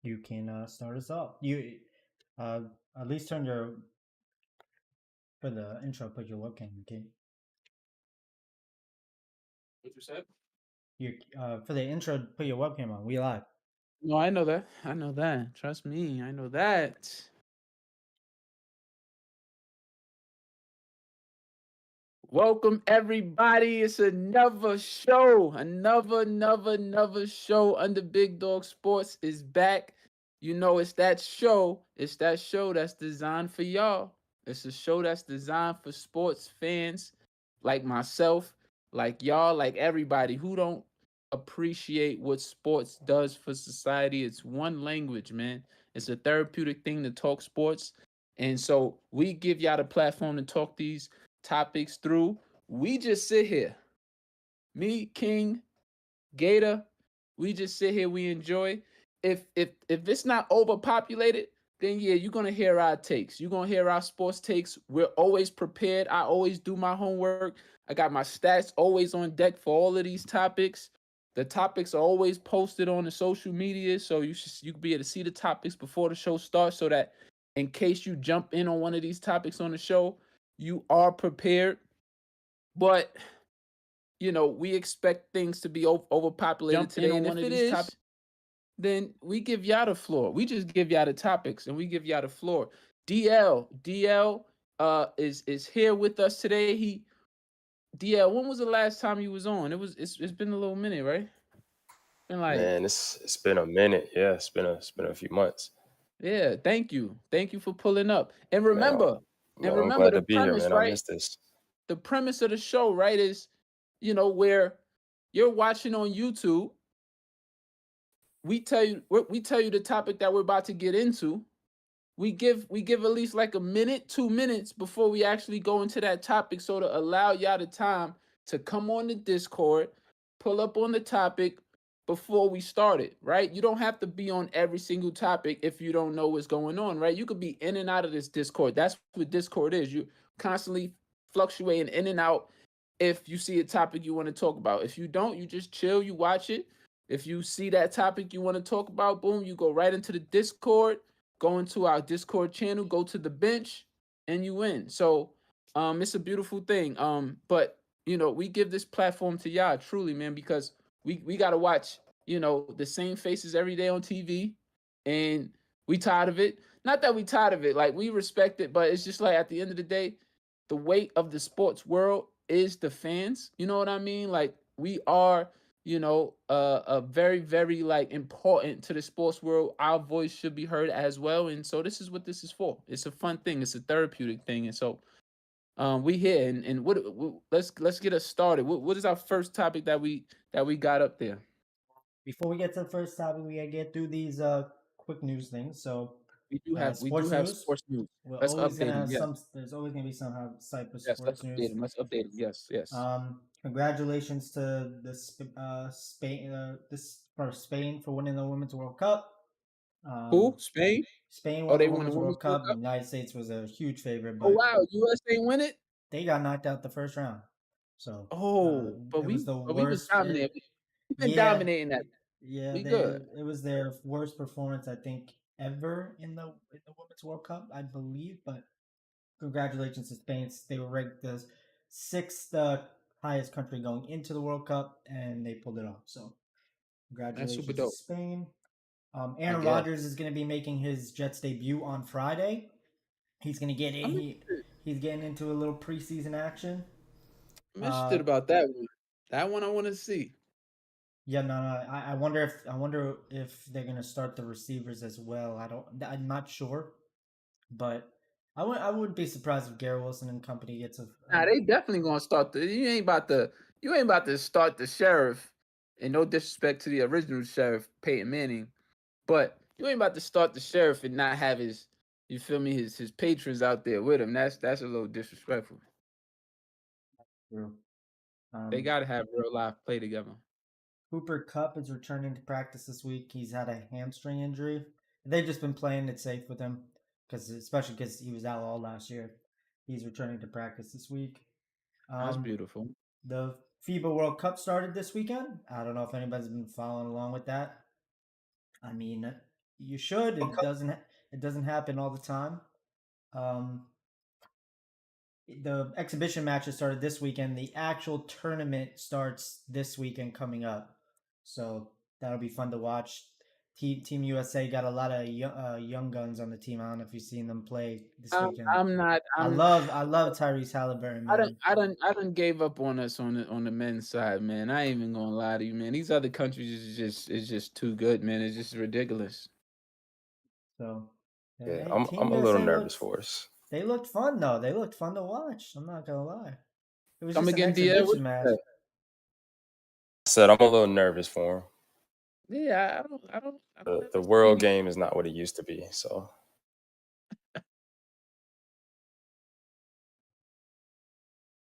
you can start us off. You at least turn your for the intro. Put your webcam, okay? What you said? You for the intro. Put your webcam on. We live. No, I know that. I know that. Trust me, I know that. Welcome everybody. It's another show. Another show. Under Big Dog Sports is back. You know, it's that show. It's that show that's designed for y'all. It's a show that's designed for sports fans like myself, like y'all, like everybody who don't appreciate what sports does for society. It's one language, man. It's a therapeutic thing to talk sports. And so we give y'all the platform to talk these topics through. We just sit here. Me, King, Gator, we just sit here, we enjoy. If it's not overpopulated, then yeah, you're gonna hear our takes. You're gonna hear our sports takes. We're always prepared. I always do my homework. I got my stats always on deck for all of these topics. The topics are always posted on the social media, so you can be able to see the topics before the show starts, so that in case you jump in on one of these topics on the show, you are prepared. But we expect things to be overpopulated today, and if it is, then we give y'all the floor. We just give y'all the topics, and we give y'all the floor. DL is here with us today. DL, when was the last time you was on? It's been a little minute, right? Been like, Man, it's been a minute. Yeah, it's been a few months. yeah. Thank you for pulling up. And Man, remember, I'm glad the to be here, premise, man. I right? missed this. The premise of the show, right, is where you're watching on YouTube. We tell you the topic that we're about to get into. We give at least like a minute, 2 minutes before we actually go into that topic, so to allow y'all the time to come on the Discord, pull up on the topic before we start it, right? You don't have to be on every single topic if you don't know what's going on, right? You could be in and out of this Discord. That's what Discord is. You constantly fluctuating in and out if you see a topic you want to talk about. If you don't, you just chill, you watch it. If you see that topic you want to talk about, boom, you go right into the Discord, go into our Discord channel, go to the bench, and you win. So it's a beautiful thing. But we give this platform to y'all truly, man, because we gotta watch, the same faces every day on TV, and we tired of it. Not that we tired of it, like we respect it, but it's just like at the end of the day, the weight of the sports world is the fans. You know what I mean? Like we are, a very, very like important to the sports world. Our voice should be heard as well. And so this is what this is for. It's a fun thing. It's a therapeutic thing. And so we here, and let's get us started. What is our first topic that we got up there? Before we get to the first topic, we gotta get through these quick news things. So, We do sports have news. sports news. We're Let's always gonna update them. have Yes, some. There's always gonna be some type of yes. Let's sports update news. them. Let's update them. Yes, yes. Congratulations to Spain. This for Spain for winning the Women's World Cup. Who? Um, Spain? Spain Oh, won the they won the Women's women's World World Cup. The Cup. United States was a huge favorite, Oh but wow, US ain't win it. they got knocked out the first round. So Oh, but it was we the but we was worst. dominating. We've been Yeah, dominating that. yeah. We good. It was their worst performance I think ever in the Women's World Cup, I believe. But congratulations to Spain. They were ranked the sixth highest country going into the World Cup, and they pulled it off. So That's super congratulations to dope. Spain. I Aaron guess. Rodgers is going to be making his Jets debut on Friday. He's going to get I'm in. interested. He's getting into a little preseason action. I'm interested Uh, about that one. That one I want to see. yeah, no, no. I wonder if they're going to start the receivers as well. I'm not sure, but I wouldn't be surprised if Garrett Wilson and company gets a. Nah, they definitely gonna start the. You ain't about to start the sheriff. And no disrespect to the original sheriff, Peyton Manning, but you ain't about to start the sheriff and not have his. You feel me? His patrons out there with him. That's a little disrespectful. True. They Um, gotta have real life play together. Cooper Cup is returning to practice this week. He's had a hamstring injury. They've just been playing it safe with him, especially because he was out all last year. He's returning to practice this week. That's Um, beautiful. the FIBA World Cup started this weekend. I don't know if anybody's been following along with that. I mean, You should. It doesn't happen all the time. Um, the exhibition matches started this weekend. The actual tournament starts this weekend coming up, so that'll be fun to watch. Team USA got a lot of young guns on the team. I don't know if you've seen them play this weekend. I'm not. I love Tyrese Halliburton, man. I done gave up on us on the men's side, man. I ain't even gonna lie to you, man. These other countries is just too good, man. It's just ridiculous. So Yeah, hey, I'm Team a little USA nervous for us. they looked fun though. They looked fun to watch. I'm not gonna lie. It was Come just an again, DL. exhibition match. I said I'm a little nervous for him. Yeah, I don't The ever world see. game is not what it used to be. So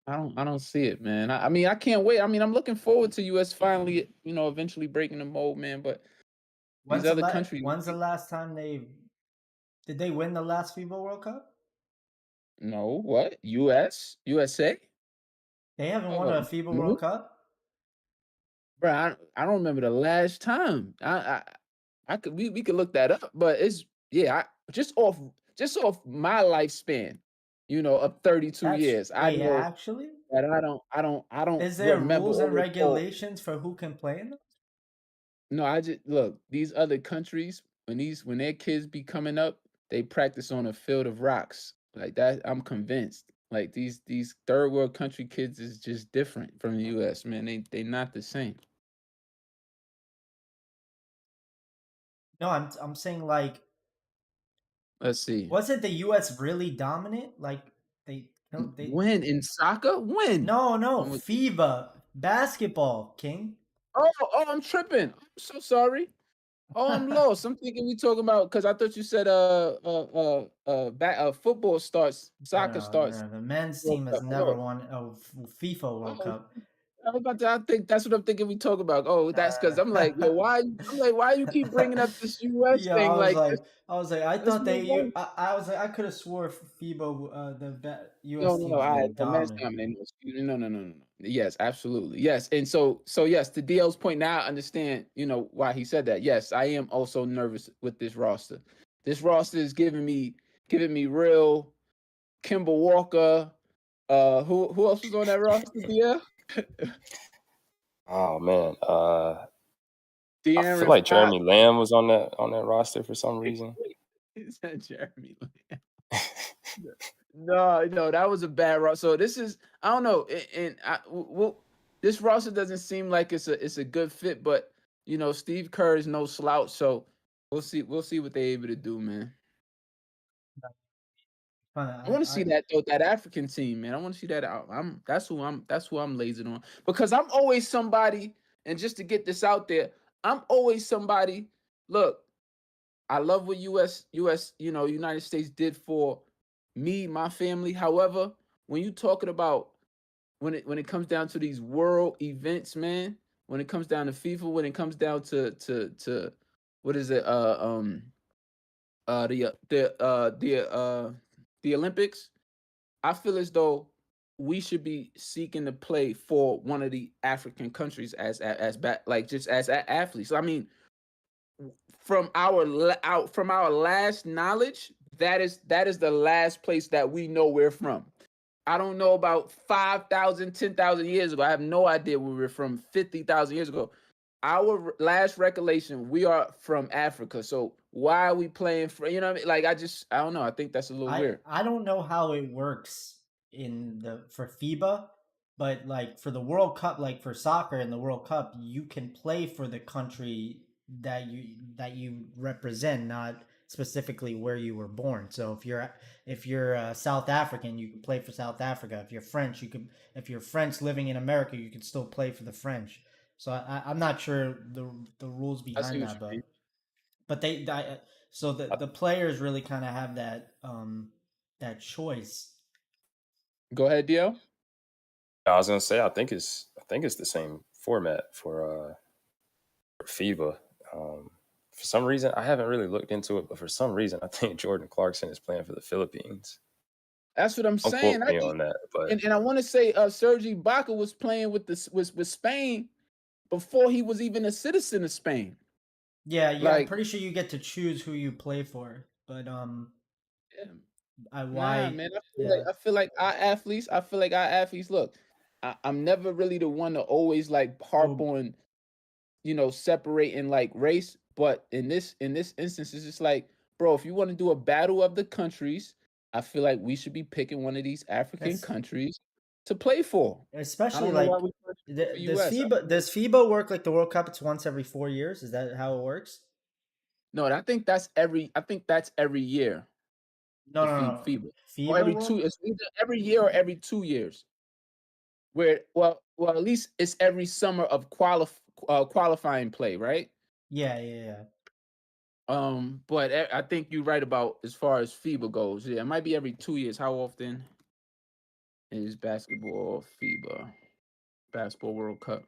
I don't see it, man. I mean, I can't wait. I mean, I'm looking forward to US finally, eventually breaking the mold, man. But these other countries, When's the last time did they win the last FIBA World Cup? no, what? USA? They haven't won a FIBA No, World Cup. bro. I don't remember the last time. I could we could look that up, but it's yeah. Just off my lifespan, of 32 years, I Wait, know actually, that I don't is there remember rules or and recall. regulations for who can play in them? No, I just look, these other countries, when their kids be coming up, they practice on a field of rocks. Like that, I'm convinced. Like these third world country kids is just different from the US, man. They not the same. No, I'm saying like, Let's see. was it the US really dominant? Like they When in soccer? When? no I'm with- FIBA basketball King. I'm tripping. I'm so sorry. Oh, I'm lost. I'm thinking we talking about because I thought you said football starts, soccer starts. No. The men's World team has Cup. never won a FIFA World Oh, Cup. I think that's what I'm thinking we talk about. Oh, that's because I'm like, yo, why? I'm like, why you keep bringing up this US Yeah, thing? Like, I let's thought move on. I was like, I could have swore FIBA, No, U.S. no, team no. has been The men's dominant. dominant. No, excuse me. No. Yes, absolutely. Yes. And so yes, to DL's point, now I understand, why he said that. Yes, I am also nervous with this roster. This roster is giving me real Kimball Walker. Who else was on that roster, DL? oh man, I feel De'Aaron like Fox. Jeremy Lamb was on that roster for some reason. He said Jeremy Lamb. No, that was a bad roster. So this is, I don't know, this roster doesn't seem like it's a good fit, but Steve Kerr is no slouch, so we'll see what they're able to do, man. I want to see that though, that African team, man. I want to see that out. That's who I'm lazy on, because I'm always somebody, and just to get this out there, I'm always somebody. Look, I love what United States did for me, my family. However, when you talking about when it comes down to these world events, man, when it comes down to FIFA, when it comes down to what is it? The Olympics, I feel as though we should be seeking to play for one of the African countries like just as athletes. I mean, from our last knowledge, that is the last place that we know we're from. I don't know about 5,000, 10,000 years ago. I have no idea where we're from 50,000 years ago. Our last recollection, we are from Africa. So why are we playing for, what I mean? Like, I don't know. I think that's a little weird. I don't know how it works for FIBA, but like for the World Cup, like for soccer in the World Cup, you can play for the country that you represent, not specifically where you were born. So if you're South African, you can play for South Africa. If you're French, if you're French living in America, you can still play for the French. So I'm not sure the rules I see behind what that, you mean. but so the players really kind of have that choice. Go ahead, Dio. I was gonna say I think it's the same format for FIBA. For some reason, I haven't really looked into it, but for some reason, I think Jordan Clarkson is playing for the Philippines. That's what I'm Don't saying. quote me on that, but And I want to say Serge Ibaka was playing with Spain before he was even a citizen of Spain. Yeah, I'm Like, pretty sure you get to choose who you play for, but yeah, nah, why? man. Yeah, I feel like our athletes. I feel like our athletes. Look, I'm never really the one to always like harp well, on, separating like race. But in this instance, it's just like, bro, if you want to do a battle of the countries, I feel like we should be picking one of these African that's countries to play for. I especially don't know why like we can't do it for does US. FIBA work like the World Cup? It's once every 4 years. Is that how it works? No, I think that's every. I think that's every year. No, The no, no. FIBA, or FIBA every World? two. It's either every year or every 2 years. Where well, at least it's every summer of qualifying play, right? Yeah, yeah, yeah. But I think you're right about as far as FIBA goes. Yeah, it might be every 2 years. How often is basketball FIBA basketball World Cup?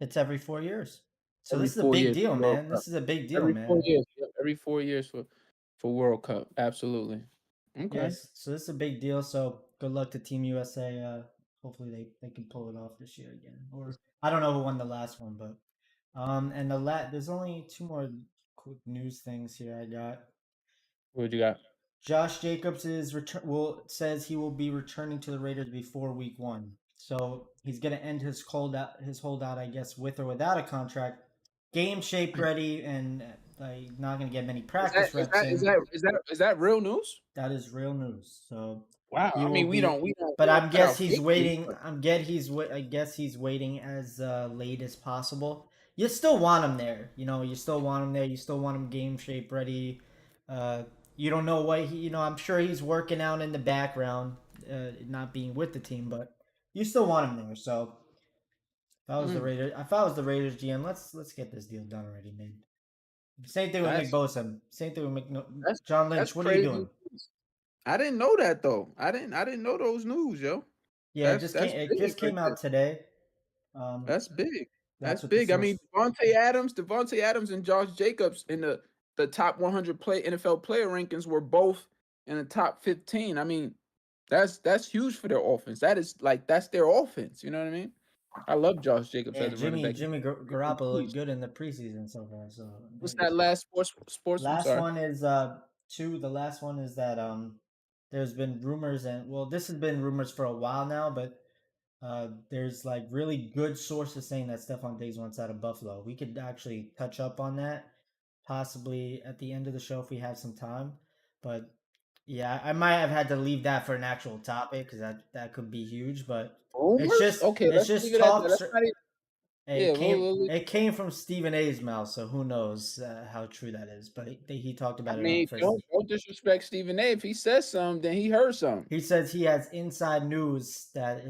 It's every 4 years. So Every this is a four big years deal, for World man. Cup. This is a big deal, Every four man. years. Yep, every 4 years for World Cup. Absolutely. Okay. Yes, so this is a big deal. So good luck to Team USA. Hopefully they can pull it off this year again. Or I don't know who won the last one, but and there's only two more quick news things here. I got What you got? Josh Jacobs is says he will be returning to the Raiders before Week 1. So he's gonna end his holdout, I guess, with or without a contract. Game shape ready, and not gonna get many Is that practice is reps that is in. that is that is that real news? That is real news. So Wow. he I will mean, be, we but don't put out fake news, but I guess he's waiting as late as possible. You still want him there. You still want him there. You still want him game shape ready. Uh, you don't know what I'm sure he's working out in the background, not being with the team, but you still want him there. So mm, if I was the Raiders GM, let's get this deal done already, man. Same thing with that's McBosa. Same thing with that's John that's Lynch. What are you crazy. doing? I didn't know that though. I didn't know those news, yo. Yeah, That's it big just right came there. out today. Um, That's big. that's That's what the big. I mean, source. Devontae Adams and Josh Jacobs in the top 100 NFL player rankings were both in the top 15. I mean, that's huge for their offense. That is like that's their offense. You know what I mean? I love Josh Jacobs Yeah, as a running back. Jimmy He's a Garoppolo looked beast. good in the preseason so far. So What's that last sports? I'm last sorry. one is two. The last one is that there's been rumors, and well, this has been rumors for a while now, but there's like really good sources saying that Stephon Diggs wants out of Buffalo. We could actually touch up on that possibly at the end of the show if we have some time. But yeah, I might have had to leave that for an actual topic because that could be huge. But Rumors? Okay, it's let's leave just it at that. talks. Let's not even, yeah, It came from Stephen A's mouth, so who knows how true that is? But he talked I about it on mean, first. don't disrespect Stephen A. If he says something, then he heard something. He says he has inside news that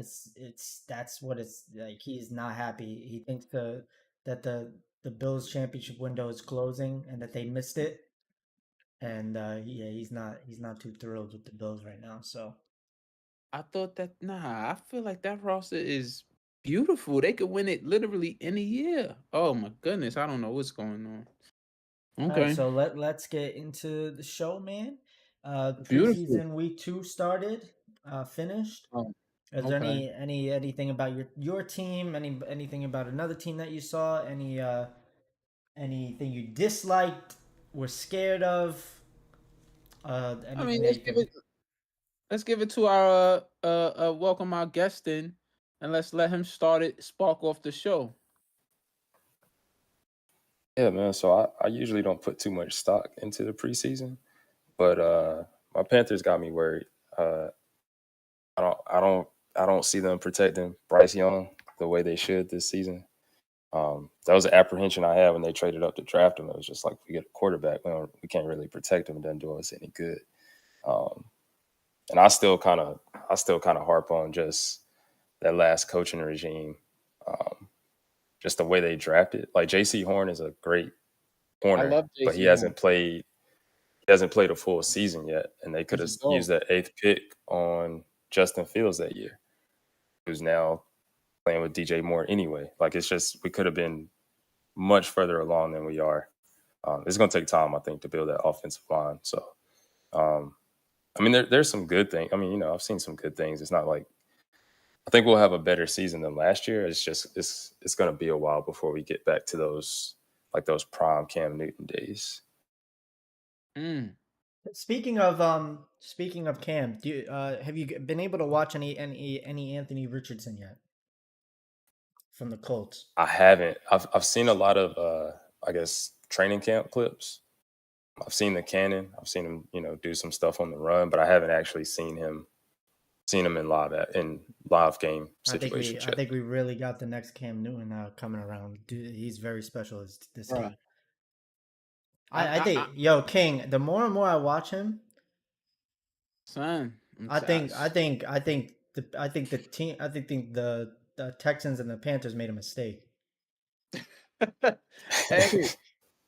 that's what it's like. He's not happy. He thinks that the Bills championship window is closing and that they missed it. And yeah, he's not too thrilled with the Bills right now. So I thought that I feel like that roster is beautiful. They could win it literally any year. Oh my goodness, I don't know what's going on. all right, Okay, so let's get into the show, man. beautiful. Preseason week 2 started, finished. Oh, Is there okay. anything about your team? Anything about another team that you saw? Anything you disliked? Were scared of? I mean, Anything that you could? let's give it to our welcome our guest in, and let's let him spark off the show. Yeah, man. So I usually don't put too much stock into the preseason, but my Panthers got me worried. Uh, I don't see them protecting Bryce Young the way they should this season. That was an apprehension I had when they traded up to draft him. It was just like, we get a quarterback, we can't really protect him. It doesn't do us any good. Um, and I still kind of harp on just that last coaching regime, um, just the way they drafted. Like, J.C. Horn is a great I corner, love but he JC Horn. hasn't played a full season yet, and they could He's a have dog. used that eighth pick on Justin Fields that year, who's now playing with DJ Moore anyway. Like, it's just, we could have been much further along than we are. It's going to take time, I think, to build that offensive line. So, um, I mean, there's some good things. I mean, I've seen some good things. It's not like, I think we'll have a better season than last year. It's just it's going to be a while before we get back to those like those prime Cam Newton days. Mm. Speaking of Cam, have you been able to watch any Anthony Richardson yet from the Colts? I haven't. I've seen a lot of I guess training camp clips. I've seen the cannon. I've seen him, do some stuff on the run, but I haven't actually seen him in live game situations I yet. think we really got the next Cam Newton coming around. Dude, he's very special. This Bruh. kid. I think, yo, King. The more and more I watch him, Son, I think the team. I think the Texans and the Panthers made a mistake.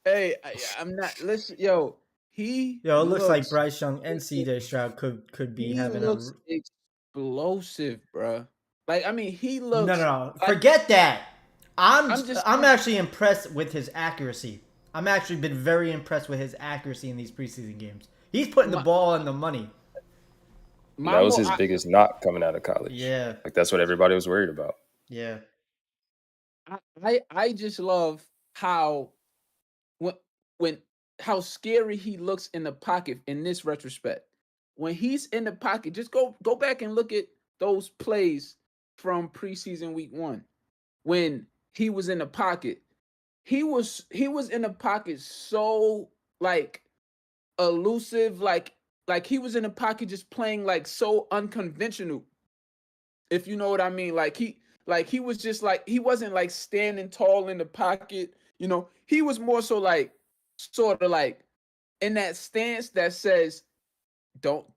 hey, I'm not. Listen, yo, he Yo, it looks like looks. Bryce Young and CJ Stroud could be He having looks explosive, bruh. Like, I mean, he no, looks. no. Forget that. I'm just. I'm actually impressed with his accuracy. I'm actually been very impressed with his accuracy in these preseason games. He's putting the ball in the money. That was his biggest knock coming out of college. Yeah. Like that's what everybody was worried about. Yeah. I just love how when how scary he looks in the pocket in this retrospect. When he's in the pocket, just go back and look at those plays from preseason week 1. When he was in the pocket, he was in the pocket so like elusive, like he was in the pocket just playing like so unconventional. If you know what I mean, like he was just like he wasn't like standing tall in the pocket. He was more so like sort of like in that stance that says, don't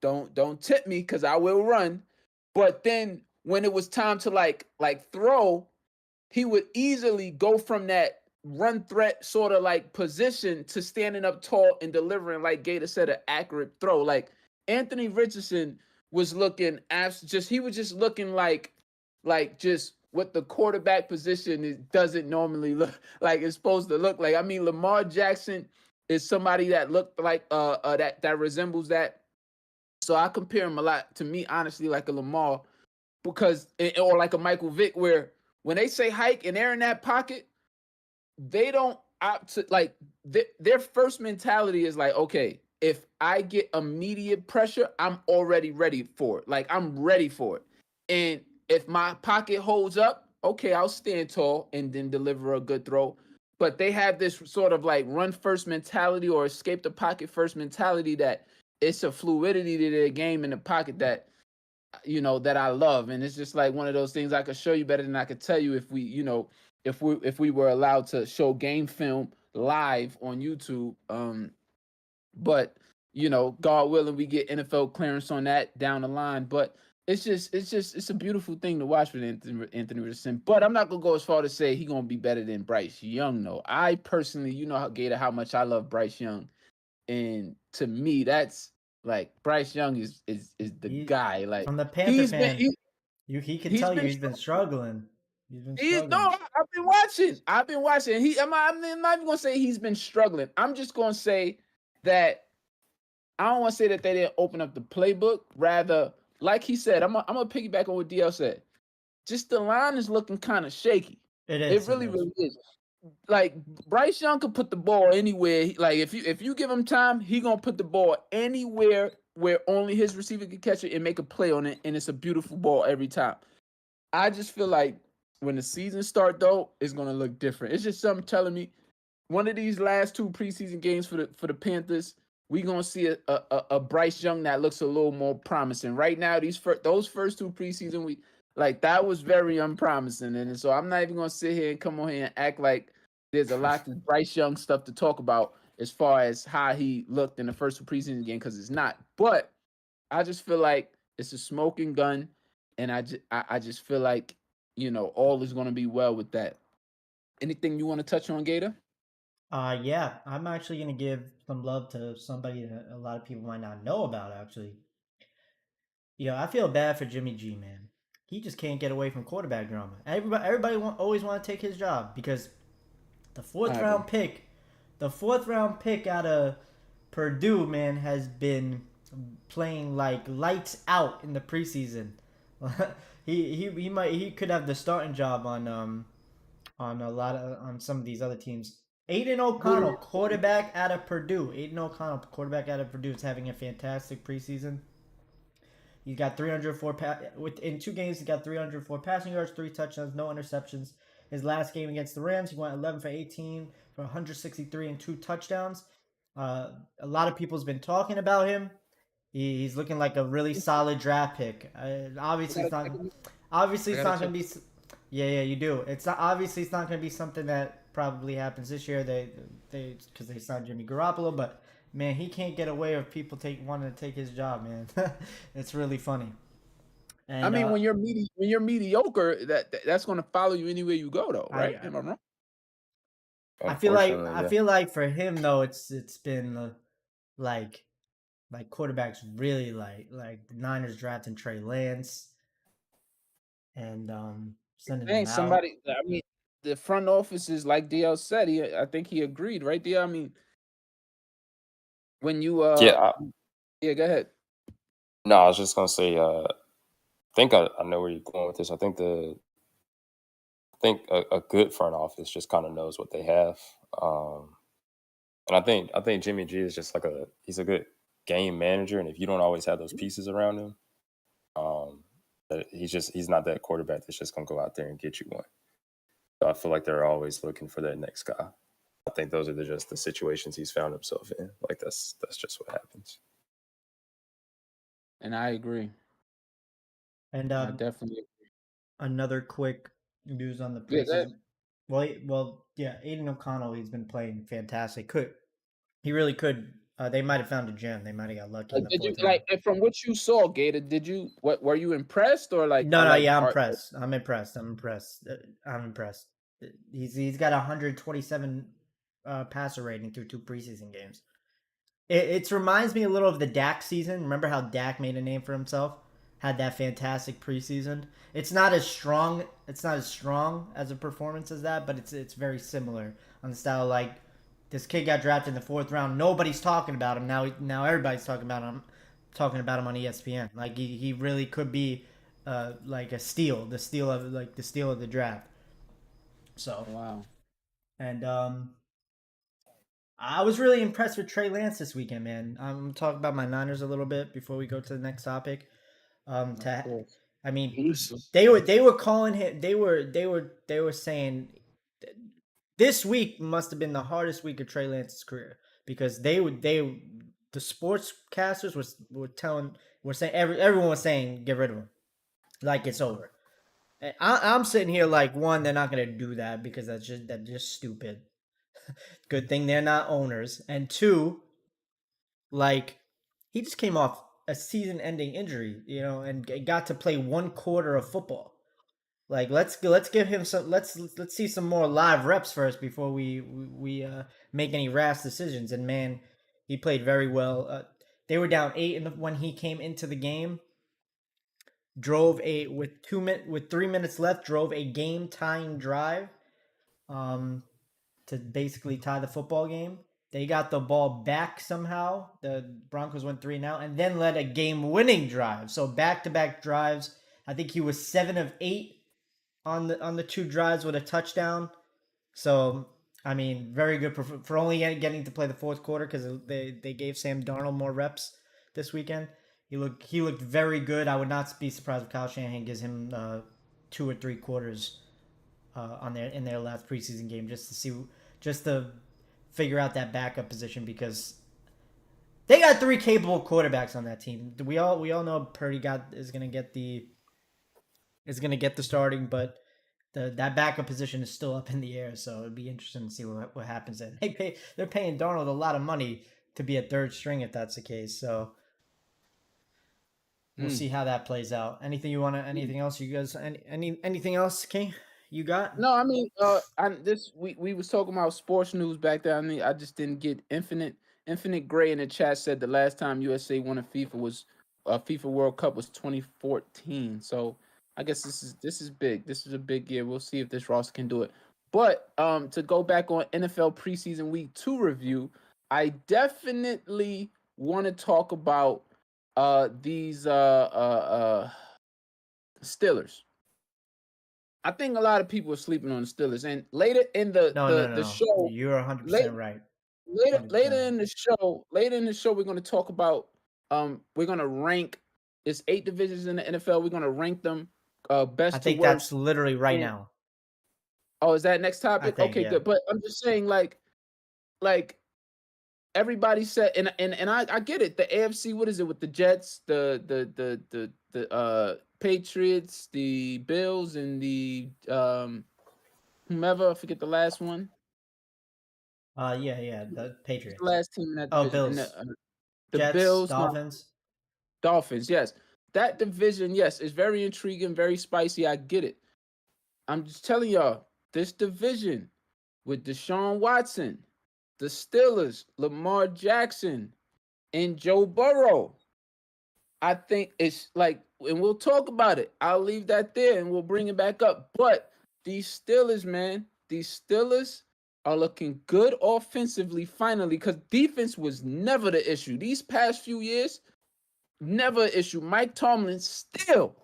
tip me because I will run. But then when it was time to like throw, he would easily go from that run threat sort of like position to standing up tall and delivering, like Gator said, an accurate throw. Like Anthony Richardson was looking he was just looking like just what the quarterback position doesn't normally look like it's supposed to look like. I mean, Lamar Jackson is somebody that looked like that resembles that. So I compare him a lot to me, honestly, like a Lamar, or like a Michael Vick, where when they say hike and they're in that pocket, they don't opt to like their first mentality is like, okay, if I get immediate pressure, I'm already ready for it. Like I'm ready for it. And if my pocket holds up, okay, I'll stand tall and then deliver a good throw. But they have this sort of like run first mentality or escape the pocket first mentality that it's a fluidity to their game in the pocket that that I love. And it's just like one of those things I could show you better than I could tell you if we were allowed to show game film live on YouTube. But God willing, we get NFL clearance on that down the line. But it's a beautiful thing to watch with Anthony Richardson. But I'm not gonna go as far to say he's gonna be better than Bryce Young, though. I personally, how much I love Bryce Young, and to me, that's like Bryce Young is the guy. Like from the Panther fan, he can tell you he's been struggling. I've been watching. I'm not even gonna say he's been struggling. I'm just gonna say that I don't want to say that they didn't open up the playbook. Rather, like he said, I'm gonna piggyback on what DL said. Just the line is looking kind of shaky. It is. It really is. Like Bryce Young could put the ball anywhere. Like if you give him time, he gonna put the ball anywhere where only his receiver can catch it and make a play on it, and it's a beautiful ball every time. I just feel like when the season start though, it's gonna look different. It's just something telling me one of these last 2 preseason games for the Panthers, we gonna see a Bryce Young that looks a little more promising. Right now, those first 2 preseason weeks, like that was very unpromising, and so I'm not even gonna sit here and come on here and act like there's a lot of Bryce Young stuff to talk about as far as how he looked in the first 2 preseason game, because it's not. But I just feel like it's a smoking gun, and I just feel like all is gonna be well with that. Anything you want to touch on, Gator? Yeah, I'm actually gonna give some love to somebody that a lot of people might not know about. Actually, I feel bad for Jimmy G, man. He just can't get away from quarterback drama. Everybody always want to take his job because the fourth round pick out of Purdue, man, has been playing like lights out in the preseason. he could have the starting job on some of these other teams. Aiden O'Connell, quarterback out of Purdue. Aiden O'Connell, quarterback out of Purdue, is having a fantastic preseason. He's got 304 in 2 games. He got 304 passing yards, 3 touchdowns, no interceptions. His last game against the Rams, he went 11 for 18 for 163 and 2 touchdowns. A lot of people's been talking about him. He's looking like a really solid draft pick. Obviously, it's not. Obviously, it's not going to be. Yeah, you do. It's not. Obviously, it's not going to be something that probably happens this year. Because they signed Jimmy Garoppolo, but man, he can't get away with people wanting to take his job, man. It's really funny. And, I mean, when you're mediocre, that's going to follow you anywhere you go, though, right? Am I wrong? I feel like for him though, it's been like quarterbacks really like the Niners drafting Trey Lance and sending him out. Somebody. I mean, the front office is like DL said. I think he agreed, right, DL? I mean, when you go ahead. No, I was just gonna say. I think I know where you're going with this. I think a good front office just kind of knows what they have, and I think Jimmy G is just like he's a good game manager, and if you don't always have those pieces around him, he's not that quarterback that's just gonna go out there and get you one. So I feel like they're always looking for that next guy. I think those are just the situations he's found himself in. Like that's just what happens. And I agree. And I definitely agree. Another quick news on the preseason. Aiden O'Connell, he's been playing fantastic. He really could. They might have found a gem. They might have got lucky. In the did you round. From what you saw, Gator? Were you impressed or like? No, yeah, I'm impressed. I'm impressed. I'm impressed. He's got 127 passer rating through 2 preseason games. It reminds me a little of the Dak season. Remember how Dak made a name for himself? Had that fantastic preseason. It's not as strong. It's not as strong as a performance as that, but it's very similar on the style. Like this kid got drafted in the 4th round. Nobody's talking about him now. Everybody's talking about him. Talking about him on ESPN. Like he really could be like a steal. The steal of the draft. So wow. And I was really impressed with Trey Lance this weekend, man. I'm gonna talk about my Niners a little bit before we go to the next topic. I mean, they were calling him. They were saying this week must have been the hardest week of Trey Lance's career because the sportscasters were saying everyone was saying get rid of him, like it's over. And I'm sitting here like, one, they're not gonna do that because that's just stupid. Good thing they're not owners, and 2, like he just came off a season-ending injury, and got to play 1 quarter of football. Like let's give him some. Let's see some more live reps first before we make any rash decisions. And man, he played very well. They were down 8 when he came into the game. With 3 minutes left, drove a game-tying drive, to basically tie the football game. They got the ball back somehow. The Broncos went 3-0 and then led a game-winning drive. So back-to-back drives. I think he was 7 of 8 on the 2 drives with a touchdown. So I mean, very good for only getting to play the 4th quarter because they gave Sam Darnold more reps this weekend. He looked very good. I would not be surprised if Kyle Shanahan gives him 2 or 3 quarters in their last preseason game just to figure out that backup position because they got 3 capable quarterbacks on that team. We all know Purdy is gonna get the starting, but that backup position is still up in the air. So it'd be interesting to see what happens then. They're paying Darnold a lot of money to be a 3rd string if that's the case. So we'll see how that plays out. Anything else you guys? Anything else, King? You got? No, I mean, we was talking about sports news back there. I mean, I just didn't get Infinite Gray in the chat said the last time USA won a FIFA World Cup was 2014. So I guess this is big. This is a big year. We'll see if this roster can do it. But to go back on NFL preseason week 2 review, I definitely want to talk about these Steelers. I think a lot of people are sleeping on the Steelers. And later in the No. show, You're 100% right. later 100% in the show, we're going to talk about we're going to rank. It's 8 divisions in the NFL. We're going to rank them I best to think that's worst. literally right And now. oh, is that next I topic? think, Okay, yeah. good. But I'm just saying, like everybody said, and I get it. The AFC, what is it with the Jets, the Patriots, the Bills, and the whomever, I forget the last one. Yeah, the Who's the Patriots. last team in that Oh, division? And Bills. the Jets, Bills, no, Dolphins. Dolphins. Yes, that division, yes, is very intriguing, very spicy. I get it. I'm just telling y'all, this division with Deshaun Watson, the Steelers, Lamar Jackson, and Joe Burrow. I think it's like, and we'll talk about it. I'll leave that there and we'll bring it back up. But these Steelers, man, these Steelers are looking good offensively finally, because defense was never the issue. These past few years, never an issue. Mike Tomlin still,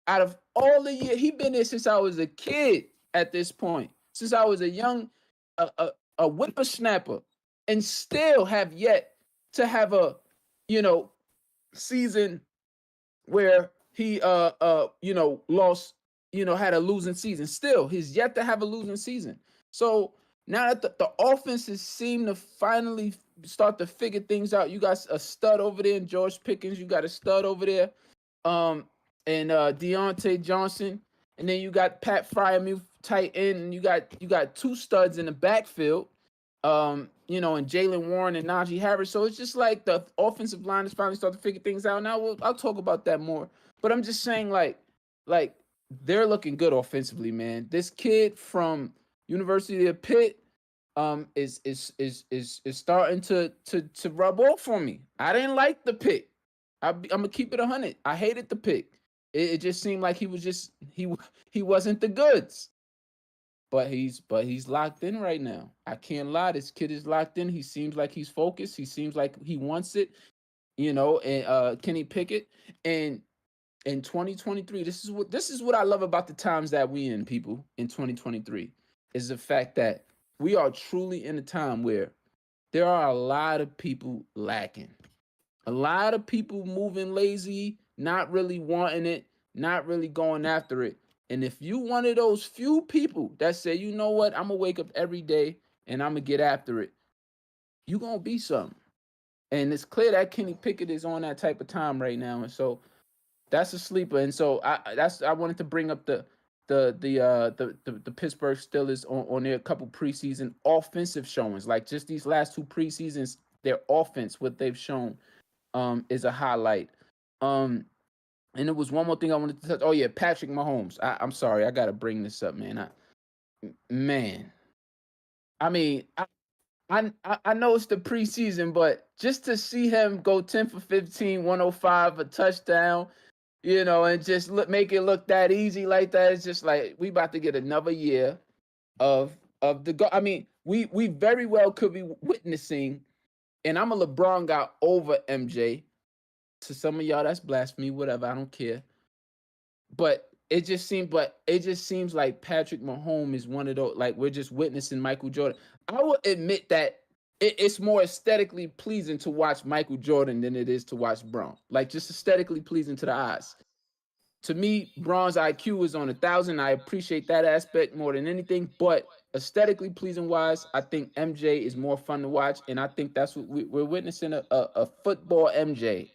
out of all the years, he been there since I was a kid at this point, since I was a young, a whippersnapper, and still have yet to have a, you know, season where he lost, had a losing season. Still, he's yet to have a losing season. So now that the offenses seem to finally start to figure things out, you got a stud over there in George Pickens, you got a stud over there, and Deontay Johnson, and then you got Pat Fryermuth tight end, and you got 2 studs in the backfield, and Jalen Warren and Najee Harris. So it's just like the offensive line is finally starting to figure things out. Now I'll talk about that more. But I'm just saying, like they're looking good offensively, man. This kid from University of Pitt is starting to rub off for me. I didn't like the pick. I'm gonna keep it 100. I hated the pick. It just seemed like he wasn't the goods. But he's locked in right now. I can't lie. This kid is locked in. He seems like he's focused. He seems like he wants it. And Kenny Pickett. And in 2023, this is what I love about the times that we in, people, in 2023, is the fact that we are truly in a time where there are a lot of people lacking. A lot of people moving lazy, not really wanting it, not really going after it. And if you one of those few people that say, you know what, I'm gonna wake up every day and I'm gonna get after it, you gonna be something. And it's clear that Kenny Pickett is on that type of time right now. And so that's a sleeper. And so I wanted to bring up the Pittsburgh Steelers on their couple preseason offensive showings. Like just these last 2 preseasons, their offense, what they've shown, is a highlight. And it was one more thing I wanted to touch. Oh yeah, Patrick Mahomes. I'm sorry, I gotta bring this up, man. I mean, I know it's the preseason, but just to see him go 10 for 15, 105, a touchdown, and just make it look that easy like that, it's just like we about to get another year of the go. I mean, we very well could be witnessing, and I'm a LeBron guy over MJ. To some of y'all, that's blasphemy, whatever, I don't care. But it just seems like Patrick Mahomes is one of those, like we're just witnessing Michael Jordan. I will admit that it's more aesthetically pleasing to watch Michael Jordan than it is to watch Braun. Like just aesthetically pleasing to the eyes. To me, Braun's IQ is on 1,000. I appreciate that aspect more than anything. But aesthetically pleasing wise, I think MJ is more fun to watch, and I think that's what we're witnessing, a football MJ,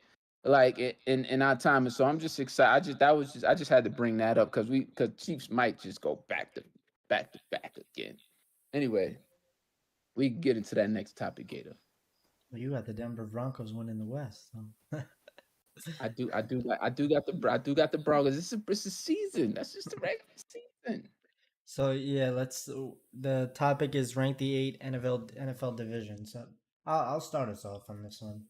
like in our time. And so I'm just excited. I just had to bring that up because Chiefs might just go back to back again. Anyway, we can get into that next topic, Gator. Well, you got the Denver Broncos winning the West. So. I do got the Broncos. It's a season. That's just the regular season. So yeah, the topic is rank the 8 NFL divisions. So I'll start us off on this one.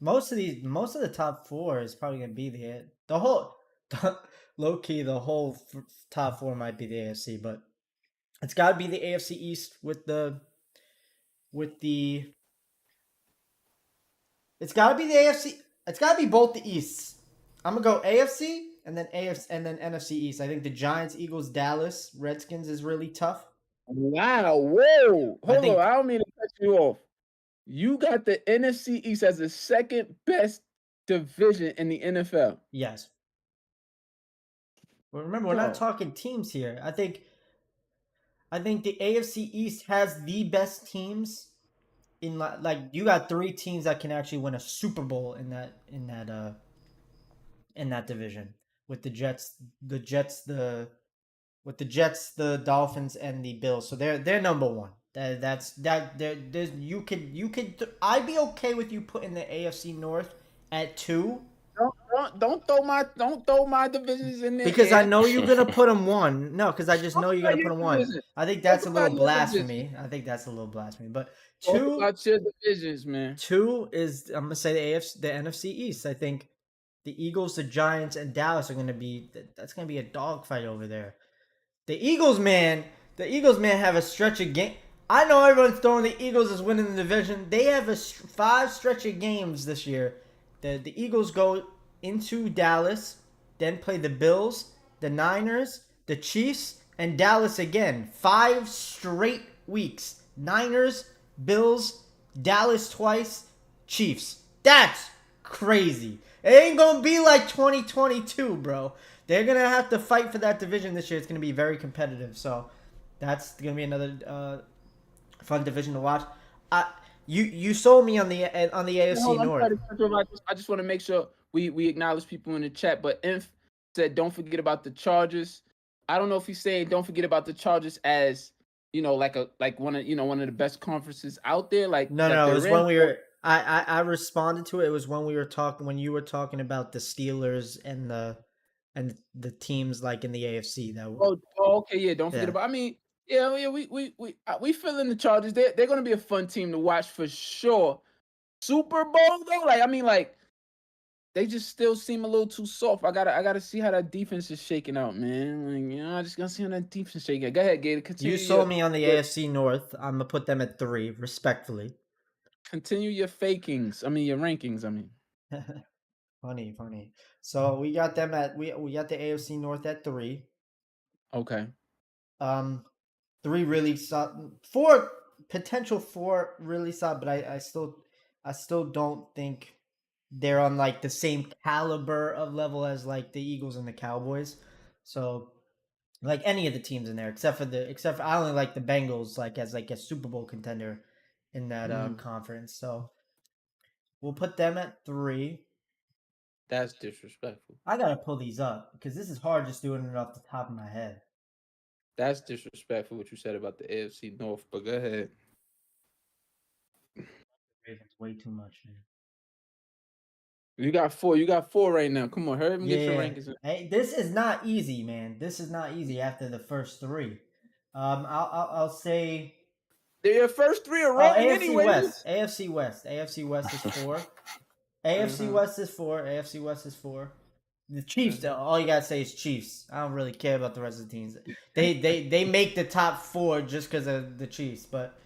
Most of the top 4 is probably gonna be the whole low key. The whole top 4 might be the AFC, but it's got to be the AFC East it's got to be the AFC. It's got to be both the Easts. I'm gonna go AFC and then AFC, and then NFC East. I think the Giants, Eagles, Dallas, Redskins is really tough. Wow. Whoa. I Hold think- on. I don't mean to cut you off. You got the NFC East as the second best division in the NFL. Yes. Well, remember, we're not talking teams here. I think the AFC East has the best teams in like you got 3 teams that can actually win a Super Bowl in that division with the Jets, the Dolphins, and the Bills. So they're number 1. There's you could I'd be okay with you putting the AFC North at 2. Don't throw my divisions in there. Because I know you're gonna put them 1. No, because I just know you're gonna put them 1. I think that's a little blasphemy. But 2 about your divisions, man. 2 is, I'm gonna say, the NFC East. I think the Eagles, the Giants, and Dallas are gonna be a dogfight over there. The Eagles, man, have a stretch of game. I know everyone's throwing the Eagles as winning the division. They have 5 stretch of games this year. The Eagles go into Dallas, then play the Bills, the Niners, the Chiefs, and Dallas again. 5 straight weeks. Niners, Bills, Dallas twice, Chiefs. That's crazy. It ain't gonna be like 2022, bro. They're gonna have to fight for that division this year. It's gonna be very competitive. So that's gonna be another fun division to watch. You sold me on the AFC North. I just want to make sure we acknowledge people in the chat. But Inf said, don't forget about the Chargers. I don't know if he's saying don't forget about the Chargers as like one of the best conferences out there. Like no, it was when we were. I responded to it. It was when you were talking about the Steelers and the teams like in the AFC that. Okay, yeah. Don't forget about. I mean, yeah. We fill in the Chargers. They're going to be a fun team to watch for sure. Super Bowl though, they just still seem a little too soft. I gotta see how that defense is shaking out, man. I just gotta see how that defense is shaking out. Go ahead, Gator. Continue. You sold me on the AFC North. I'm gonna put them at 3, respectfully. Continue your fakings. I mean, your rankings. I mean, funny. So we got them at we got the AFC North at 3. Okay. 3 really solid. 4 potential 4 really solid, but I still don't think they're on like the same caliber of level as like the Eagles and the Cowboys. So like any of the teams in there, except for I only like the Bengals like as like a Super Bowl contender in that conference. So we'll put them at 3. That's disrespectful. I gotta pull these up because this is hard just doing it off the top of my head. That's disrespectful what you said about the AFC North, but go ahead. Ravens way too much, man. You got 4 right now. Come on, hurry up and get your rankings. Hey, this is not easy, man. This is not easy after the first 3. I'll say your first 3 are wrong anyway. AFC West is 4. AFC West is 4. AFC West is 4. The Chiefs, all you gotta say is Chiefs. I don't really care about the rest of the teams. They make the top 4 just because of the Chiefs. But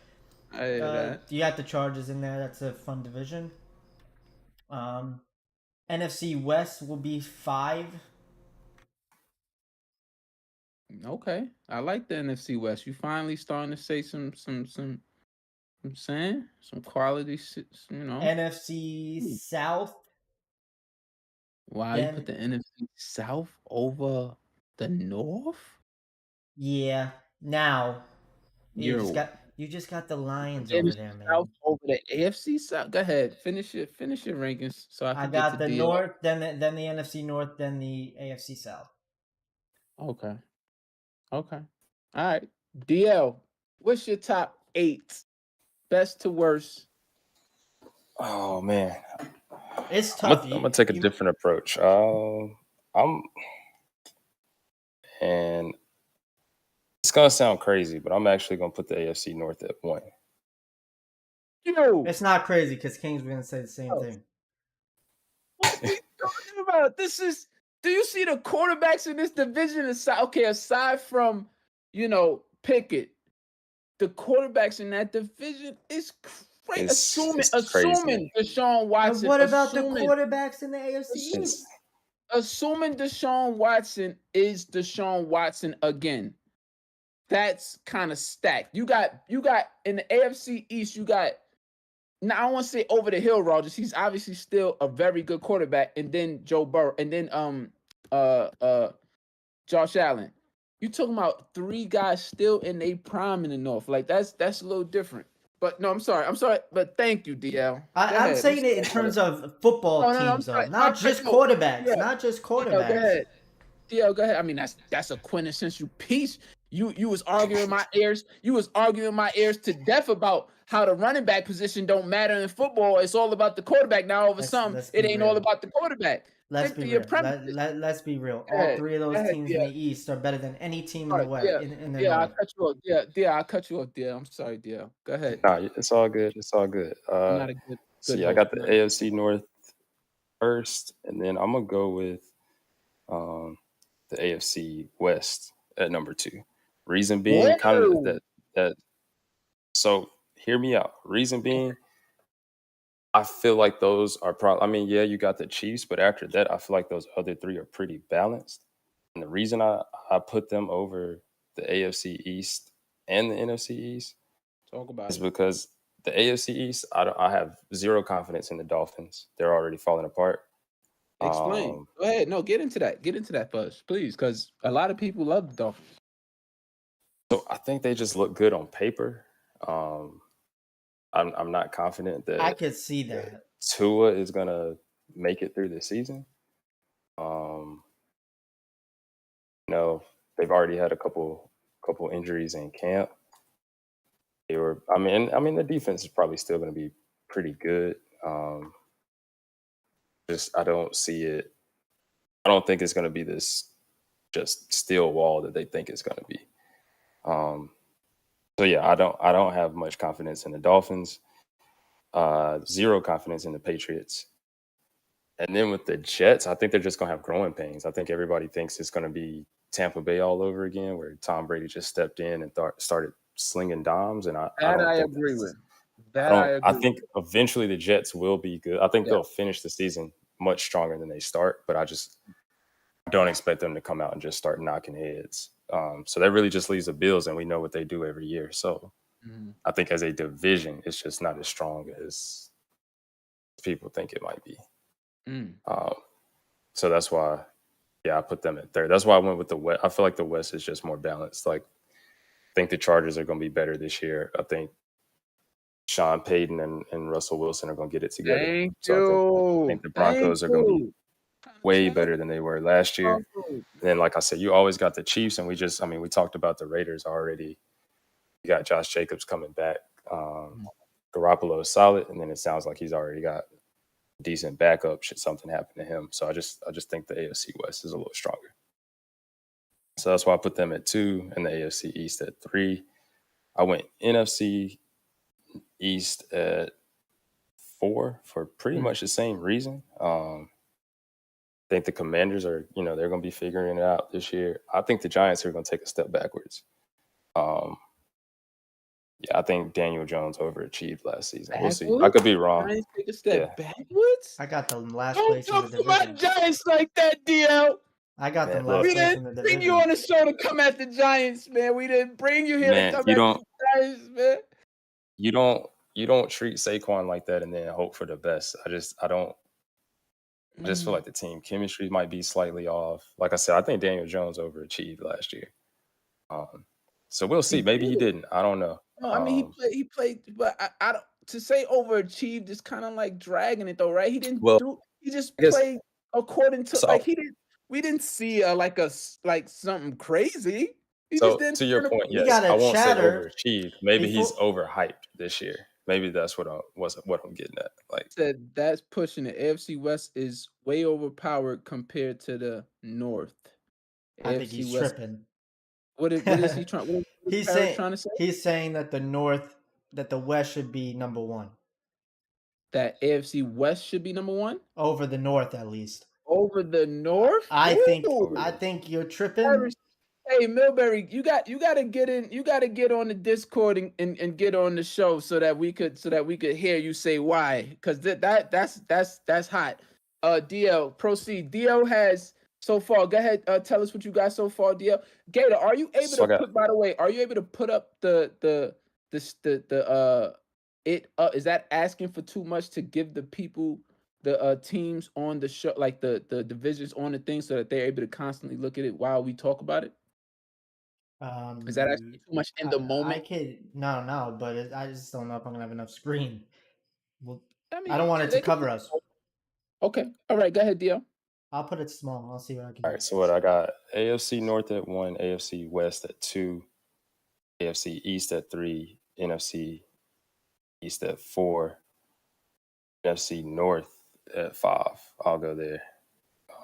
you got the Chargers in there. That's a fun division. NFC West will be 5. Okay, I like the NFC West. You finally starting to say some quality, NFC South. Wow, you put the NFC South over the North? Yeah. Now you just got the Lions over there, man. South over the AFC South. Go ahead, finish your rankings. So I got the North, then the NFC North, then the AFC South. Okay. All right. DL, what's your top 8? Best to worst. Oh man, it's tough. I'm gonna take a different approach. And it's gonna sound crazy, but I'm actually gonna put the AFC North at 1. It's not crazy because King's gonna say the same thing. What are you talking about? Do you see the quarterbacks in this division aside from, Pickett, the quarterbacks in that division is crazy. Assuming Deshaun Watson. But what about the quarterbacks in the AFC East? assuming Deshaun Watson is Deshaun Watson again, that's kind of stacked. You got in the AFC East, you got. Now I don't want to say over the hill Rodgers. He's obviously still a very good quarterback, and then Joe Burrow, and then Josh Allen. You talking about 3 guys still in their prime in the North? Like that's a little different. But no, I'm sorry, but thank you, DL. I'm saying it in terms of football No, I'm teams, sorry. though, not just quarterbacks, Yeah, not just DL, go quarterbacks. ahead. DL, go ahead. I mean, that's a quintessential piece. You was arguing my ears. You was arguing my ears to death about how the running back position don't matter in football. It's all about the quarterback. Now over some, it ain't all about the quarterback. Let's be real. Let's be real. All 3 of those teams in the East are better than any team in the West. In the North. I'll cut you off. I'll cut you off, DL. I'm sorry, DL. Go ahead. Nah, it's all good. It's all good. Not a good so yeah, I got the AFC North first, and then I'm gonna go with the AFC West at number 2. Reason being, kind of that. So hear me out. Reason being, I feel like those are probably. I mean, yeah, you got the Chiefs, but after that, I feel like those other 3 are pretty balanced. And the reason I put them over the AFC East and the NFC East is because the AFC East, I have zero confidence in the Dolphins. They're already falling apart. Explain. Go ahead. No, get into that. Get into that first, please, because a lot of people love the Dolphins. So I think they just look good on paper. I'm not confident that I could see that Tua is gonna make it through the season. They've already had a couple injuries in camp. I mean, the defense is probably still going to be pretty good. I don't see it. I don't think it's going to be this just steel wall that they think it's going to be. So yeah, I don't have much confidence in the Dolphins. Zero confidence in the Patriots. And then with the Jets, I think they're just going to have growing pains. I think everybody thinks it's going to be Tampa Bay all over again, where Tom Brady just stepped in and started slinging dimes. And I agree with. I think eventually the Jets will be good. I think they'll finish the season much stronger than they start, but I just don't expect them to come out and just start knocking heads. So that really just leaves the Bills, and we know what they do every year. So I think as a division, it's just not as strong as people think it might be. So that's why, I put them at 3rd. That's why I went with the West. I feel like the West is just more balanced. Like, I think the Chargers are going to be better this year. I think Sean Payton and Russell Wilson are going to get it together. I think the Broncos are going to be way better than they were last year. And then, like I said, you always got the Chiefs, and we talked about the Raiders already. You got Josh Jacobs coming back. Garoppolo is solid, and then it sounds like he's already got decent backup should something happen to him. So I just think the AFC West is a little stronger. So that's why I put them at 2 and the AFC East at 3. I went NFC East at 4 for pretty much the same reason. I think the Commanders are, they're going to be figuring it out this year. I think the Giants are going to take a step backwards. I think Daniel Jones overachieved last season. We'll see. I could be wrong. Giants take a step backwards? I got them last place in the division. Don't talk about Giants like that, DL. I got them last place in the division. We didn't bring you on the show to come at the Giants, man. We didn't bring you here to come at the Giants, man. You don't treat Saquon like that and then hope for the best. I just feel like the team chemistry might be slightly off. Like I said, I think Daniel Jones overachieved last year. So we'll see. Maybe he didn't. I don't know. No, I mean he played, but I don't. To say overachieved is kind of like dragging it, though, right? He didn't He just played according to We didn't see something crazy. He just didn't. To your point, yes, I won't say overachieved. Maybe he's overhyped this year. Maybe that's what I'm getting at. Like said, that's pushing it. AFC West is way overpowered compared to the North. I think he's tripping. What is he trying? He's trying to say? He's saying that the West should be number 1. That AFC West should be number 1 over the North, at least. Over the North, I think you're tripping. Hey, Milbury, you got to get in. You got to get on the Discord and get on the show so that we could hear you say why, because that's hot. DL, proceed. DL has so far. Go ahead. Tell us what you got so far, DL. Gator, are you able So to I got put? By the way, are you able to put up the it? Is that asking for too much to give the people the teams on the show, like the divisions on the thing, so that they're able to constantly look at it while we talk about it? Is that asking too much in the I moment? could no, but I just don't know if I'm gonna have enough screen. Well, I I mean, don't want yeah, it to they can. cover us. Okay. All right. Go ahead, DL. I'll put it small. I'll see what I can all do. right. So what I got: AFC North at 1, AFC West at 2, AFC East at 3, NFC East at 4, NFC North at 5. I'll go there.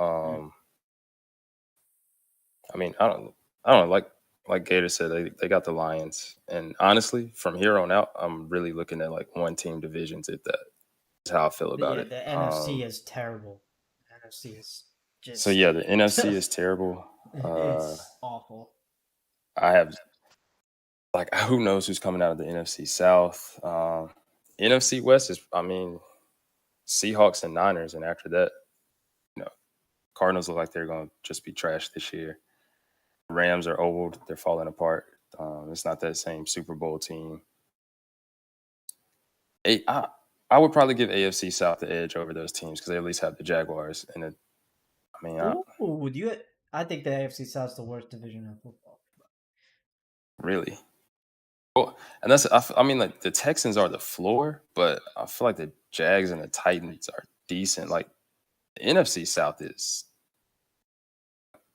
Um, I mean, I don't know, like Gator said, they got the Lions, and honestly, from here on out, I'm really looking at like one team divisions. If that is how I feel about Yeah, it. the NFC is terrible. The NFC is So just yeah, the NFC is terrible. it's awful. I have like who knows who's coming out of the NFC South. NFC West is, I mean, Seahawks and Niners, and after that, you know, Cardinals look like they're going to just be trash this year. Rams are old; they're falling apart. It's not that same Super Bowl team. I would probably give AFC South the edge over those teams because they at least have the Jaguars. And I mean, Ooh, I think the AFC South is the worst division in football. really. Well, and I mean, like the Texans are the floor, but I feel like the Jags and the Titans are decent. Like the NFC South is.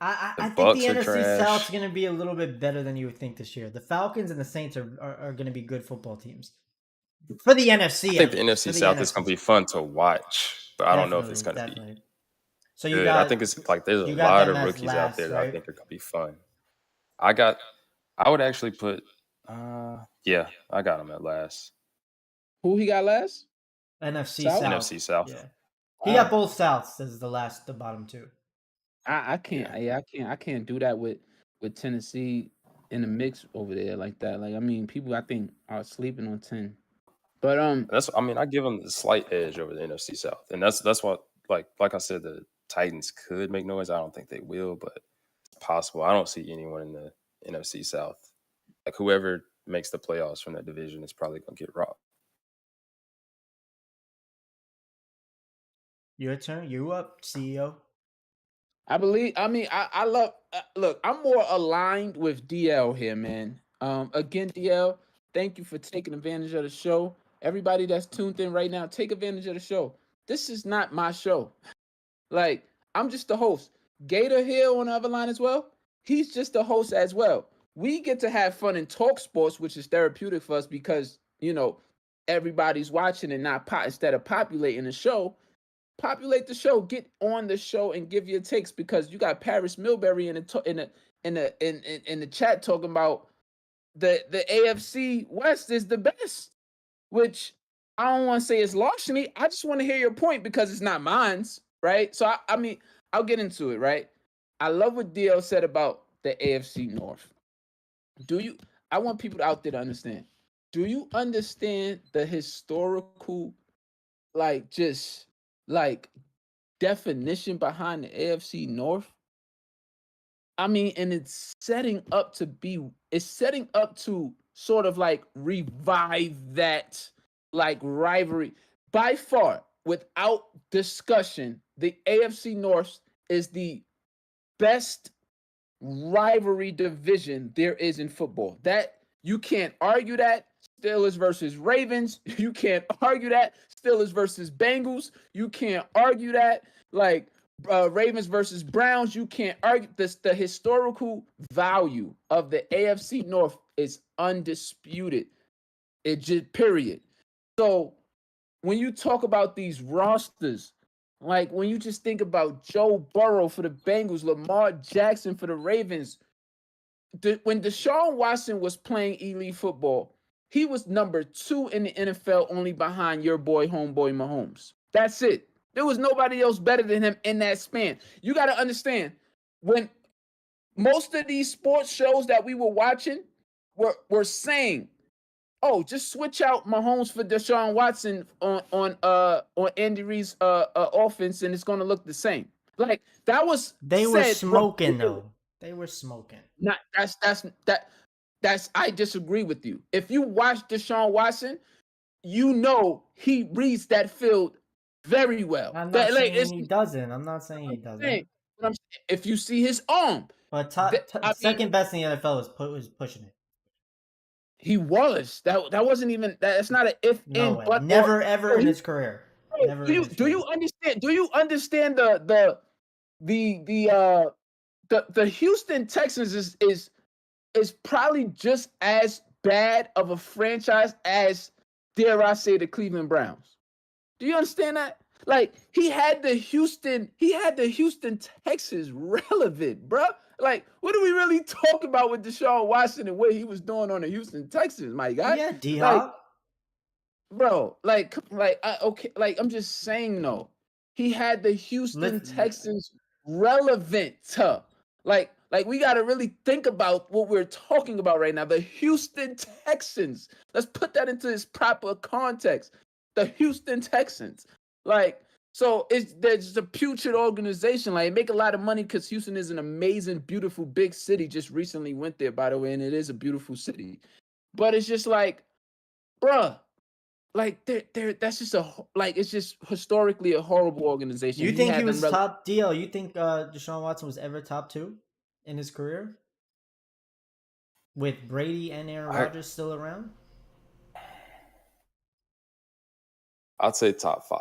The I think the Bucks are NFC South's trash. going to be a little bit better than you would think this year. The Falcons and the Saints are going to be good football teams. For the NFC, I think at the least. For NFC the South is going to be fun to watch, but I don't know if it's going to be Definitely. So good. I think it's like there's a you got lot them of as rookies out there last, that I right? think are going to be fun. I would actually put, yeah, I got them at last. Who he got last? NFC South? South. NFC South. Yeah. He got Wow. both Souths as the bottom two. I can't. Yeah. I can't do that with Tennessee in the mix over there like that. Like I mean, people I think are sleeping on 10. But I mean, I give them the slight edge over the NFC South, and that's what like I said, the Titans could make noise. I don't think they will, but it's possible. I don't see anyone in the NFC South. Like whoever makes the playoffs from that division is probably going to get robbed. Your turn. You up, CEO? I believe. I mean, I love. Look, I'm more aligned with DL here, man. Again, DL, thank you for taking advantage of the show. Everybody that's tuned in right now, take advantage of the show. This is not my show. Like, I'm just the host. Gator here on the other line as well. He's just the host as well. We get to have fun and talk sports, which is therapeutic for us because, everybody's watching and not instead of populating the show. Populate the show, get on the show and give your takes because you got Paris Milbury in the chat talking about the AFC West is the best, which I don't want to say it's larceny. I just want to hear your point because it's not mine's, right? So I mean, I'll get into it, right? I love what DL said about the AFC North. I want people out there to understand. Do you understand the historical, just like definition behind the AFC North? I mean, and it's setting up to sort of like revive that like rivalry. By far, without discussion, the AFC North is the best rivalry division there is in football. That you can't argue that. Steelers versus Ravens. You can't argue that. Steelers versus Bengals. You can't argue that. Like Ravens versus Browns. You can't argue this. The historical value of the AFC North is undisputed. It just period. So when you talk about these rosters, like when you just think about Joe Burrow for the Bengals, Lamar Jackson for the Ravens, when Deshaun Watson was playing elite football, he was number 2 in the NFL, only behind your boy, homeboy Mahomes. That's it. There was nobody else better than him in that span. You got to understand, when most of these sports shows that we were watching were saying just switch out Mahomes for Deshaun Watson on Andy Reid's offense, and it's gonna look the same. Like that was They were smoking though. They were smoking. Not that's I disagree with you. If you watch Deshaun Watson, you know he reads that field very well. I'm not saying he doesn't. I'm not saying he doesn't. If you see his arm, but second best in the NFL was pushing it. He was. That wasn't even. That's not an if no in but never ever in his career. Never. Do you understand? Do you understand the Houston Texans is probably just as bad of a franchise as, dare I say, the Cleveland Browns? Do you understand that? Like he had the Houston Texans relevant, bro. Like, what are we really talking about with Deshaun Watson and what he was doing on the Houston Texans, my guy? Yeah, D-Hop. Bro, I'm just saying, though. He had the Houston Texans relevant. Like we got to really think about what we're talking about right now. The Houston Texans. Let's put that into its proper context. The Houston Texans. So there's a putrid organization. Like, make a lot of money because Houston is an amazing, beautiful, big city. Just recently went there, by the way, and it is a beautiful city. But it's just like, bruh, like that's just it's just historically a horrible organization. You think he was top DL? You think Deshaun Watson was ever top 2 in his career? With Brady and Aaron Rodgers still around? I'd say top 5.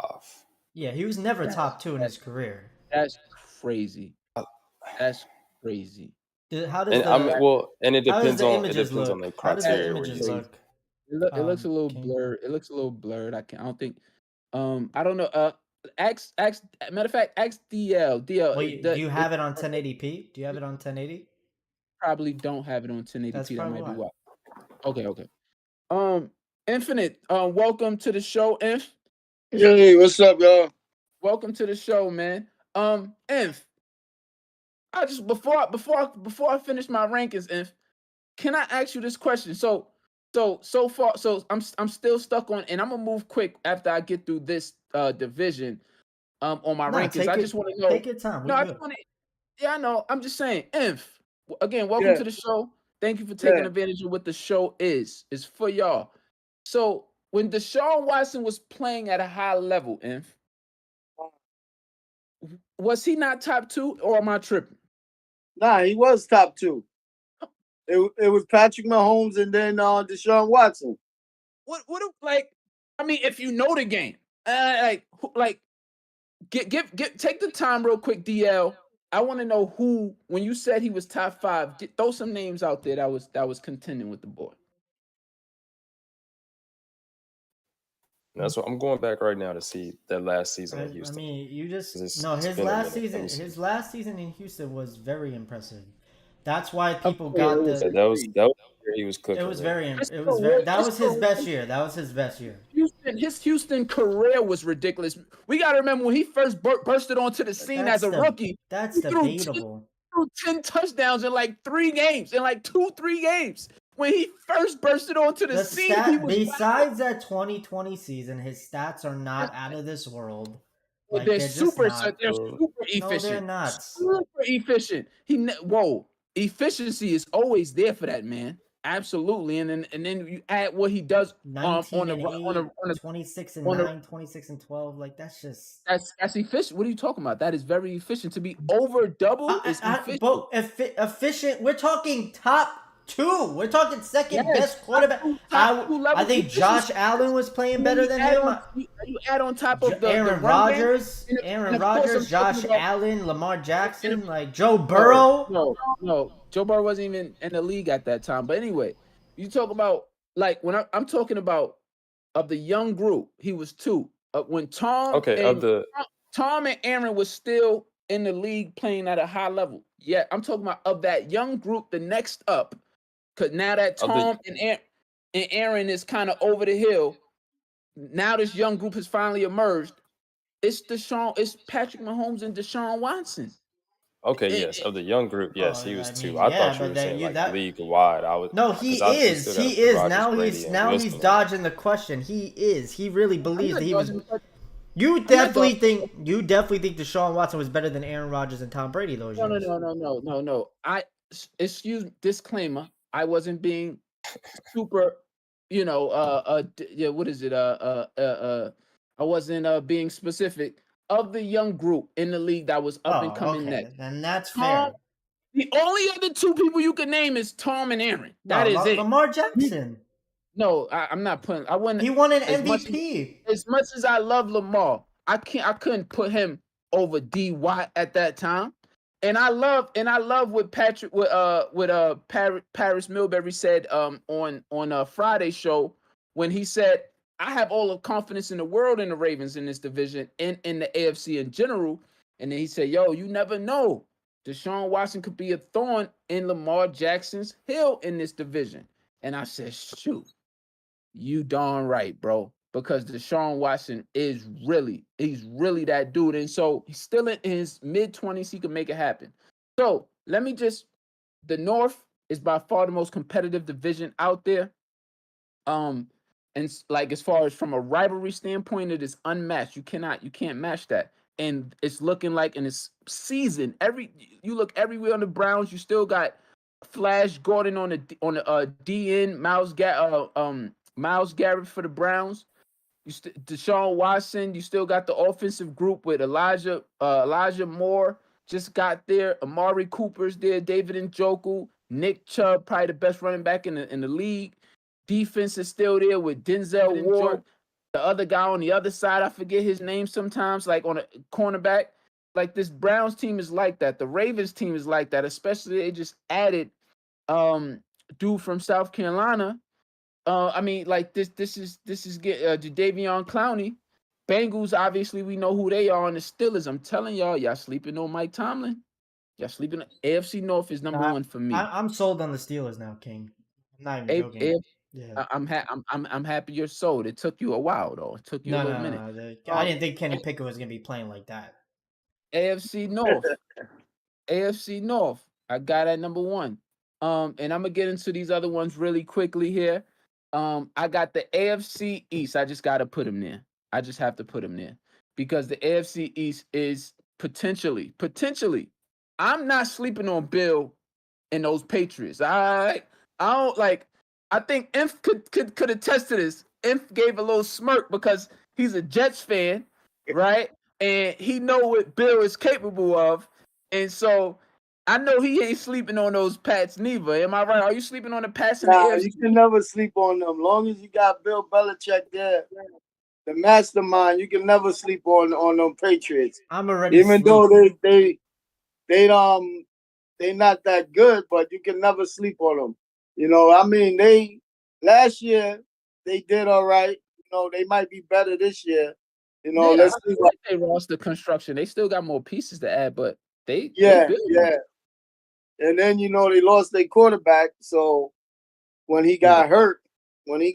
Yeah, he was never top 2 in his career. That's crazy. That's crazy. How does and it depends on the criteria. How does the images look? It looks a little blurred. It looks a little blurred. I don't think. I don't know. Matter of fact, ask DL. Wait, do you have it on 1080p? Do you have it on 1080? Probably don't have it on 1080p. That's that might why. be why. Okay. Infinite. Welcome to the show, Inf. Hey, what's up, y'all? Welcome to the show, man. Inf. I just before I finish my rankings, Inf, can I ask you this question? So far, I'm still stuck on, and I'm gonna move quick after I get through this division on my rankings. I just want to know. Take your time. No, I know. I'm just saying, Inf. Again, welcome to the show. Thank you for taking advantage of what the show is. It's for y'all. So when Deshaun Watson was playing at a high level, Inf, was he not top 2, or am I tripping? Nah, he was top 2. It was Patrick Mahomes and then Deshaun Watson. What I mean, if you know the game, take the time real quick, DL. I want to know who, when you said he was top 5, throw some names out there that was contending with the boy. That's what I'm going back right now to see that last season in Houston. I mean, his last season in Houston was very impressive. That's why people got the. That was where he was cooking. It was that was his best year. That was his best year. His Houston career was ridiculous. We got to remember when he first bursted onto the scene as a rookie. That's debatable. He threw 10 touchdowns in like 3 games, in like 2-3 games. When he first bursted onto the scene, besides that 2020 season, his stats are not out of this world. Like, they're super efficient. No, they're not. Super efficient. Efficiency is always there for that man. Absolutely. And then you add what he does on a 26 and 9, 26 and 12. Like, that's efficient. What are you talking about? That is very efficient. To be over double is efficient. Efficient. We're talking top 2. We're talking second best quarterback. I think Josh Allen was playing better than him. You add on top of Aaron Rodgers, Josh Allen, Lamar Jackson, like Joe Burrow. No, Joe Burrow wasn't even in the league at that time. But anyway, you talk about, like, when I'm talking about of the young group, he was 2. When Tom and Aaron was still in the league playing at a high level. Yeah, I'm talking about of that young group, the next up. Because now that Tom and Aaron is kind of over the hill, now this young group has finally emerged. It's Patrick Mahomes and Deshaun Watson. Okay, yes, of the young group, yes, Oh, he was I 2. mean, I yeah, thought you but were then saying you like that league wide. I was no, he because obviously you is. still got He the is. Rodgers, Now Brady, and he's Wilson in there. dodging the question. He is. He really I'm believes not that he was. dodging the question. You I'm not definitely dodging. think Deshaun Watson was better than Aaron Rodgers and Tom Brady those No, no, years. no, no, no, no, no. Excuse disclaimer. I wasn't being super, yeah, what is it? I wasn't being specific of the young group in the league that was up and Oh, coming okay. next. Then that's Tom, fair. the only other two people you can name is Tom and Aaron. No, That is it. Lamar Jackson. No, I'm not putting. I wouldn't. He won an as much MVP. as much as I love Lamar, I couldn't put him over D Watt at that time. And I love what Paris Milbury said on a Friday show when he said, I have all the confidence in the world in the Ravens in this division and in the AFC in general. And then he said, yo, you never know. Deshaun Watson could be a thorn in Lamar Jackson's heel in this division. And I said, shoot, you darn right, bro. Because Deshaun Watson he's really that dude. And so he's still in his mid-20s. He can make it happen. So the North is by far the most competitive division out there. And like as far as from a rivalry standpoint, it is unmatched. You can't match that. And it's looking like in this season, you look everywhere on the Browns, you still got Flash Gordon on the DN, Miles Garrett for the Browns. Deshaun Watson, you still got the offensive group with Elijah Moore just got there. Amari Cooper's there, David Njoku, Nick Chubb, probably the best running back in the league. Defense is still there with Denzel Ward. The other guy on the other side, I forget his name sometimes, like on a cornerback. Like this Browns team is like that. The Ravens team is like that, especially they just added dude from South Carolina. I mean, like this is Jadeveon Clowney. Bengals, obviously, we know who they are, and the Steelers. I'm telling y'all sleeping on Mike Tomlin. Y'all sleeping. AFC North is number one for me. I'm sold on the Steelers now, King. I'm not even joking. Yeah. I'm happy you're sold. It took you a while though. It took you a little minute. I didn't think Kenny Pickett was gonna be playing like that. AFC North. AFC North. I got at number one. And I'm gonna get into these other ones really quickly here. I got the AFC East. I just gotta put them there. I just have to put them there because the AFC East is potentially. I'm not sleeping on Bill and those Patriots. I don't like. I think Inf could attest to this. Inf gave a little smirk because he's a Jets fan, right? And he know what Bill is capable of, and so I know he ain't sleeping on those Pats neither. Am I right? Are you sleeping on the Pats in the AFC? You can never sleep on them. Long as you got Bill Belichick there, the mastermind, you can never sleep on them Patriots. I'm already even though they not that good, but you can never sleep on them. You know, I mean, last year they did all right. You know, they might be better this year. You know, let's see what they roster construction. They still got more pieces to add, but they yeah. build. And then they lost their quarterback. So when he got hurt, that's at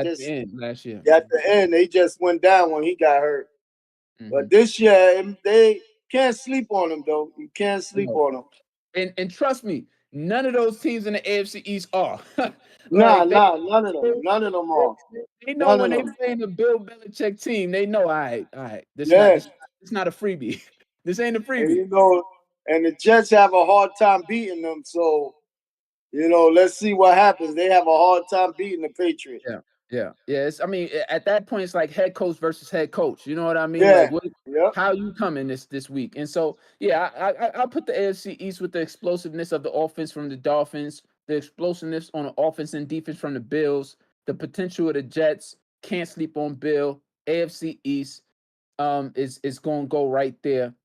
just the end last year. At the end, they just went down when he got hurt. Mm-hmm. But this year, they can't sleep on him though. You can't sleep on him. And trust me, none of those teams in the AFC East are. none of them. None of them are. They know when they playing the Bill Belichick team, they know, all right. This not a freebie. This ain't a freebie. And, and the Jets have a hard time beating them. So, let's see what happens. They have a hard time beating the Patriots. Yeah. I mean, at that point, it's like head coach versus head coach. You know what I mean? Yeah. Like, how you coming this week? And so, I'll put the AFC East with the explosiveness of the offense from the Dolphins, the explosiveness on the offense and defense from the Bills, the potential of the Jets. Can't sleep on Bill. AFC East is going to go right there.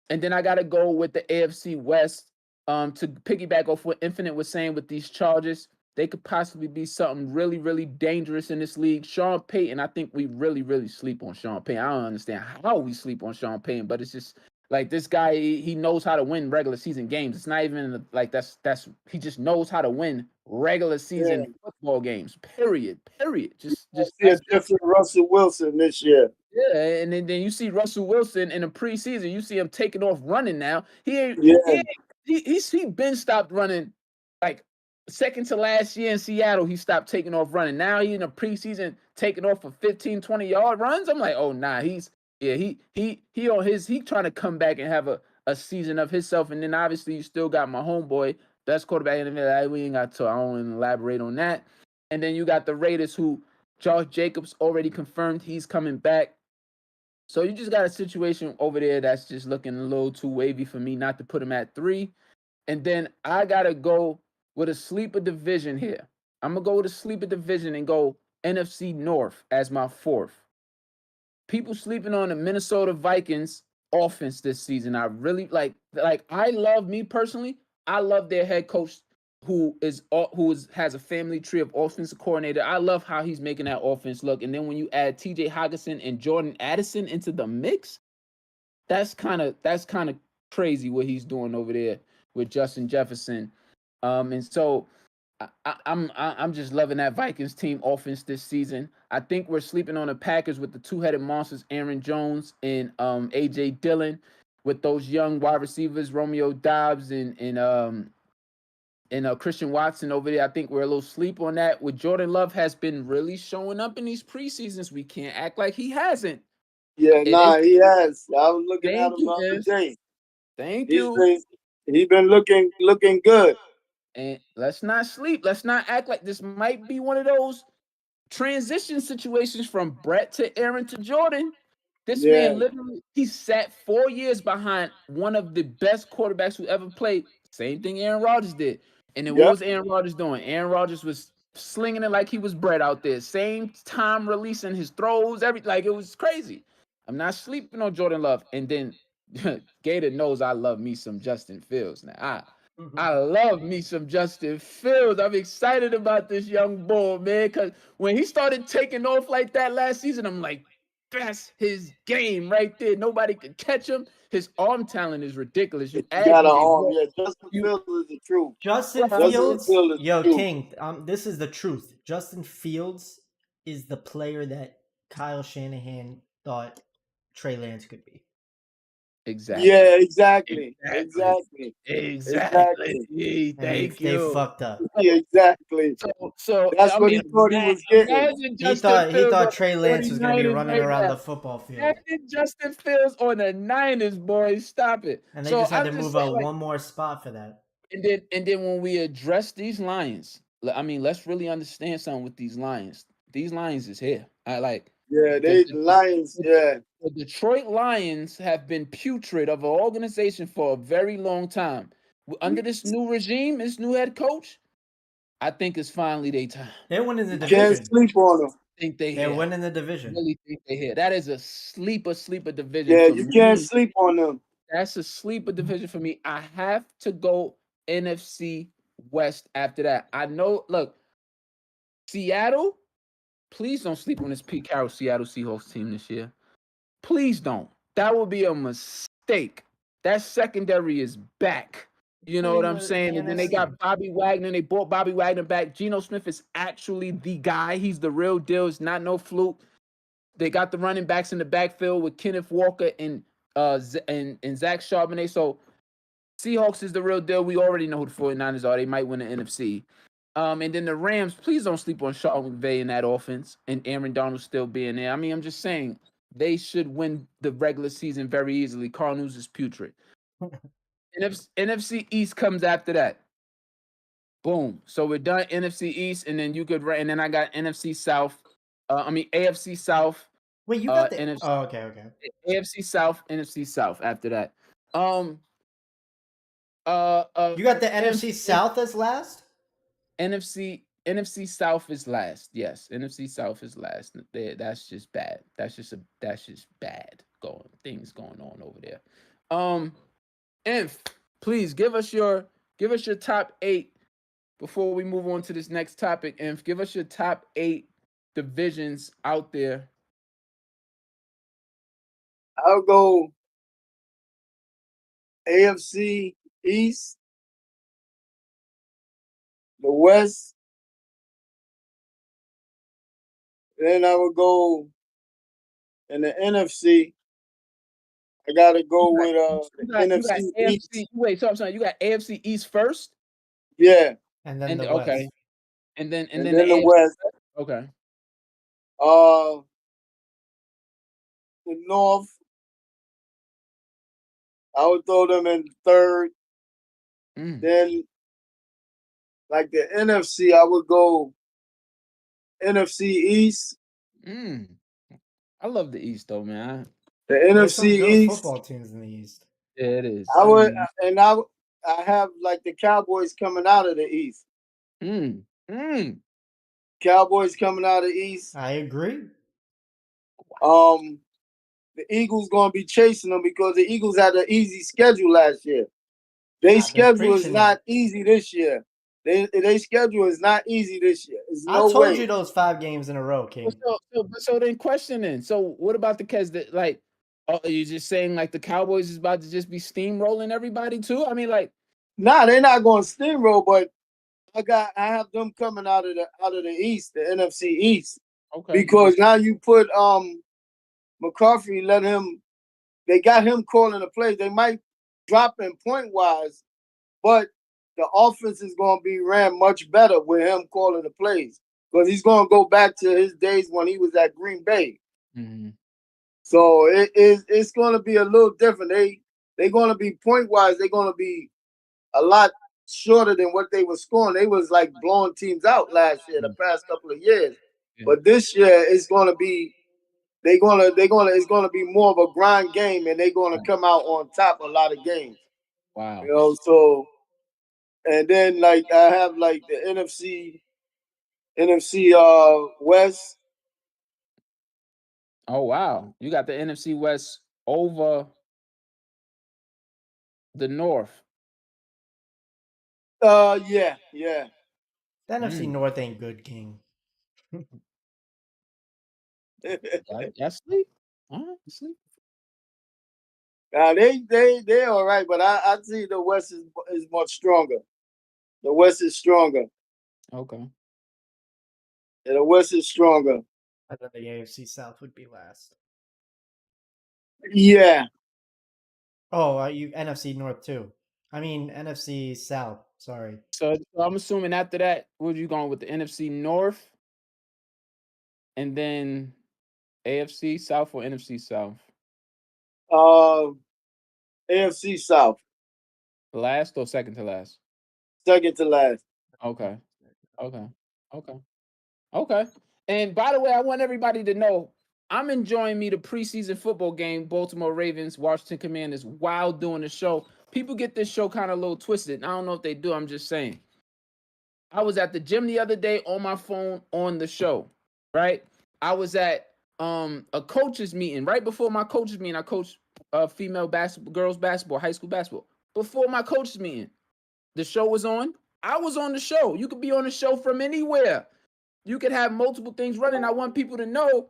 And then I got to go with the AFC West to piggyback off what Infinite was saying with these Chargers. They could possibly be something really, really dangerous in this league. Sean Payton, I think we really, really sleep on Sean Payton. I don't understand how we sleep on Sean Payton, but it's just like this guy, he knows how to win regular season games. It's not even like that's he just knows how to win regular season football games. Period. Just see a different Russell Wilson this year. Yeah, and then you see Russell Wilson in the preseason. You see him taking off running now. He been stopped running like second to last year in Seattle. He stopped taking off running. Now he in the preseason taking off for 15, 20-yard runs. I'm like, oh nah, he on his trying to come back and have a season of himself. And then obviously you still got my homeboy, best quarterback in the middle. We ain't got to. I don't even elaborate on that. And then you got the Raiders, who Josh Jacobs already confirmed he's coming back. So you just got a situation over there that's just looking a little too wavy for me not to put him at 3. And then I got to go with a sleeper division here. I'm going to go with a sleeper division and go NFC North as my 4th. People sleeping on the Minnesota Vikings offense this season. I really I love, me personally, I love their head coach who has a family tree of offensive coordinator. I love how he's making that offense look. And then when you add TJ Hockenson and Jordan Addison into the mix, that's kind of crazy what he's doing over there with Justin Jefferson. And so I'm just loving that Vikings team offense this season. I think we're sleeping on the Packers with the two-headed monsters, Aaron Jones and AJ Dillon, with those young wide receivers, Romeo Doubs and Christian Watson over there. I think we're a little sleep on that. With Jordan Love has been really showing up in these preseasons. We can't act like he hasn't. Yeah, he has. I was looking at him the other day. Thank you. He's been looking good. And let's not sleep. Let's not act like this might be one of those transition situations from Brett to Aaron to Jordan. This man literally, he sat 4 years behind one of the best quarterbacks who ever played. Same thing Aaron Rodgers did. And then what was Aaron Rodgers doing? Aaron Rodgers was slinging it like he was Brett out there. Same time releasing his throws, everything. Like, it was crazy. I'm not sleeping on Jordan Love. And then Gator knows I love me some Justin Fields. Now, I love me some Justin Fields. I'm excited about this young bull, man, because when he started taking off like that last season, I'm like, that's his game right there. Nobody could catch him. His arm talent is ridiculous. You add got an arm. Yeah, Justin Fields is the truth. Justin Fields, King, this is the truth. Justin Fields is the player that Kyle Shanahan thought Trey Lance could be. Exactly. Yeah, exactly. Thank They you. fucked up. Yeah, exactly. So that's what he thought he was getting. He thought Trey Lance was going to be running around the football field. Imagine Justin Fields on the Niners, boys. Stop it. And they just had to move up one more spot for that. And then when we address these Lions, I mean, let's really understand something with these Lions. These Lions is here. The Lions, The Detroit Lions have been putrid of an organization for a very long time. Under this new regime, this new head coach, I think it's finally their time. They're winning the division. Can't sleep on them. They're winning the division. I really think they're here. That is a sleeper division. Yeah, you can't sleep on them. That's a sleeper division for me. I have to go NFC West after that. I know, look, Seattle, please don't sleep on this Pete Carroll Seattle Seahawks team this year. Please don't. That would be a mistake. That secondary is back. You know what I'm saying? And then they got Bobby Wagner. They brought Bobby Wagner back. Geno Smith is actually the guy. He's the real deal. It's not no fluke. They got the running backs in the backfield with Kenneth Walker and Zach Charbonnet. So Seahawks is the real deal. We already know who the 49ers are. They might win the NFC. And then the Rams, please don't sleep on Sean McVay in that offense and Aaron Donald still being there. I mean, I'm just saying they should win the regular season very easily. Cardinals is putrid. NFC East comes after that. Boom. So we're done NFC East, and then and then I got NFC South. AFC South. Wait, you got the NFC. Oh, okay. AFC South, NFC South after that. You got the NFC South as last? NFC South is last. Yes, NFC South is last. That's just bad. That's just bad things going on over there. Inf, please give us your top 8 before we move on to this next topic. Inf, give us your top 8 divisions out there. I'll go AFC East, the West. Then I would go In the NFC, I gotta go with You got NFC AFC. East. Wait, so I'm saying you got AFC East first, Yeah, And then and the West. okay, and then and the then the AFC. West. Okay. The North, I would throw them in third. Then, like the NFC, I would go NFC East. I love the East though, man. The There's some NFC good East. football teams in the East. Yeah, it is. I would, and I have like the Cowboys coming out of the East. Cowboys coming out of the East. I agree. The Eagles gonna be chasing them because the Eagles had an easy schedule last year. Their schedule is not easy this year. Their schedule is not easy this year. There's no I told way. you those 5 games in a row, King. So then questioning. So what about the Cavs that like? Are you just saying like the Cowboys is about to just be steamrolling everybody too? I mean, like, nah, they're not going to steamroll, but I have them coming out of the East, the NFC East. Okay. Because now you put McCaffrey, they got him calling the plays. They might drop in point wise, but the offense is going to be ran much better with him calling the plays because he's going to go back to his days when he was at Green Bay. So it's going to be a little different. They're going to be point wise. They're going to be a lot shorter than what they were scoring. They was like blowing teams out last year, the past couple of years. But this year it's going to be it's going to be more of a grind game, and they're going to come out on top a lot of games. Wow. You know, so and then like I have like the NFC West. Oh wow, you got the NFC West over the North. Yeah. The NFC North ain't good, King. Yes, sleep. Sleep. They're all right, but I see the West is much stronger. The West is stronger. Okay. Yeah, the West is stronger. I thought the AFC South would be last. Yeah. Oh, you NFC North too. I mean NFC South. Sorry. So I'm assuming after that, what are you going with the NFC North, and then AFC South or NFC South? AFC South. Last or second to last? Second to last. Okay. And by the way, I want everybody to know I'm enjoying the preseason football game, Baltimore Ravens, Washington Commanders, while doing the show. People get this show kind of a little twisted. I don't know if they do. I'm just saying. I was at the gym the other day on my phone on the show, right? I was at a coaches meeting. Right before my coaches meeting, I coached female basketball, girls basketball, high school basketball. Before my coaches meeting, the show was on. I was on the show. You could be on the show from anywhere. You could have multiple things running. I want people to know,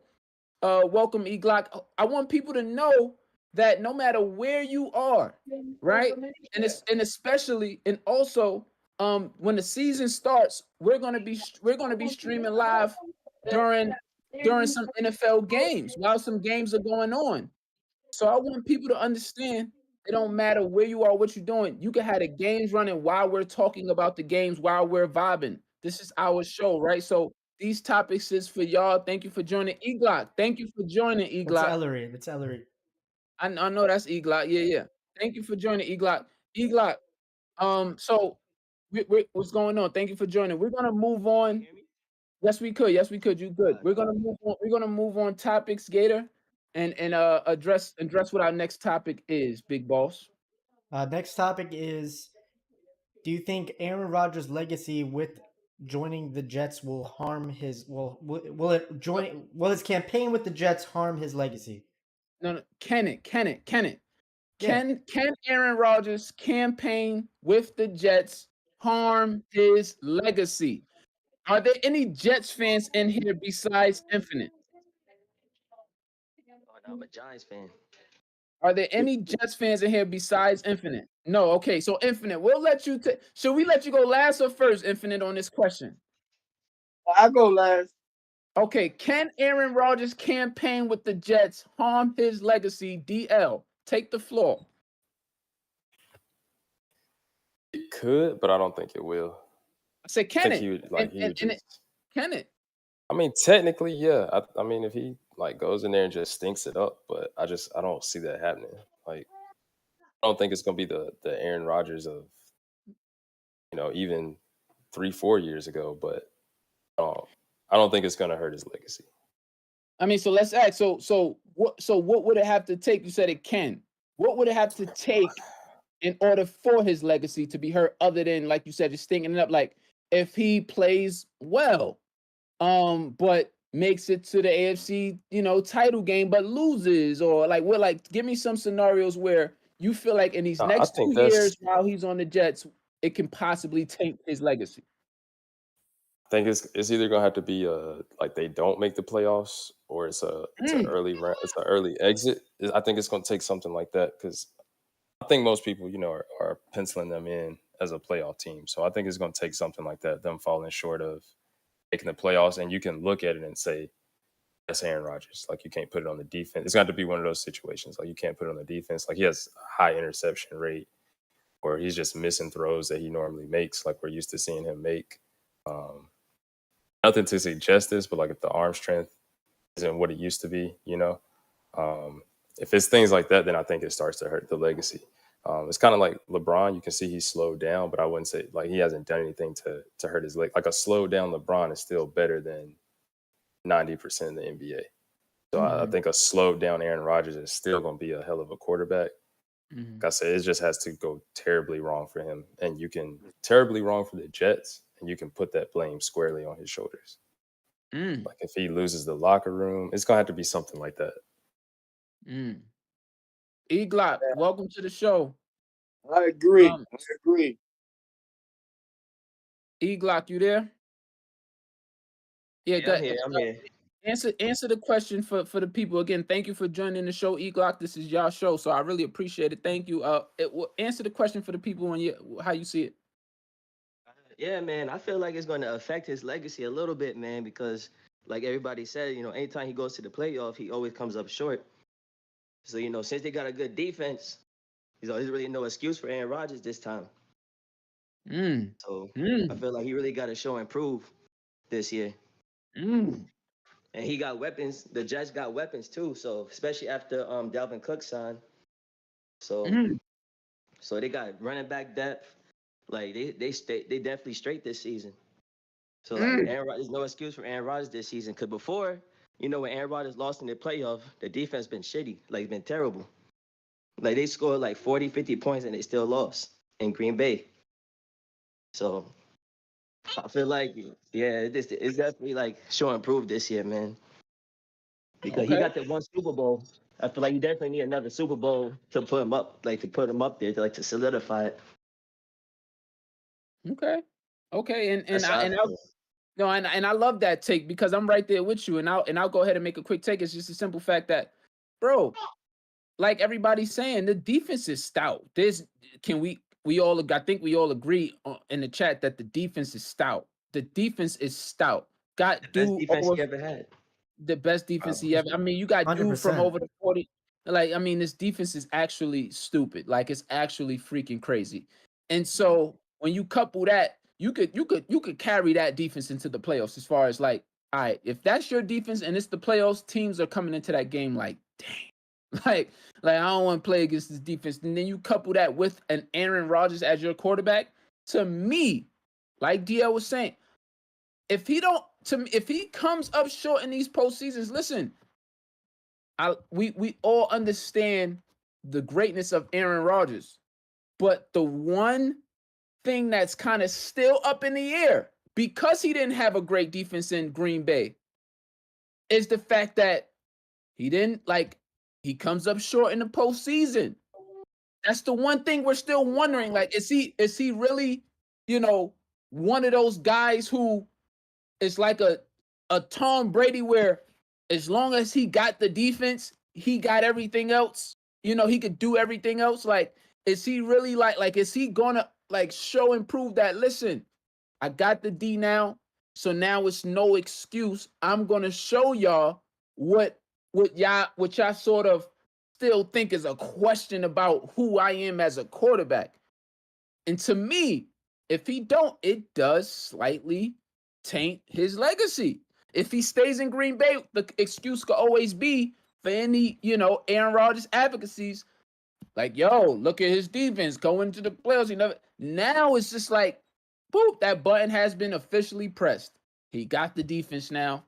welcome E Glock. I want people to know that no matter where you are, right? And especially, and also, when the season starts, we're gonna be streaming live during some NFL games while some games are going on. So I want people to understand it don't matter where you are, what you're doing. You can have the games running while we're talking about the games, while we're vibing. This is our show, right? So these topics is for y'all. Thank you for joining E Glock. Thank you for joining E Glock. It's Ellery. I know that's E Glock. Yeah. Thank you for joining E Glock. E Glock. So what's going on? Thank you for joining. We're gonna move on. Yes, we could. You good. We're gonna move on. We're gonna move on topics, Gator, and address what our next topic is, Big Boss. Next topic is: do you think Aaron Rodgers' legacy with joining the Jets will harm his? Will his campaign with the Jets harm his legacy? No. Can it? Can Aaron Rodgers' campaign with the Jets harm his legacy? Are there any Jets fans in here besides Infinite? Oh, I'm a Giants fan. Are there any Jets fans in here besides Infinite? No. Okay, so Infinite, we'll let you. Should we let you go last or first, Infinite, on this question? I go last. Okay, can Aaron Rodgers' campaign with the Jets harm his legacy? DL, take the floor. It could, but I don't think it will. I said, I can think it? he would And, he and, would and it, just. can it? I mean, technically, yeah. I mean, if he like goes in there and just stinks it up, but I don't see that happening. Like, I don't think it's gonna be the Aaron Rodgers of even 3-4 years ago. But I don't think it's gonna hurt his legacy. I mean, so let's ask. So what would it have to take? You said it can. What would it have to take in order for his legacy to be hurt, other than, like you said, just stinking it up? Like, if he plays well, but makes it to the AFC, title game, but loses, or like what? Like, give me some scenarios where you feel like in these I next think 2 years that's. while he's on the Jets, it can possibly taint his legacy. I think it's either gonna have to be like they don't make the playoffs, or it's a Mm, it's an early exit. I think it's gonna take something like that because I think most people are penciling them in as a playoff team. So I think it's gonna take something like that, them falling short of making the playoffs, and you can look at it and say that's Aaron Rodgers. Like, you can't put it on the defense. It's got to be one of those situations. Like, you can't put it on the defense. Like, he has a high interception rate, or he's just missing throws that he normally makes. Like, we're used to seeing him make. Um, Nothing to suggest this, but like if the arm strength isn't what it used to be, um, if it's things like that, then I think it starts to hurt the legacy. It's kind of like LeBron. You can see he's slowed down, but I wouldn't say like he hasn't done anything to hurt his leg. Like, a slowed down LeBron is still better than 90% of the NBA. So I mhm, think a slowed down Aaron Rodgers is still going to be a hell of a quarterback. mhm, Like I said, it just has to go terribly wrong for him, and you can terribly wrong for the Jets, and you can put that blame squarely on his shoulders. mm, Like, if he loses the locker room, it's gonna have to be something like that. mm. E Glock, welcome to the show. I agree. Um, I agree. E Glock, you there? Yeah, Yeah, I'm good. here. I'm here. Answer the question for the people again. Thank you for joining the show, E Glock. This is y'all show, so I really appreciate it. Thank you. Answer the question for the people and how you see it. Yeah, man. I feel like it's going to affect his legacy a little bit, man, because like everybody said, anytime he goes to the playoff, he always comes up short. So, since they got a good defense, there's really no excuse for Aaron Rodgers this time. Mm, So I mm, feel like he really got to show and prove this year. mm, And he got weapons. The Jets got weapons too. So especially after Dalvin Cook signed. So mm, so they got running back depth. Like they definitely straight this season. So like mm. Aaron Rodgers, there's no excuse for Aaron Rodgers this season. Cause before, when Aaron Rodgers lost in the playoff, the defense been shitty. Like, it's been terrible. Like, they scored like 40, 50 points and they still lost in Green Bay. So I feel like, yeah, it's definitely like show and prove this year, man. Because he Okay, got the one Super Bowl. I feel like you definitely need another Super Bowl to put him up, like to put him up there, to solidify it. okay, okay. And That's I how I and I feel. no, and I love that take because I'm right there with you. And I'll go ahead and make a quick take. It's just a simple fact that, bro, like everybody's saying, the defense is stout. Can we all, I think we all agree in the chat that the defense is stout. The defense is stout. The Got best dude defense over he ever had. the best defense he ever. I mean, you got Hundred dude from percent. over the 40. Like, I mean, this defense is actually stupid. Like, it's actually freaking crazy. And so when you couple that, you could carry that defense into the playoffs as far as like, all right, if that's your defense and it's the playoffs, teams are coming into that game like, dang, like I don't want to play against this defense. And then you couple that with an Aaron Rodgers as your quarterback. To me, like DL was saying, if he comes up short in these postseasons, listen, we all understand the greatness of Aaron Rodgers, but the one thing that's kind of still up in the air because he didn't have a great defense in Green Bay is the fact that he comes up short in the postseason. That's the one thing we're still wondering. Like, is he really, one of those guys who is like a Tom Brady where as long as he got the defense, he got everything else. He could do everything else. Like, is he really like is he gonna like show and prove that, listen, I got the D now. So now it's no excuse. I'm gonna show y'all what y'all sort of still think is a question about who I am as a quarterback. And to me, if he don't, it does slightly taint his legacy. If he stays in Green Bay, the excuse could always be for any, Aaron Rodgers advocacies. Like, yo, look at his defense going to the playoffs. Now it's just like, boop, that button has been officially pressed. He got the defense now.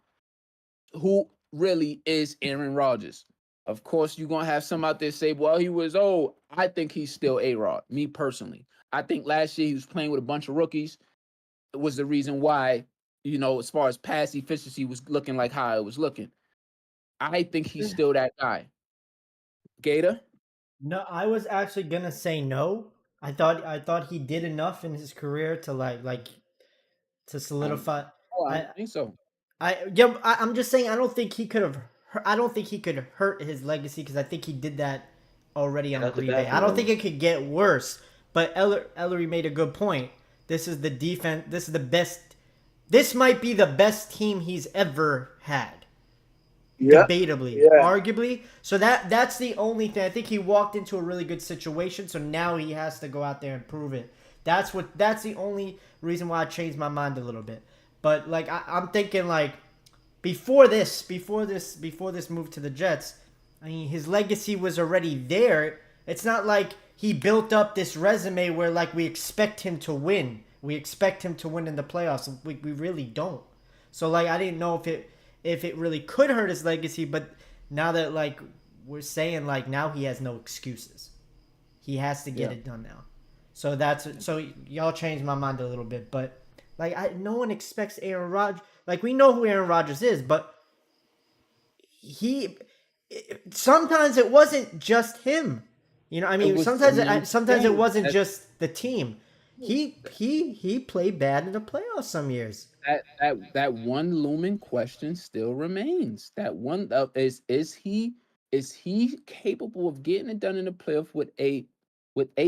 Who really is Aaron Rodgers? Of course, you're going to have some out there say, well, he was old. I think he's still A-Rod, me personally. I think last year he was playing with a bunch of rookies. It was the reason why, as far as pass efficiency was looking like how it was looking. I think he's still that guy. Gator? No, I was actually gonna say no. I thought he did enough in his career to like to solidify. I don't think so. I'm just saying I don't think he could have. I don't think he could hurt his legacy because I think he did that already on Green Bay. I don't think it could get worse. But Ellery made a good point. This is the defense. This is the best. This might be the best team he's ever had. Yeah. Debatably, arguably. So that's the only thing. I think he walked into a really good situation. So now he has to go out there and prove it. That's the only reason why I changed my mind a little bit. But like I'm thinking like before this move to the Jets, I mean his legacy was already there. It's not like he built up this resume where like we expect him to win. We expect him to win in the playoffs. We really don't. So like I didn't know if it really could hurt his legacy, but now that like we're saying like now he has no excuses. He has to get it done now. So so y'all changed my mind a little bit, but like no one expects Aaron Rodgers. Like we know who Aaron Rodgers is, but sometimes it wasn't just him. Sometimes it wasn't just the team. He played bad in the playoffs some years. That one looming question still remains. That one is he capable of getting it done in the playoff with a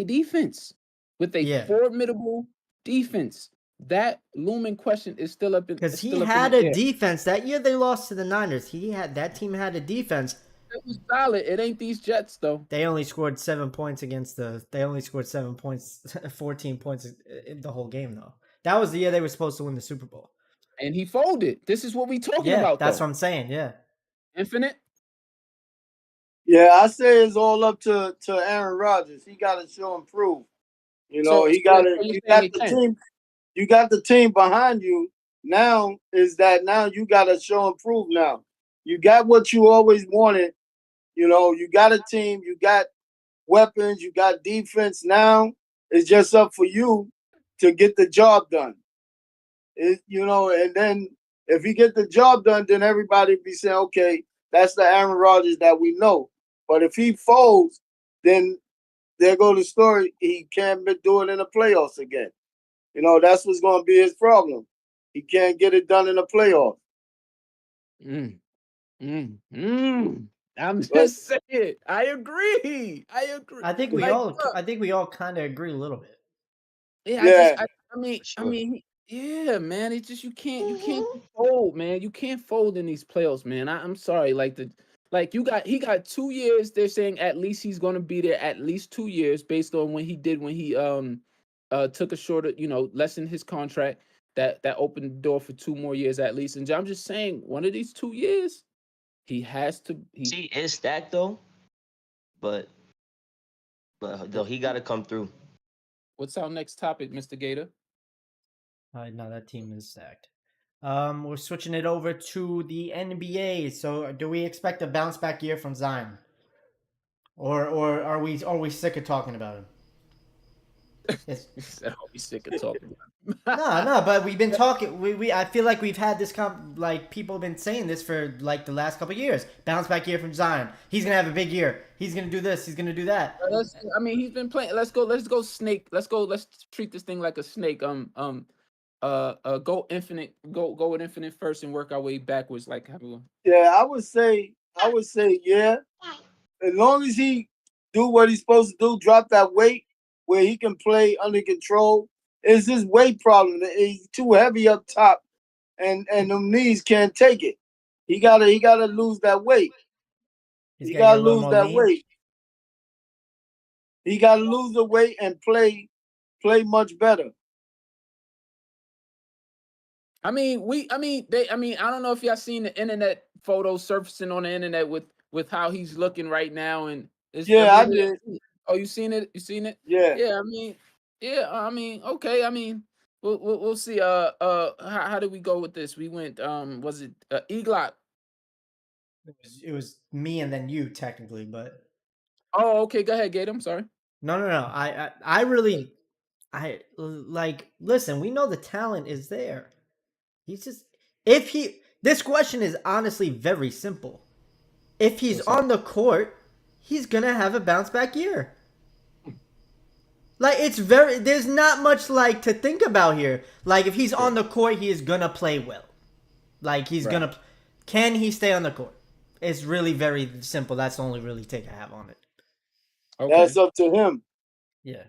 defense, with a formidable defense? That looming question is still up in because he had a defense that year. They lost to the Niners. That team had a defense. It was solid. It ain't these Jets though. They only scored 7 points They only scored 7 points, 14 points in the whole game though. That was the year they were supposed to win the Super Bowl. And he folded. This is what we talking about. That's what I'm saying. Yeah. Infinite. Yeah, I say it's all up to Aaron Rodgers. He got to show and prove. He got to. You got the team behind you. Now you got to show and prove. Now you got what you always wanted. You got a team. You got weapons. You got defense. Now it's just up for you to get the job done. And then if you get the job done, then everybody be saying, okay, that's the Aaron Rodgers that we know. But if he folds, then there go the story. He can't do it in the playoffs again. That's what's going to be his problem. He can't get it done in the playoffs. I'm just saying. I agree. I think we all kind of agree a little bit. Yeah. I mean, yeah, man. It's just you can't fold, man. You can't fold in these playoffs, man. I'm sorry. He got 2 years. They're saying at least he's gonna be there at least 2 years based on when he took a shorter, lessened his contract. That opened the door for 2 more years at least. And I'm just saying, one of these 2 years, he has to. He is stacked though, but though he got to come through. What's our next topic, Mr. Gator? No, that team is stacked. We're switching it over to the NBA. So, do we expect a bounce back year from Zion, or are we sick of talking about him? Are we sick of talking about him? No, but we've been talking. I feel like we've had this people have been saying this for like the last couple of years. Bounce back year from Zion. He's gonna have a big year. He's gonna do this. He's gonna do that. He's been playing. Let's go snake. Let's treat this thing like a snake. Go infinite. Go with infinite first and work our way backwards. Yeah, I would say yeah. As long as he do what he's supposed to do, drop that weight where he can play under control. It's his weight problem. He's too heavy up top and them knees can't take it. He gotta lose that weight. He's He gotta get gotta a little lose more that lean. weight. He gotta lose the weight and play much better. I mean, I don't know if y'all seen the internet photos surfacing on the internet with how he's looking right now, and it's, Yeah, I mean, did. oh, you seen it? You seen it? Yeah. Okay. I mean, we'll see. How did we go with this? We went. Was it Eglot? It was me and then you technically, but Oh, okay. Go ahead, Gate. I'm sorry. no. I really, I like. Listen, we know the talent is there. He's just if he. This question is honestly very simple. If he's What's up? on the court, he's gonna have a bounce back year. Like it's very. There's not much like to think about here. Like if he's on the court, he is gonna play well. Like he's gonna. Can he stay on the court? It's really very simple. That's the only really take I have on it. Okay. That's up to him. Yeah.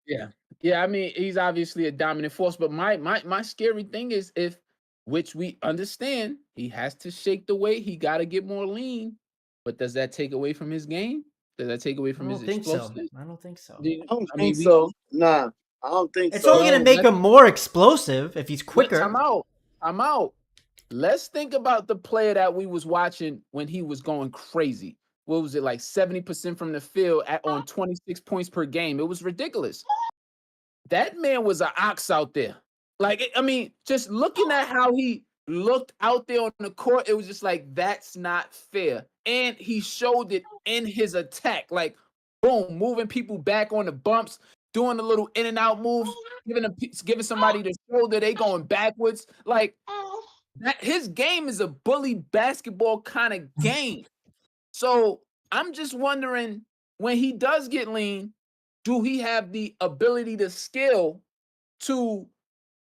Yeah. I mean, he's obviously a dominant force, but my scary thing is which we understand, he has to shake the weight. He got to get more lean. But does that take away from his game? Does that take away from his explosiveness? I don't think so. I don't think so. Nah, I don't think It's so. only gonna make him more explosive if he's quicker. I'm out. Let's think about the player that we was watching when he was going crazy. What was it, like 70% from the field on 26 points per game? It was ridiculous. That man was an ox out there. Like, I mean, just looking at how he looked out there on the court, it was just like, that's not fair. And he showed it in his attack. Like, boom, moving people back on the bumps, doing a little in and out moves, giving somebody the shoulder, they going backwards. Like, his game is a bully basketball kind of game. So I'm just wondering, when he does get lean, do he have the ability, the skill to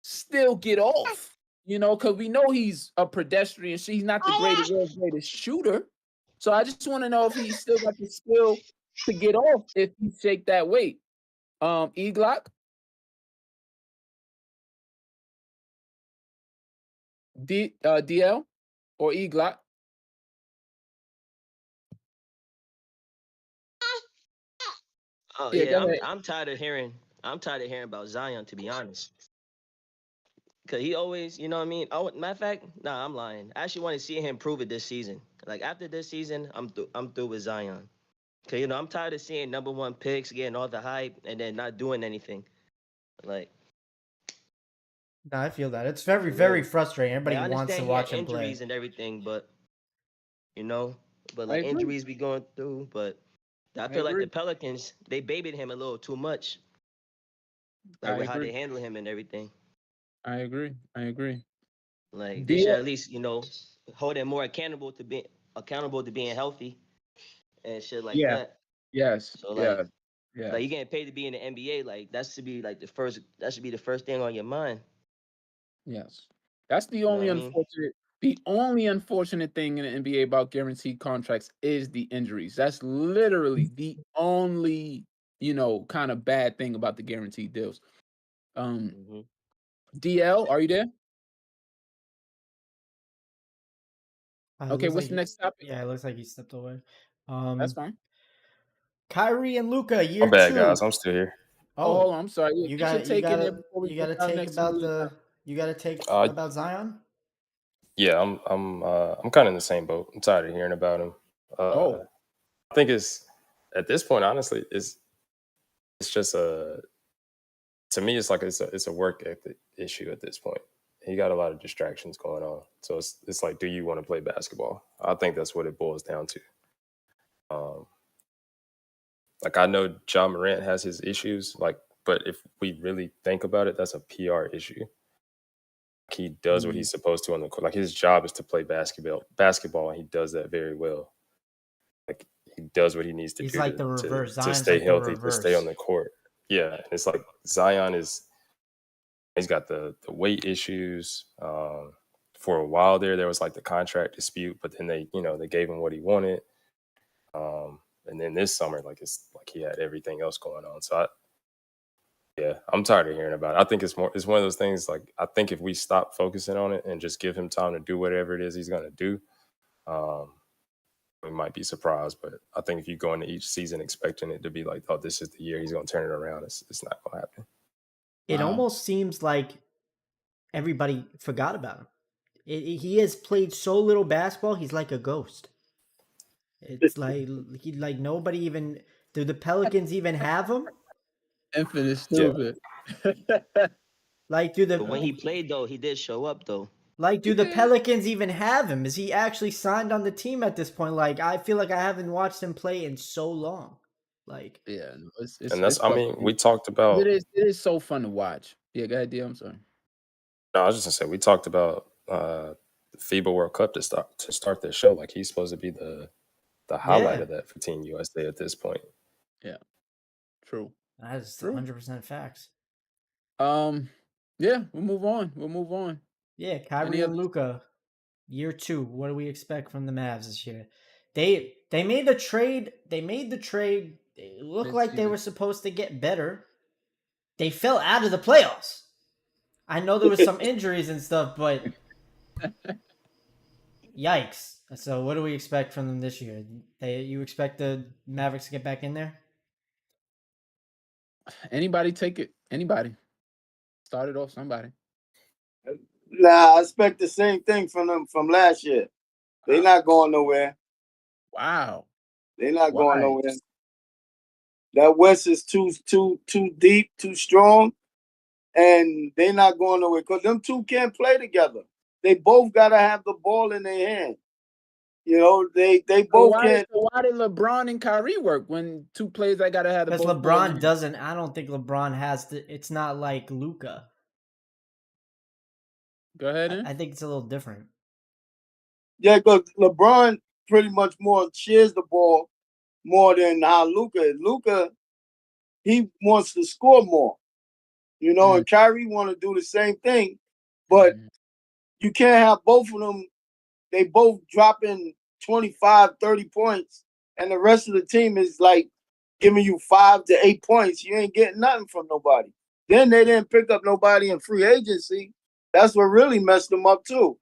still get off? You know, because we know he's a pedestrian. He's not the world's greatest shooter. So I just want to know if he still got the skill to get off if he shake that weight. Eglock? DL or Eglock? Oh Yeah, yeah, go ahead. I'm tired of hearing about Zion, to be honest. Cause he always, you know what I mean. Oh, matter of fact, nah, I'm lying. I actually want to see him prove it this season. Like after this season, I'm through with Zion. Cause I'm tired of seeing #1 picks getting all the hype and then not doing anything. Like, No, I feel that. It's very frustrating. Everybody I wants to understand he had watch him play. injuries and everything, but I like agree. injuries be going through. But I feel like agree. the Pelicans, they babied him a little too much. Like I with how agree. they handle him and everything. I agree. Like they should at least, hold him more accountable to being healthy and shit like that. Yes. So like, Yeah. like you getting paid to be in the NBA, like that should be like the first thing on your mind. Yes. That's the know only what I mean? unfortunate thing in the NBA about guaranteed contracts is the injuries. That's literally the only, kind of bad thing about the guaranteed deals. DL, are you there? Okay, what's the next topic? Yeah, it looks like he stepped away. That's fine. Kyrie and Luka, year My bad, 2. guys. I'm still here. Oh, hold on, I'm sorry. You Get your take in there before we you get gotta down take next about to about Zion. Yeah, I'm kind of in the same boat. I'm tired of hearing about him. I think it's at this point, honestly, it's just to me, it's like it's a work ethic issue at this point. He got a lot of distractions going on, so it's like, do you want to play basketball? I think that's what it boils down to. Like I know John Morant has his issues, but if we really think about it, that's a PR issue. He does what he's supposed to on the court. Like his job is to play basketball, and he does that very well. Like he does what he needs to He's do like the reverse. to Zion's stay like the healthy, to stay on reverse. the court. Yeah, it's like Zion he's got the weight issues. For a while there was like the contract dispute, but then they gave him what he wanted. And then this summer, like it's like he had everything else going on. So Yeah, I'm tired of hearing about it. I think it's one of those things. Like, I think if we stop focusing on it and just give him time to do whatever it is he's going to do, um, we might be surprised. But I think if you go into each season expecting it to be like, oh, this is the year he's going to turn it around, it's not going to happen. It almost seems like everybody forgot about him. He has played so little basketball. He's like a ghost. It's like nobody even. Do the Pelicans even have him? Infinite Yeah. stupid. Like, do But when he the played though, he did show up though. do the Pelicans even have him? Is he actually signed on the team at this point? Like, I feel like I haven't watched him play in so long. Like, Yeah, no, it's And that's, it's I tough. mean, we talked about, It is so fun to watch. Yeah, go ahead, D. I'm sorry. no, I was just going to say, we talked about the FIBA World Cup to start this show. Like, he's supposed to be the highlight Yeah. of that for Team USA at this point. Yeah, true. that's True. 100% facts. Yeah, we'll move on. We'll move on. Yeah, Kyrie Any and other- Luka, year 2. What do we expect from the Mavs this year? They made the trade. It looked like they Mid-season. were supposed to get better. They fell out of the playoffs. I know there was some injuries and stuff, but yikes. So what do we expect from them this year? You expect the Mavericks to get back in there? Anybody take it? Anybody. Start it off somebody. Nah, I expect the same thing from them from last year. They're not going nowhere. Wow. They're not Why? going nowhere. That West is too deep, too strong, and they're not going nowhere because them two can't play together. They both gotta have the ball in their hand. You know, they So both why, can't. so why did LeBron and Kyrie work when two players that gotta have the Because ball? LeBron doesn't. I don't think LeBron has to. It's not like Luka. Go ahead. I think it's a little different. Yeah, because LeBron pretty much more shares the ball more than how Luka is. Luka, he wants to score more. You know, and Kyrie want to do the same thing, but you can't have both of them. They both dropping 25, 30 points, and the rest of the team is like giving you 5 to 8 points. You ain't getting nothing from nobody. Then they didn't pick up nobody in free agency. That's what really messed them up too.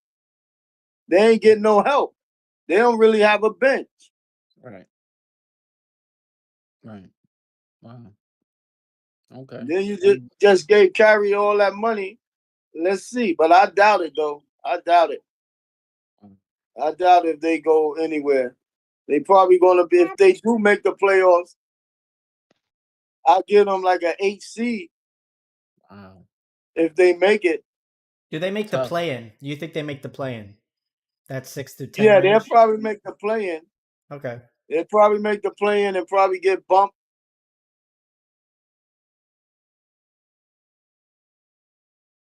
They ain't getting no help. They don't really have a bench. Right. Wow. Okay. Then you just gave Kyrie all that money. Let's see. But I doubt it, though. I doubt it. I doubt if they go anywhere. They probably going to be, if they do make the playoffs, I'll give them like an 8 seed. Wow. If they make it. Do they make Tough. the play-in? You think they make the play-in? That's 6 to 10. Yeah, range? they'll probably make the play-in. Okay. They'll probably make the play-in and probably get bumped.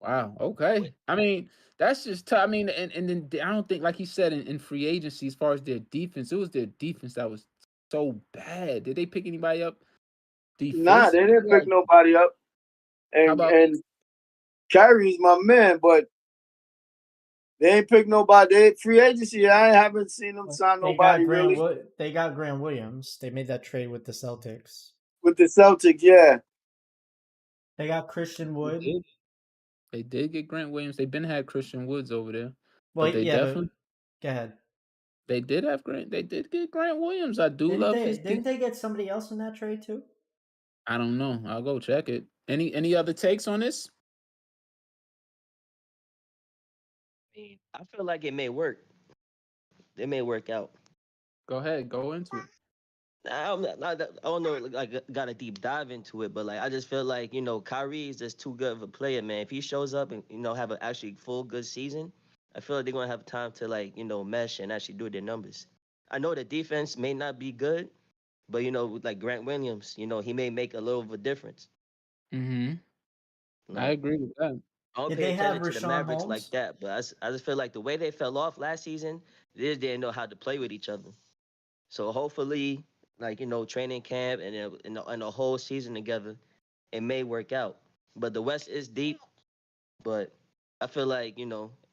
Wow. Okay. I mean, that's just tough. I mean, and then I don't think, like he said, in free agency, as far as their defense, it was their defense that was so bad. Did they pick anybody up? Nah, they didn't pick nobody up. And Kyrie's my man, but they ain't pick nobody. They free agency. I haven't seen them sign nobody really. They got Grant Williams. They made that trade with the Celtics. With the Celtics, yeah. They got Christian Wood. They did get Grant Williams. They've been had Christian Woods over there. Well, but they definitely. Go ahead. They did have Grant. They did get Grant Williams. I do love his. Didn't they get somebody else in that trade too? I don't know. I'll go check it. Any other takes on this? I feel like it may work. It may work out. Go ahead. Go into it. I don't know, like, got a deep dive into it, but like, I just feel like, Kyrie is just too good of a player, man. If he shows up and, have an actually full good season, I feel like they're going to have time to, like, mesh and actually do their numbers. I know the defense may not be good, but, with, like, Grant Williams, he may make a little of a difference. I agree with that. I don't pay attention to the Mavericks like that, but I just feel like the way they fell off last season, they just didn't know how to play with each other. So hopefully, like, training camp and the whole season together, it may work out. But the West is deep, but I feel like,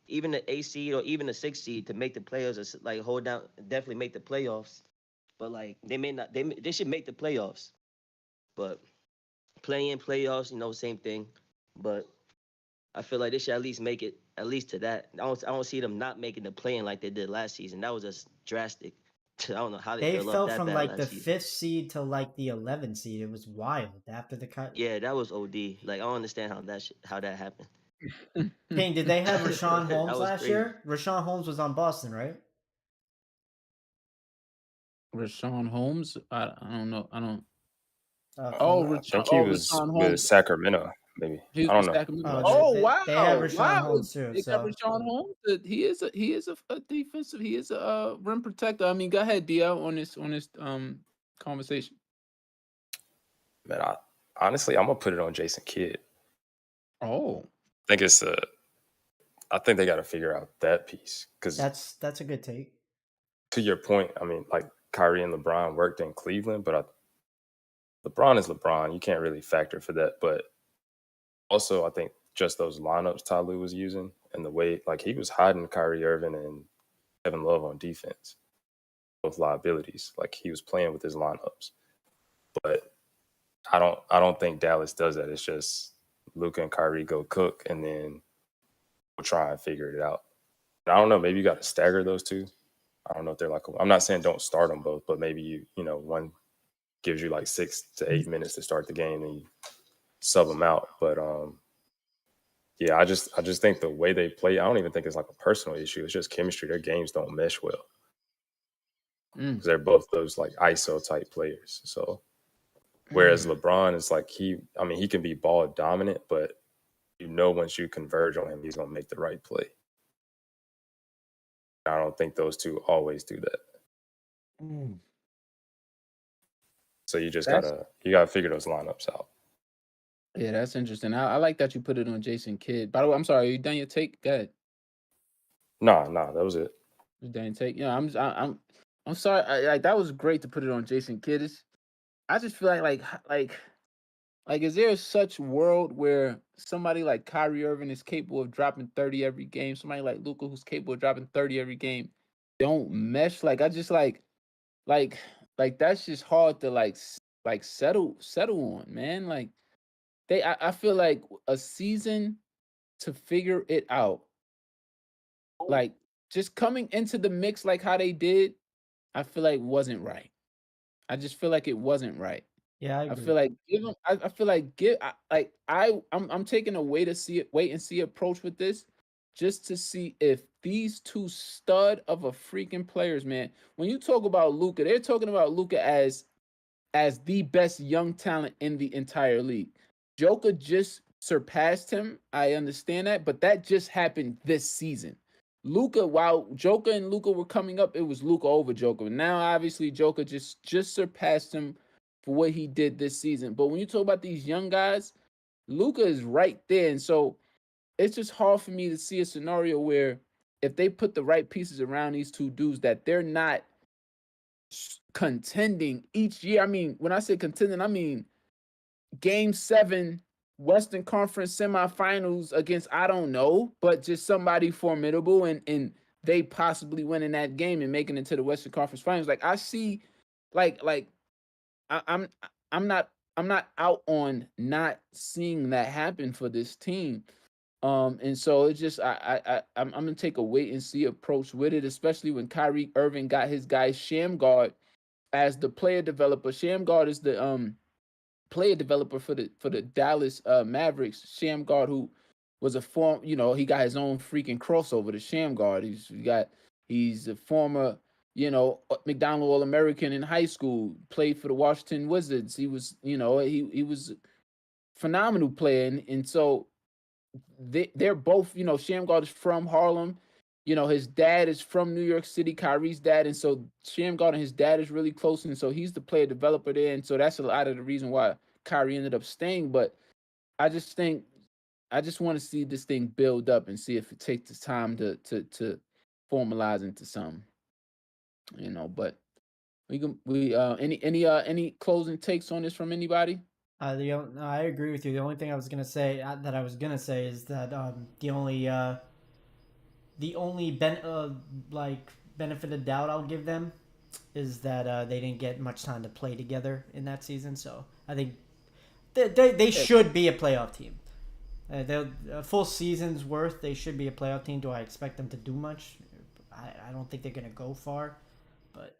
even the 8 seed or even the 6 seed to make the playoffs, is like hold down, definitely make the playoffs. But like they may not, they should make the playoffs. But Play in playoffs, same thing. But I feel like they should at least make it at least to that. I don't see them not making the play in like they did last season. That was just drastic. I don't know how they They fell off fell that from bad like the last season. 5th seed to like the 11th seed. It was wild after the cut. Yeah, that was OD. Like I don't understand how that happened. King, did they have Rashawn That Holmes was last crazy. year? Rashawn Holmes was on Boston, right? Rashawn Holmes. I don't know. I don't. From I think he was Rashawn with Holmes. Sacramento, maybe. He was I don't with know. Sacramento. I'm not sure. Oh they have wow, Rashawn wow! Holmes too. They got So Rashawn Holmes. He is a defensive. He is a rim protector. I mean, go ahead, DL, on this conversation. Man, honestly, I'm gonna put it on Jason Kidd. Oh, I think I think they got to figure out that piece because, that's a good take. to your point, I mean, like Kyrie and LeBron worked in Cleveland, but LeBron is LeBron. You can't really factor for that. But also, I think just those lineups Ty Lue was using and the way, like, he was hiding Kyrie Irving and Kevin Love on defense, both liabilities. Like, he was playing with his lineups. But I don't think Dallas does that. It's just Luka and Kyrie go cook, and then we'll try and figure it out. And I don't know. Maybe you got to stagger those two. I don't know if they're like. I'm not saying don't start them both, but maybe one gives you like 6 to 8 minutes to start the game, and you sub them out. But yeah, I just think the way they play, I don't even think it's like a personal issue. It's just chemistry. Their games don't mesh well because they're both those like ISO type players. So whereas LeBron is like he can be ball dominant, but once you converge on him, he's gonna make the right play. I don't think those two always do that. So you just gotta figure those lineups out. yeah, that's interesting. I like that you put it on Jason Kidd. By the way, I'm sorry. Are you done your take? Go ahead. Nah, that was it. You done your take? Yeah, I'm sorry. Like that was great to put it on Jason Kidd. I just feel like, is there such world where somebody like Kyrie Irving is capable of dropping 30 every game? Somebody like Luka who's capable of dropping 30 every game don't mesh? Like I just like that's just hard to settle on, man. Like I feel like a season to figure it out. Like just coming into the mix like how they did, I feel like wasn't right. I just feel like it wasn't right. Yeah, I I agree. feel like give them. I feel like I'm taking a wait and see approach with this, just to see if these two stud of a freaking players, man. When you talk about Luka, they're talking about Luka as the best young talent in the entire league. Joker just surpassed him. I understand that, but that just happened this season. Luka, while Joker and Luka were coming up, it was Luka over Joker. Now, obviously, Joker just surpassed him for what he did this season. But when you talk about these young guys, Luka is right there. And so it's just hard for me to see a scenario where if they put the right pieces around these two dudes, that they're not contending each year. I mean, when I say contending, I mean Game 7 Western Conference semifinals against, I don't know, but just somebody formidable, and they possibly winning that game and making it to the Western Conference Finals. Like I see, like I'm not out on not seeing that happen for this team. And so it's just I'm gonna take a wait and see approach with it, especially when Kyrie Irving got his guy Shamgar as the player developer. Shamgar is the player developer for the Dallas Mavericks. Shamgar, who was a he got his own freaking crossover. The Shamgar, he's a former McDonald All American in high school. Played for the Washington Wizards. He was he was a phenomenal player, and so they're both Shamgar is from Harlem. His dad is from New York City, Kyrie's dad, and so Shamgar and his dad is really close, and so he's the player developer there, and so that's a lot of the reason why Kyrie ended up staying. But I just want to see this thing build up and see if it takes the time to formalize into something, But any closing takes on this from anybody? I agree with you. The only thing I was gonna say is that the only benefit of doubt I'll give them is that they didn't get much time to play together in that season. So I think They should be a playoff team. They're a full season's worth. They should be a playoff team. Do I expect them to do much? I don't think they're gonna go far, but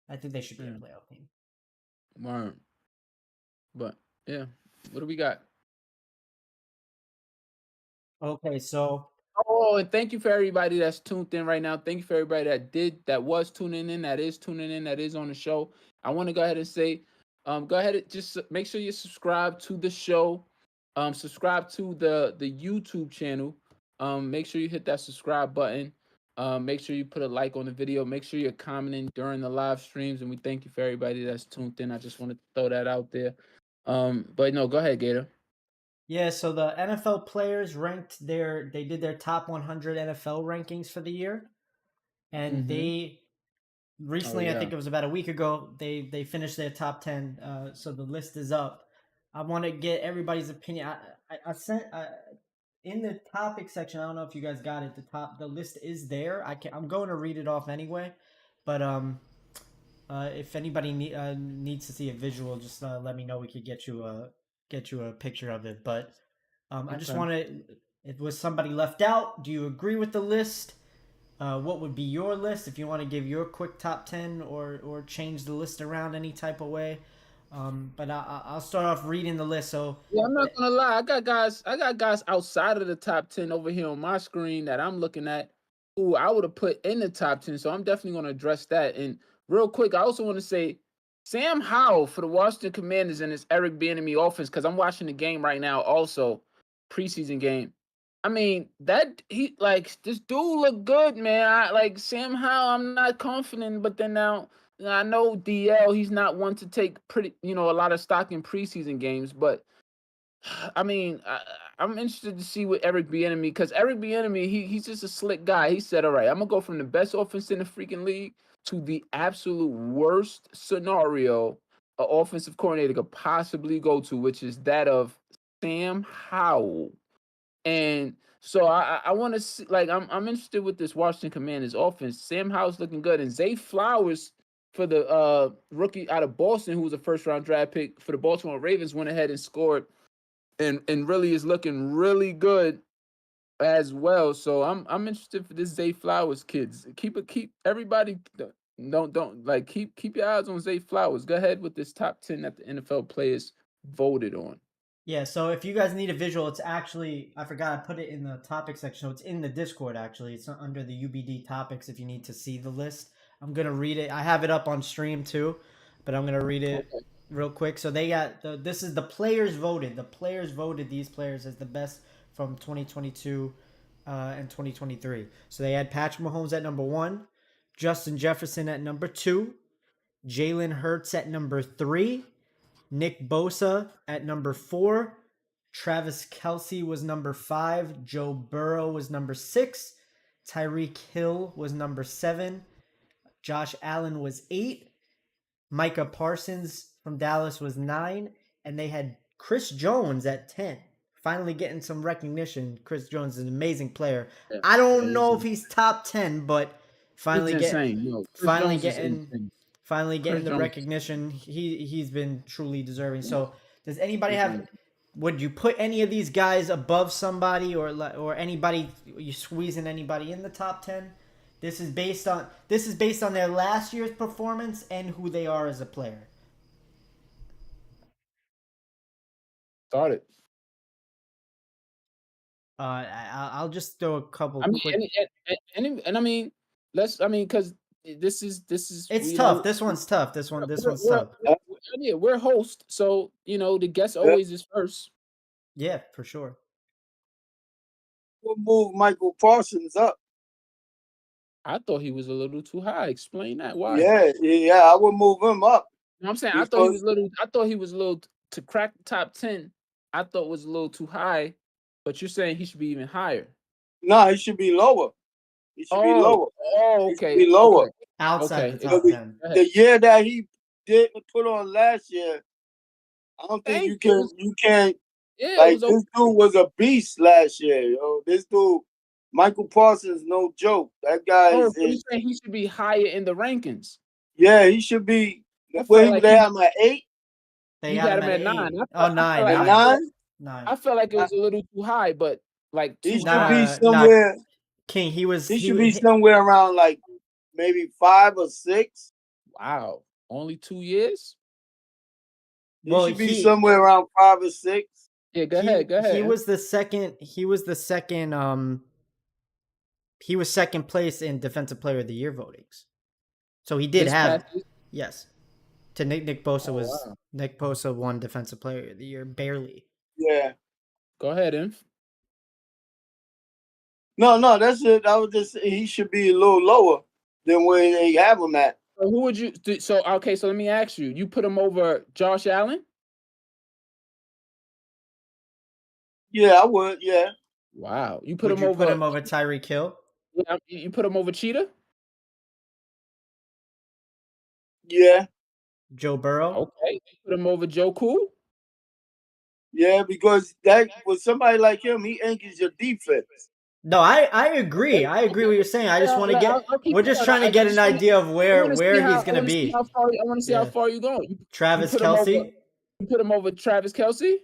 I think they should be a playoff team. Word. But yeah, what do we got? Okay, so Oh, and thank you for everybody that's tuned in right now. Thank you for everybody that was tuning in, that is tuning in, that is on the show. I want to go ahead and say, go ahead and just make sure you subscribe to the show. Subscribe to the YouTube channel. Make sure you hit that subscribe button. Make sure you put a like on the video. Make sure you're commenting during the live streams, and we thank you for everybody that's tuned in. I just want to throw that out there. But no, go ahead, Gator. yeah, so the NFL players they did their top 100 NFL rankings for the year, and they recently, I think it was about a week ago, they finished their top 10. So the list is up. I want to get everybody's opinion. I sent in the topic section. I don't know if you guys got it. The list is there. I'm going to read it off anyway, but if anybody needs to see a visual, just let me know. We could get you a picture of it. But I just want to. Was somebody left out? Do you agree with the list? What would be your list if you want to give your quick top 10 or change the list around any type of way? But I'll start off reading the list. So yeah, I'm not gonna lie. I got guys outside of the top 10 over here on my screen that I'm looking at who I would have put in the top 10. So I'm definitely gonna address that. And real quick, I also want to say Sam Howell for the Washington Commanders and his Eric Bieniemy offense, because I'm watching the game right now, also preseason game. I mean, this dude look good, man. I like Sam Howell. I'm not confident, but then now I know DL. He's not one to take a lot of stock in preseason games. But I mean, I'm interested to see what Eric Bieniemy, because Eric Bieniemy, he's just a slick guy. He said, "All right, I'm gonna go from the best offense in the freaking league to the absolute worst scenario an offensive coordinator could possibly go to, which is that of Sam Howell." And so I want to see, like, I'm interested with this Washington Commanders offense. Sam Howell's looking good, and Zay Flowers for the rookie out of Boston, who was a first-round draft pick for the Baltimore Ravens, went ahead and scored, and really is looking really good as well. So I'm interested for this Zay Flowers kids. Keep everybody don't like keep your eyes on Zay Flowers. Go ahead with this top 10 that the NFL players voted on. yeah, so if you guys need a visual, it's actually, I forgot I put it in the topic section. So it's in the Discord, actually. It's not under the UBD topics if you need to see the list. I'm going to read it. I have it up on stream too, but I'm going to read it real quick. So they got, this is the players voted. The players voted these players as the best from 2022 and 2023. So they had Patrick Mahomes at number 1, Justin Jefferson at number 2, Jalen Hurts at number 3, Nick Bosa at number 4. Travis Kelce was number 5. Joe Burrow was number 6. Tyreek Hill was number 7. Josh Allen was 8. Micah Parsons from Dallas was 9. And they had Chris Jones at 10. Finally getting some recognition. Chris Jones is an amazing player. Yeah, I don't know if he's top 10, but finally getting the recognition. He's been truly deserving. So does anybody have, would you put any of these guys above somebody or anybody, you squeezing anybody in the top 10? This is based on their last year's performance and who they are as a player. Start it. I'll just throw a couple quick. Because this is it's tough. This one's tough. This one's tough. We're host, so the guest always is first. Yeah, for sure. We'll move Michael Parsons up. I thought he was a little too high. Explain that. Why? Yeah, I would move him up. I'm saying I thought he was a little to crack the top 10. I thought was a little too high, but you're saying he should be even higher. No, he should be lower. He should be lower. Oh, okay. He should be lower. Okay. Outside the top 10. The year that he didn't put on last year, I don't think you can. Yeah, like this dude was a beast last year. Yo, this dude, Michael Parsons, no joke. That guy is. You saying he should be higher in the rankings? Yeah, he should be. Where they have him at 8. They You had got him him at at 9. 8. Oh, 9, At 9, 9, 9. I felt like it was a little too high, but like he too should high. be Nah, somewhere. King. He should be somewhere around like maybe 5 or 6. Wow, only 2 years? He Well, should be somewhere around 5 or 6. Yeah, go ahead. he was the second. He was the second. He was second place in Defensive Player of the Year votings. So he did This have past season? yes. To Nick Bosa Oh, was wow. Nick Bosa won Defensive Player of the Year barely. Yeah. Go ahead, Inf. No, that's it. I was just he should be a little lower than where they have him at. So who would you so okay, so let me ask you. You put him over Josh Allen? Yeah, I would. Yeah. Wow. You put Would him you over put him over Tyreek Hill? Yeah, you put him over Cheetah? Yeah. Joe Burrow? Okay. You put him over Joe Cool? Yeah, because that with somebody like him, he anchors your defense. No, I agree. I agree what you're saying. I just want to get. We're just trying to get an idea of where he's gonna be. I want to see how far you're going. Travis you put him over, Kelce. you put him over Travis Kelce?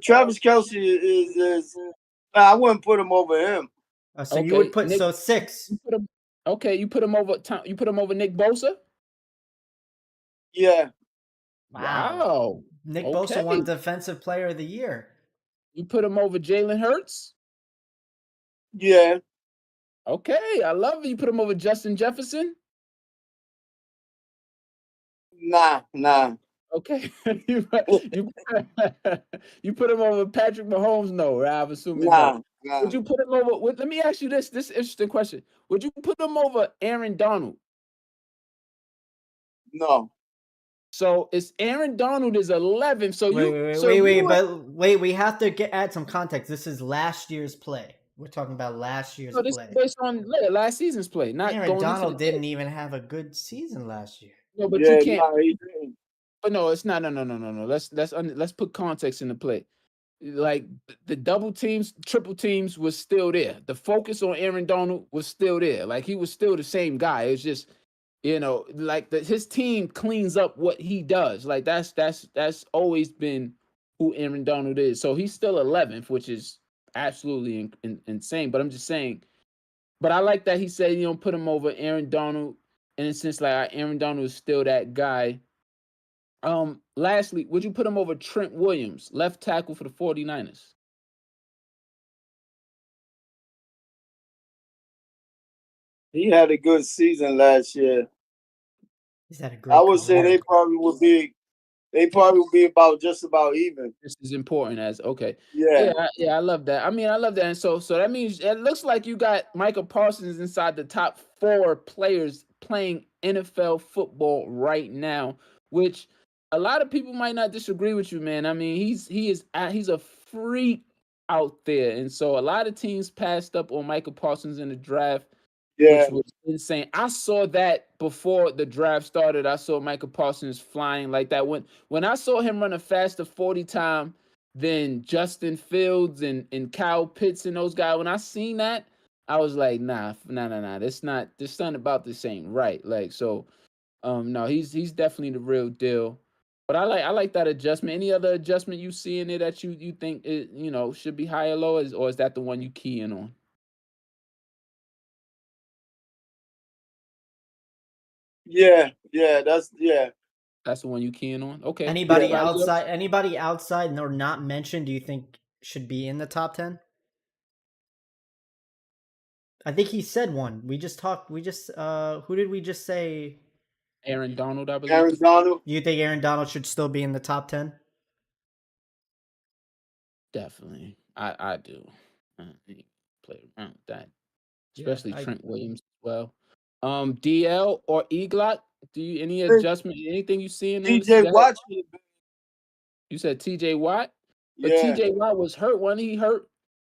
Travis Kelce is I wouldn't put him over him. So you would put Nick, 6. You put him, you put him over. You put him over Nick Bosa? Yeah. Wow. Nick Bosa won Defensive Player of the Year. You put him over Jalen Hurts? Yeah. Okay, I love it. You put him over Justin Jefferson? Nah. Okay. you put him over Patrick Mahomes? No, right? I'm assuming no. Would you put him over? Let me ask you this interesting question. Would you put him over Aaron Donald? No. So it's Aaron Donald is 11. So wait. We have to add some context. This is last year's play. We're talking about last year's play. This is based on last season's play. Not Aaron going Donald into didn't even have a good season last year. No, but you can't. But no, it's not. No. Let's put context into play. Like the double teams, triple teams was still there. The focus on Aaron Donald was still there. Like he was still the same guy. It's just, like his team cleans up what he does. Like that's always been who Aaron Donald is. So he's still 11th, which is absolutely insane. But I'm just saying. But I like that he said put him over Aaron Donald, and since like Aaron Donald is still that guy. Lastly, would you put him over Trent Williams, left tackle for the 49ers? He had a good season last year. He's had a great I would say they probably would be about just about even. This is important as okay. Yeah, I love that. I mean, I love that. And so that means it looks like you got Michael Parsons inside the top 4 players playing NFL football right now, which a lot of people might not disagree with you, man. I mean, he's a freak out there, and so a lot of teams passed up on Michael Parsons in the draft, which was insane. I saw that before the draft started. I saw Michael Parsons flying like that. When I saw him run a faster 40 time than Justin Fields and Kyle Pitts and those guys, when I seen that, I was like, nah. This something about this ain't right. Like so, no, he's definitely the real deal. But I like that adjustment. Any other adjustment you see in it that you think it should be high or low, or is that the one you key in on? Yeah, that's That's the one you key in on. Okay. Anybody outside or not mentioned? Do you think should be in the top 10? I think he said one. Who did we just say? Aaron Donald, I believe. Aaron Donald. You think Aaron Donald should still be in the top 10? Definitely. I do. Play around with that. Especially Trent Williams as well. DL or Eglot? Do you any adjustment? Anything you see in TJ Watt? You said TJ Watt? But TJ Watt was hurt. Wasn't he hurt?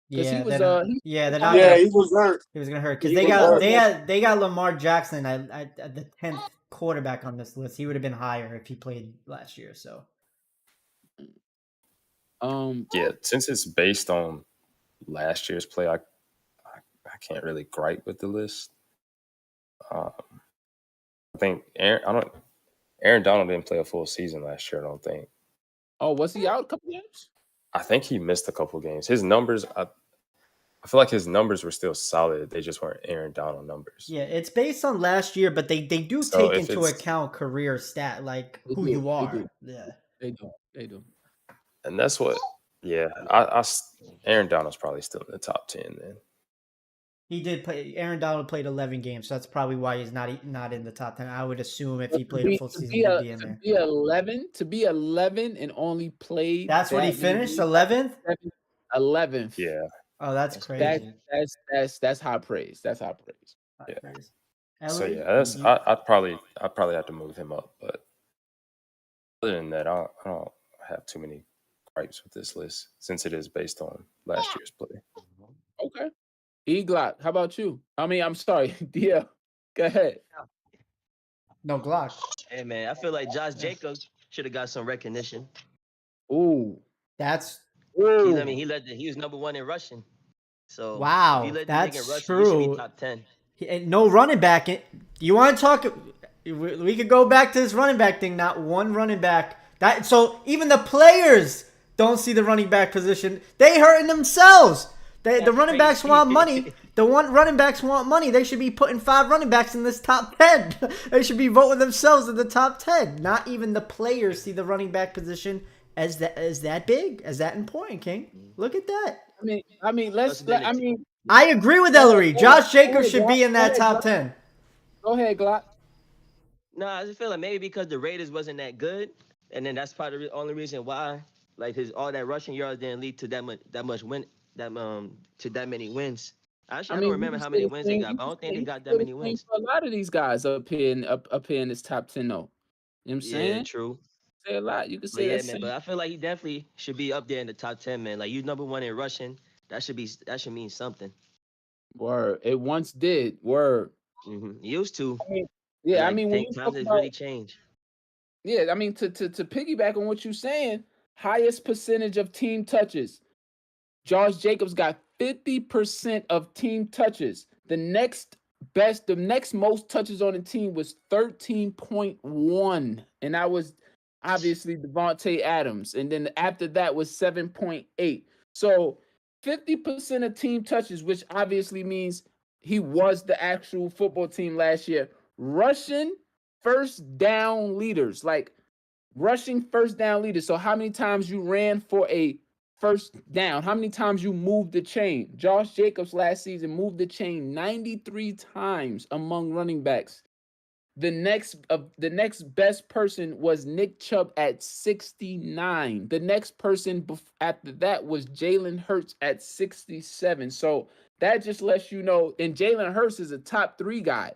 Yeah, he was he was hurt. He was gonna hurt because they got Lamar Jackson at the 10th quarterback on this list. He would have been higher if he played last year. So, since it's based on last year's play, I can't really gripe with the list. I think Aaron. Aaron Donald didn't play a full season last year, I don't think. Oh, was he out a couple games? I think he missed a couple games. His numbers, I feel like his numbers were still solid. They just weren't Aaron Donald numbers. Yeah, it's based on last year, but they do So take if into it's- account career stat, like They who do, you they are. do. Yeah. They do. And that's what, yeah. Aaron Donald's probably still in the top 10 then. He did play. Aaron Donald played 11 games, so that's probably why he's not in the top 10. I would assume if he played a full season, he'd be in there. To be 11 and only played. That's what he finished, 11th. 11th. Yeah. Oh, that's crazy. That's high praise. That's high praise. High Yeah. praise. So Ellery, yeah, that's you- I'd probably have to move him up, but other than that, I don't have too many gripes with this list since it is based on last year's play. Okay. E-Glock, how about you? I mean, I'm sorry. Yeah. Go ahead. no Glock. Hey man, I feel like Josh Jacobs should have got some recognition. Ooh. That's I mean, he was number 1 in rushing. So Wow, if he led the that's league in rushing, he true. should be top 10. And no running back. You want to talk? We could go back to this running back thing. Not one running back. So even the players don't see the running back position. They hurting themselves. The running backs want money. Running backs want money. They should be putting 5 running backs in this top 10. They should be voting themselves in the top 10. Not even the players see the running back position as that big, as that important. King, look at that. I mean, I agree with Ellery. Josh Jacobs should be in that top 10. Go ahead, Glock. No, I just feel like maybe because the Raiders wasn't that good, and then that's probably the only reason why, like all that rushing yards didn't lead to that many wins. Actually, I don't remember how many wins they got, but I don't think they got that many wins. A lot of these guys up here in this top 10 though. You know what I'm saying? Yeah, true. Say a lot. You can But say yeah, that. man. But I feel like he definitely should be up there in the top 10, man. Like you number 1 in rushing, that should mean something. Word. It once did. Word. Used to. Yeah, Like, I mean, when you times talk has about, really changed. yeah, I mean, to piggyback on what you're saying, highest percentage of team touches. Josh Jacobs got 50% of team touches. The next most touches on the team was 13.1, and that was obviously Devontae Adams, and then after that was 7.8. So 50% of team touches, which obviously means he was the actual football team last year. Rushing first down leaders, like rushing first down leaders. So how many times you ran for a first down? How many times you moved the chain? Josh Jacobs last season moved the chain 93 times among running backs. The next best person was Nick Chubb at 69. The next person after that was Jalen Hurts at 67. So that just lets you know, and Jalen Hurts is a top 3 guy.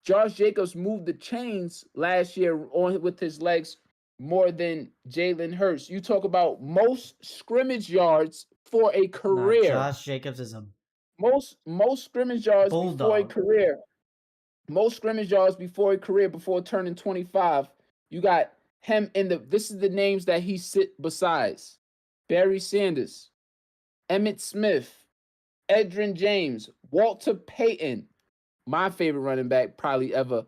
Josh Jacobs moved the chains last year with his legs more than Jalen Hurts. You talk about most scrimmage yards for a career. Josh Jacobs is a most scrimmage yards bulldog. before a career. Most scrimmage yards before a career, before turning 25. You got him this is the names that he sit besides. Barry Sanders, Emmitt Smith, Edgerrin James, Walter Payton, my favorite running back probably ever,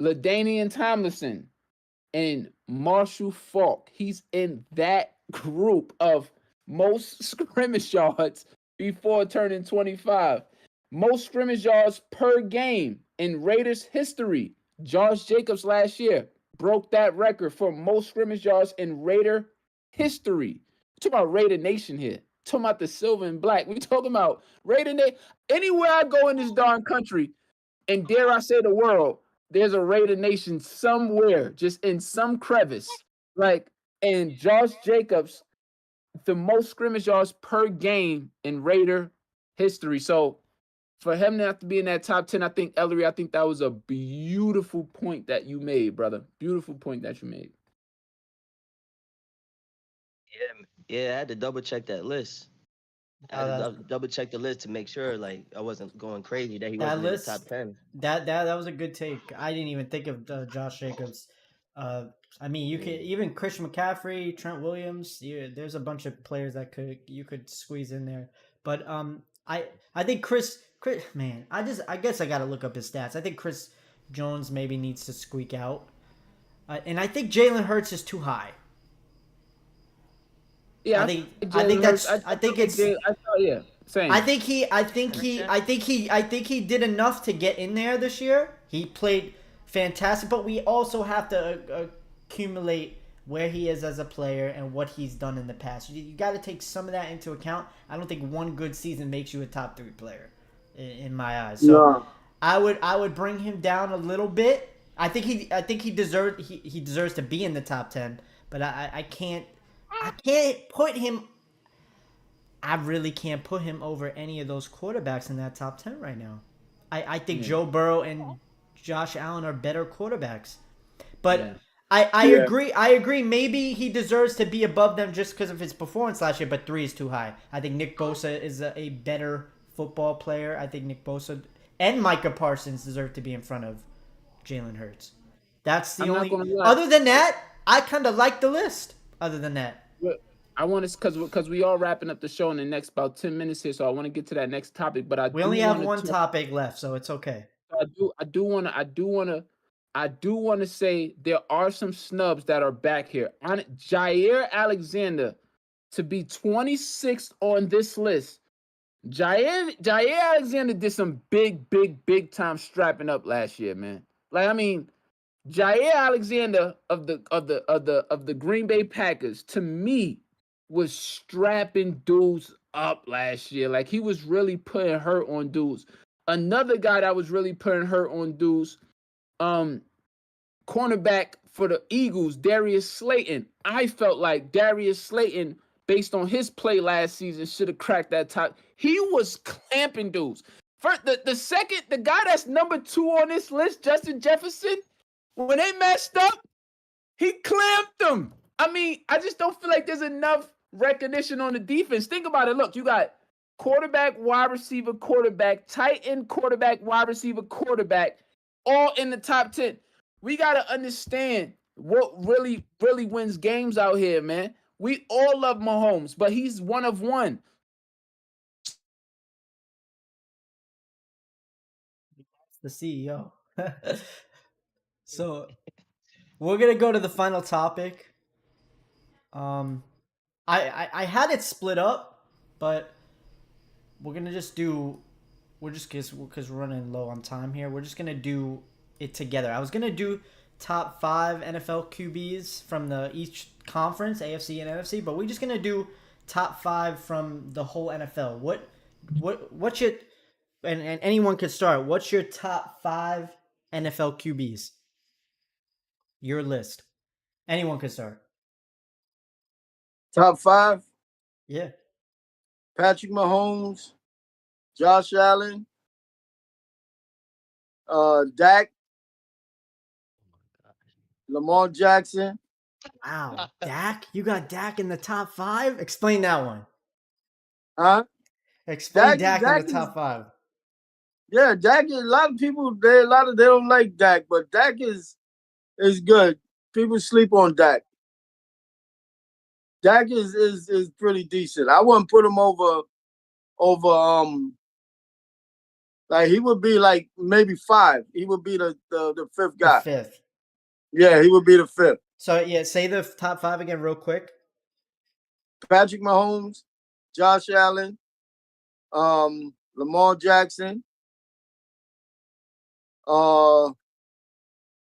LaDainian Tomlinson, and Marshall Faulk. He's in that group of most scrimmage yards before turning 25. Most scrimmage yards per game in Raiders history. Josh Jacobs last year broke that record for most scrimmage yards in Raider history. We're talking about Raider Nation here. We're talking about the silver and black. We're talking about Raider Nation. Anywhere I go in this darn country, and dare I say the world, there's a Raider Nation somewhere, just in some crevice. Like, and Josh Jacobs, the most scrimmage yards per game in Raider history. So for him not to be in that top 10, I think, Ellery, I think that was a beautiful point that you made, brother. Beautiful point that you made. Yeah, I had to double check that list. I had to double check the list to make sure, like, I wasn't going crazy that he wasn't in the top 10. That was a good take. I didn't even think of Josh Jacobs. I mean, you could even Christian McCaffrey, Trent Williams. There's a bunch of players that you could squeeze in there. But I think Chris, man, I guess I gotta look up his stats. I think Chris Jones maybe needs to squeak out. And I think Jalen Hurts is too high. Yeah, I think that's I think it's yeah, same. I think he did enough to get in there this year. He played fantastic, but we also have to accumulate where he is as a player and what he's done in the past. You got to take some of that into account. I don't think one good season makes you a top 3 player in my eyes. So No. I would bring him down a little bit. I think he deserves to be in the top 10, but I can't put him. I really can't put him over any of those quarterbacks in that top 10 right now. I think Joe Burrow and Josh Allen are better quarterbacks. But Yeah. I agree. I agree. Maybe he deserves to be above them just because of his performance last year, but 3 is too high. I think Nick Bosa is a better football player. I think Nick Bosa and Micah Parsons deserve to be in front of Jalen Hurts. That's the I'm not only. gonna lie. Other than that, I kind of like the list. Other than that, But I want to, because we are wrapping up the show in the next about 10 minutes here, so I want to get to that next topic. But we only have one topic left, so it's okay. I do want to say there are some snubs that are back here. On Jair Alexander to be 26th on this list. Jair Alexander did some big time strapping up last year, man. Like, I mean, Jair Alexander of the Green Bay Packers, to me, was strapping dudes up last year. Like, he was really putting hurt on dudes. Another guy that was really putting hurt on dudes, cornerback for the Eagles, Darius Slayton. I felt like Darius Slayton, based on his play last season, should have cracked that top. He was clamping dudes. First, the guy that's number 2 on this list, Justin Jefferson, when they messed up, he clamped them. I mean, I just don't feel like there's enough recognition on the defense. Think about it. Look, you got quarterback, wide receiver, quarterback, tight end, quarterback, wide receiver, quarterback, all in the top 10. We got to understand what really wins games out here, man. We all love Mahomes, but he's one of one. The CEO. So we're gonna go to the final topic. I had it split up, but we're gonna just do. We're just because we're running low on time here. We're just gonna do it together. I was gonna do top 5 NFL QBs from each conference, AFC and NFC, but we're just gonna do top 5 from the whole NFL. What's your and anyone could start. What's your top 5 NFL QBs? Your list. Anyone could start. Top 5. Yeah. Patrick Mahomes, Josh Allen, Dak, Lamar Jackson. Wow. Dak? You got Dak in the top 5? Explain that one. Huh? Explain Dak in the top 5. Yeah, Dak is a lot of people. They don't like Dak, but Dak is good. People sleep on Dak. Dak is pretty decent. I wouldn't put him over like he would be like maybe 5. He would be the 5th guy. The 5th. Yeah, he would be the 5th. So yeah, say the top 5 again real quick. Patrick Mahomes, Josh Allen, Lamar Jackson.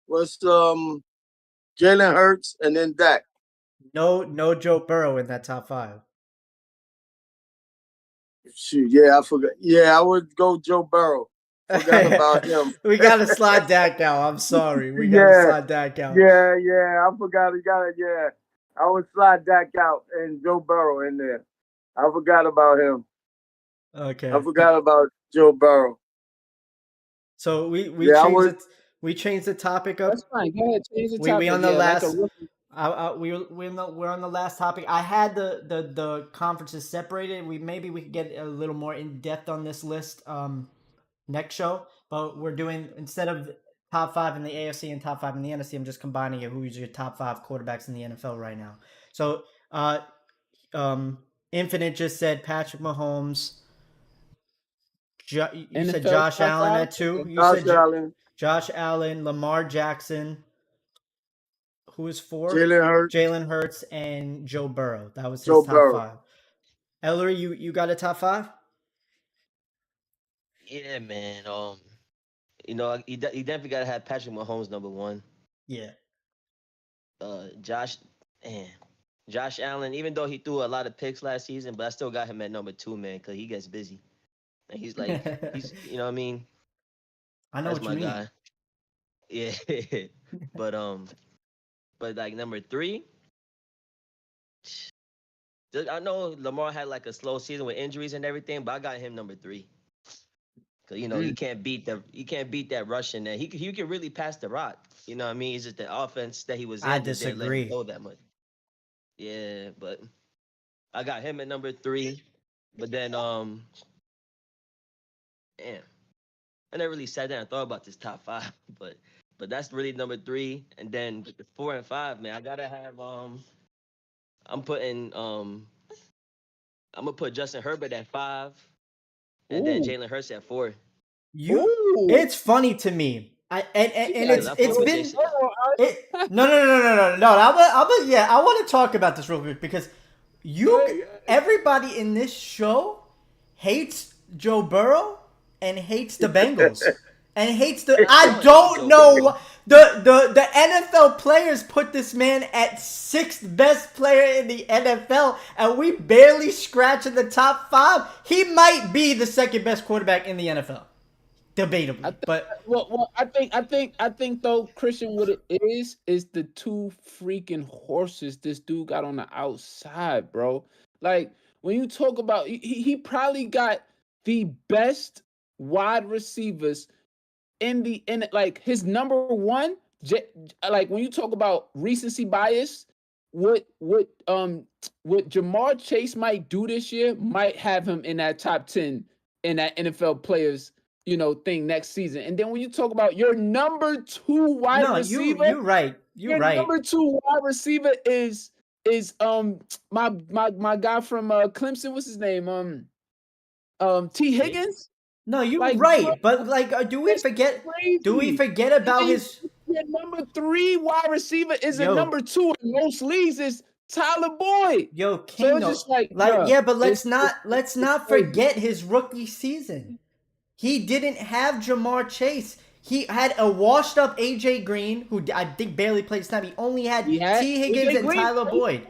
What's Jalen Hurts, and then Dak. No Joe Burrow in that top 5. Shoot, yeah, I forgot. Yeah, I would go Joe Burrow. Forgot about him. We gotta slide Dak out. I'm sorry. We gotta slide Dak out. Yeah, I forgot. Yeah. I would slide Dak out and Joe Burrow in there. I forgot about him. Okay. I forgot about Joe Burrow. So we changed the topic up. That's fine. Go ahead, change the topic. We on the last. Like we're on the last topic. I had the conferences separated. Maybe we could get a little more in depth on this list next show. But we're doing, instead of top 5 in the AFC and top 5 in the NFC, I'm just combining it. Who's your top 5 quarterbacks in the NFL right now? So Infinite just said Patrick Mahomes. You said Josh Allen at 2. You said Allen. Josh Allen, Lamar Jackson. Who was 4? Jalen Hurts, Jalen Hurts and Joe Burrow. That was his Joe top Burrow. 5. Ellery, you got a top 5? Yeah, man. You definitely gotta have Patrick Mahomes number 1. Yeah. Josh Allen, even though he threw a lot of picks last season, but I still got him at number 2, man, because he gets busy. And he's you know what I mean? I know That's what you my mean. guy. Yeah. but like number 3, I know Lamar had like a slow season with injuries and everything, but I got him number 3. Cause you can't beat that rushing there. He can really pass the rock. You know what I mean? It's just the offense that he was in I just didn't let him disagree. go that much. Yeah, but I got him at number 3. But then damn, I never really sat down and thought about this top 5, but that's really number 3. And then the 4 and 5, man, I gotta have I'm gonna put Justin Herbert at 5, and then Ooh. Jalen Hurts at 4. It's funny to me. It's been no. I want to talk about this real quick because everybody in this show hates Joe Burrow and hates the Bengals and hates the. I don't know. The NFL players put this man at 6th best player in the NFL, and we barely scratch in the top 5. He might be the 2nd best quarterback in the NFL. Debatably, I think though, Christian, what it is the 2 freaking horses this dude got on the outside, bro. Like when you talk about, he probably got the best wide receivers in like his number 1. Like when you talk about recency bias, what Jamar Chase might do this year might have him in that top 10 in that NFL players thing next season. And then when you talk about your number 2 wide receiver, you're right. You're right. Number 2 wide receiver is my guy from Clemson. What's his name? T. Higgins. No, you're right. But like, do we forget? Crazy. Do we forget about his? Your number 3 wide receiver is a number 2 in most leagues is Tyler Boyd. Yo, King, so it's just but let's not forget his rookie season. He didn't have Jamar Chase. He had a washed-up AJ Green, who I think barely played snap. He only had T. Higgins and Tyler Boyd.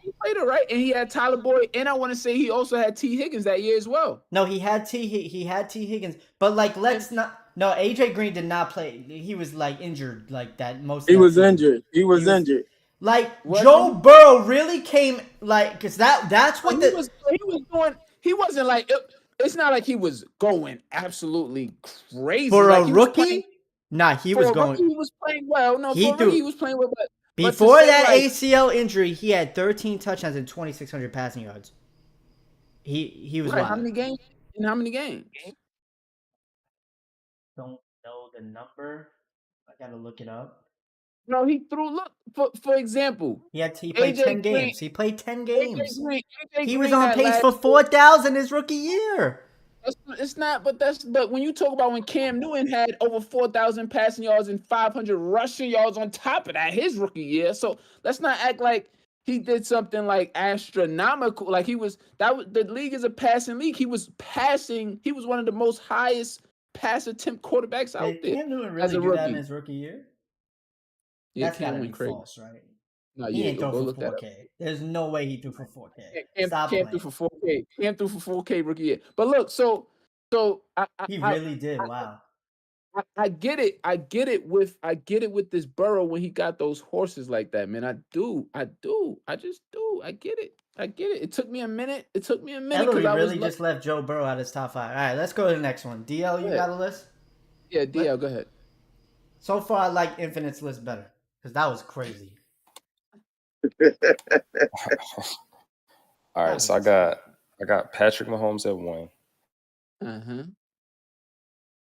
He played it right, and he had Tyler Boyd, and I want to say he also had T. Higgins that year as well. No, he had T. Higgins, but like, let's not. No, AJ Green did not play. He was like injured, like that most. He was injured. He was injured. Like Joe Burrow really came like because that's what he was doing. He wasn't like. It's not like he was going absolutely crazy for like a rookie. He was going. He was playing well. No, he was playing well. But before that ACL injury, he had 13 touchdowns and 2,600 passing yards. He was right. How many games? In how many games? Don't know the number. I gotta look it up. No, he threw. Look for example. He played 10 games. He played 10 games. He was on pace for 4,000 his rookie year. It's not, but when you talk about when Cam Newton had over 4,000 passing yards and 500 rushing yards on top of that his rookie year, so let's not act like he did something like astronomical. Like the league is a passing league. He was passing. He was one of the most highest pass attempt quarterbacks out there. Cam Newton really do that in his rookie year? Yeah, that's gotta be false, right? No, he ain't throw for 4K. There's no way he threw for 4K. Cam threw for 4K. Cam threw for 4K rookie year. But look, so he really did. Wow. I get it. I get it with this Burrow when he got those horses like that, man. I do. I just do. I get it. It took me a minute. Ellery really just left Joe Burrow out of his top 5. All right, let's go to the next one. DL, you got a list? Yeah, DL, go ahead. So far, I like Infinite's list better because that was crazy. All right, so I got Patrick Mahomes at 1. Uh-huh.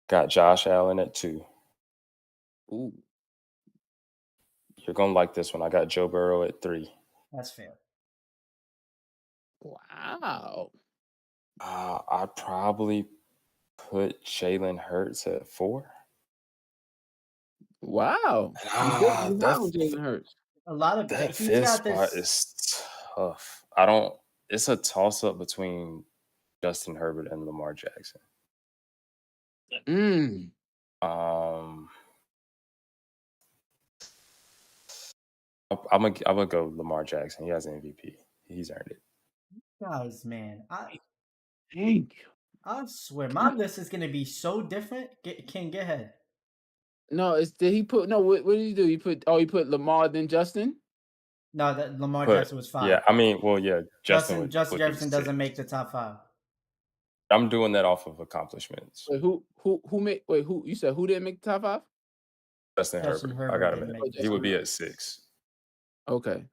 Got Josh Allen at 2. Ooh. You're gonna like this one. I got Joe Burrow at 3. That's fair. Wow. I'd probably put Jalen Hurts at 4. Wow. Jalen Hurts. a lot of That he's fifth got spot this. is tough. I don't. It's a toss up between Justin Herbert and Lamar Jackson. Mm. I'm gonna go Lamar Jackson. He has an MVP. He's earned it. Guys, man, Thank you. I swear my list is gonna be so different. Get ahead. No, did he put no? What did he do? He put Lamar then Justin. No, that Lamar But Jackson was 5. yeah, I mean, well, yeah, Justin Justin would be Jefferson 6. doesn't make the top 5. I'm doing that off of accomplishments. Wait, who made? Wait, who you said who didn't make the top 5? Justin Justin Herbert. I Herbert got didn't him. make the He would top be 5. at 6. Okay.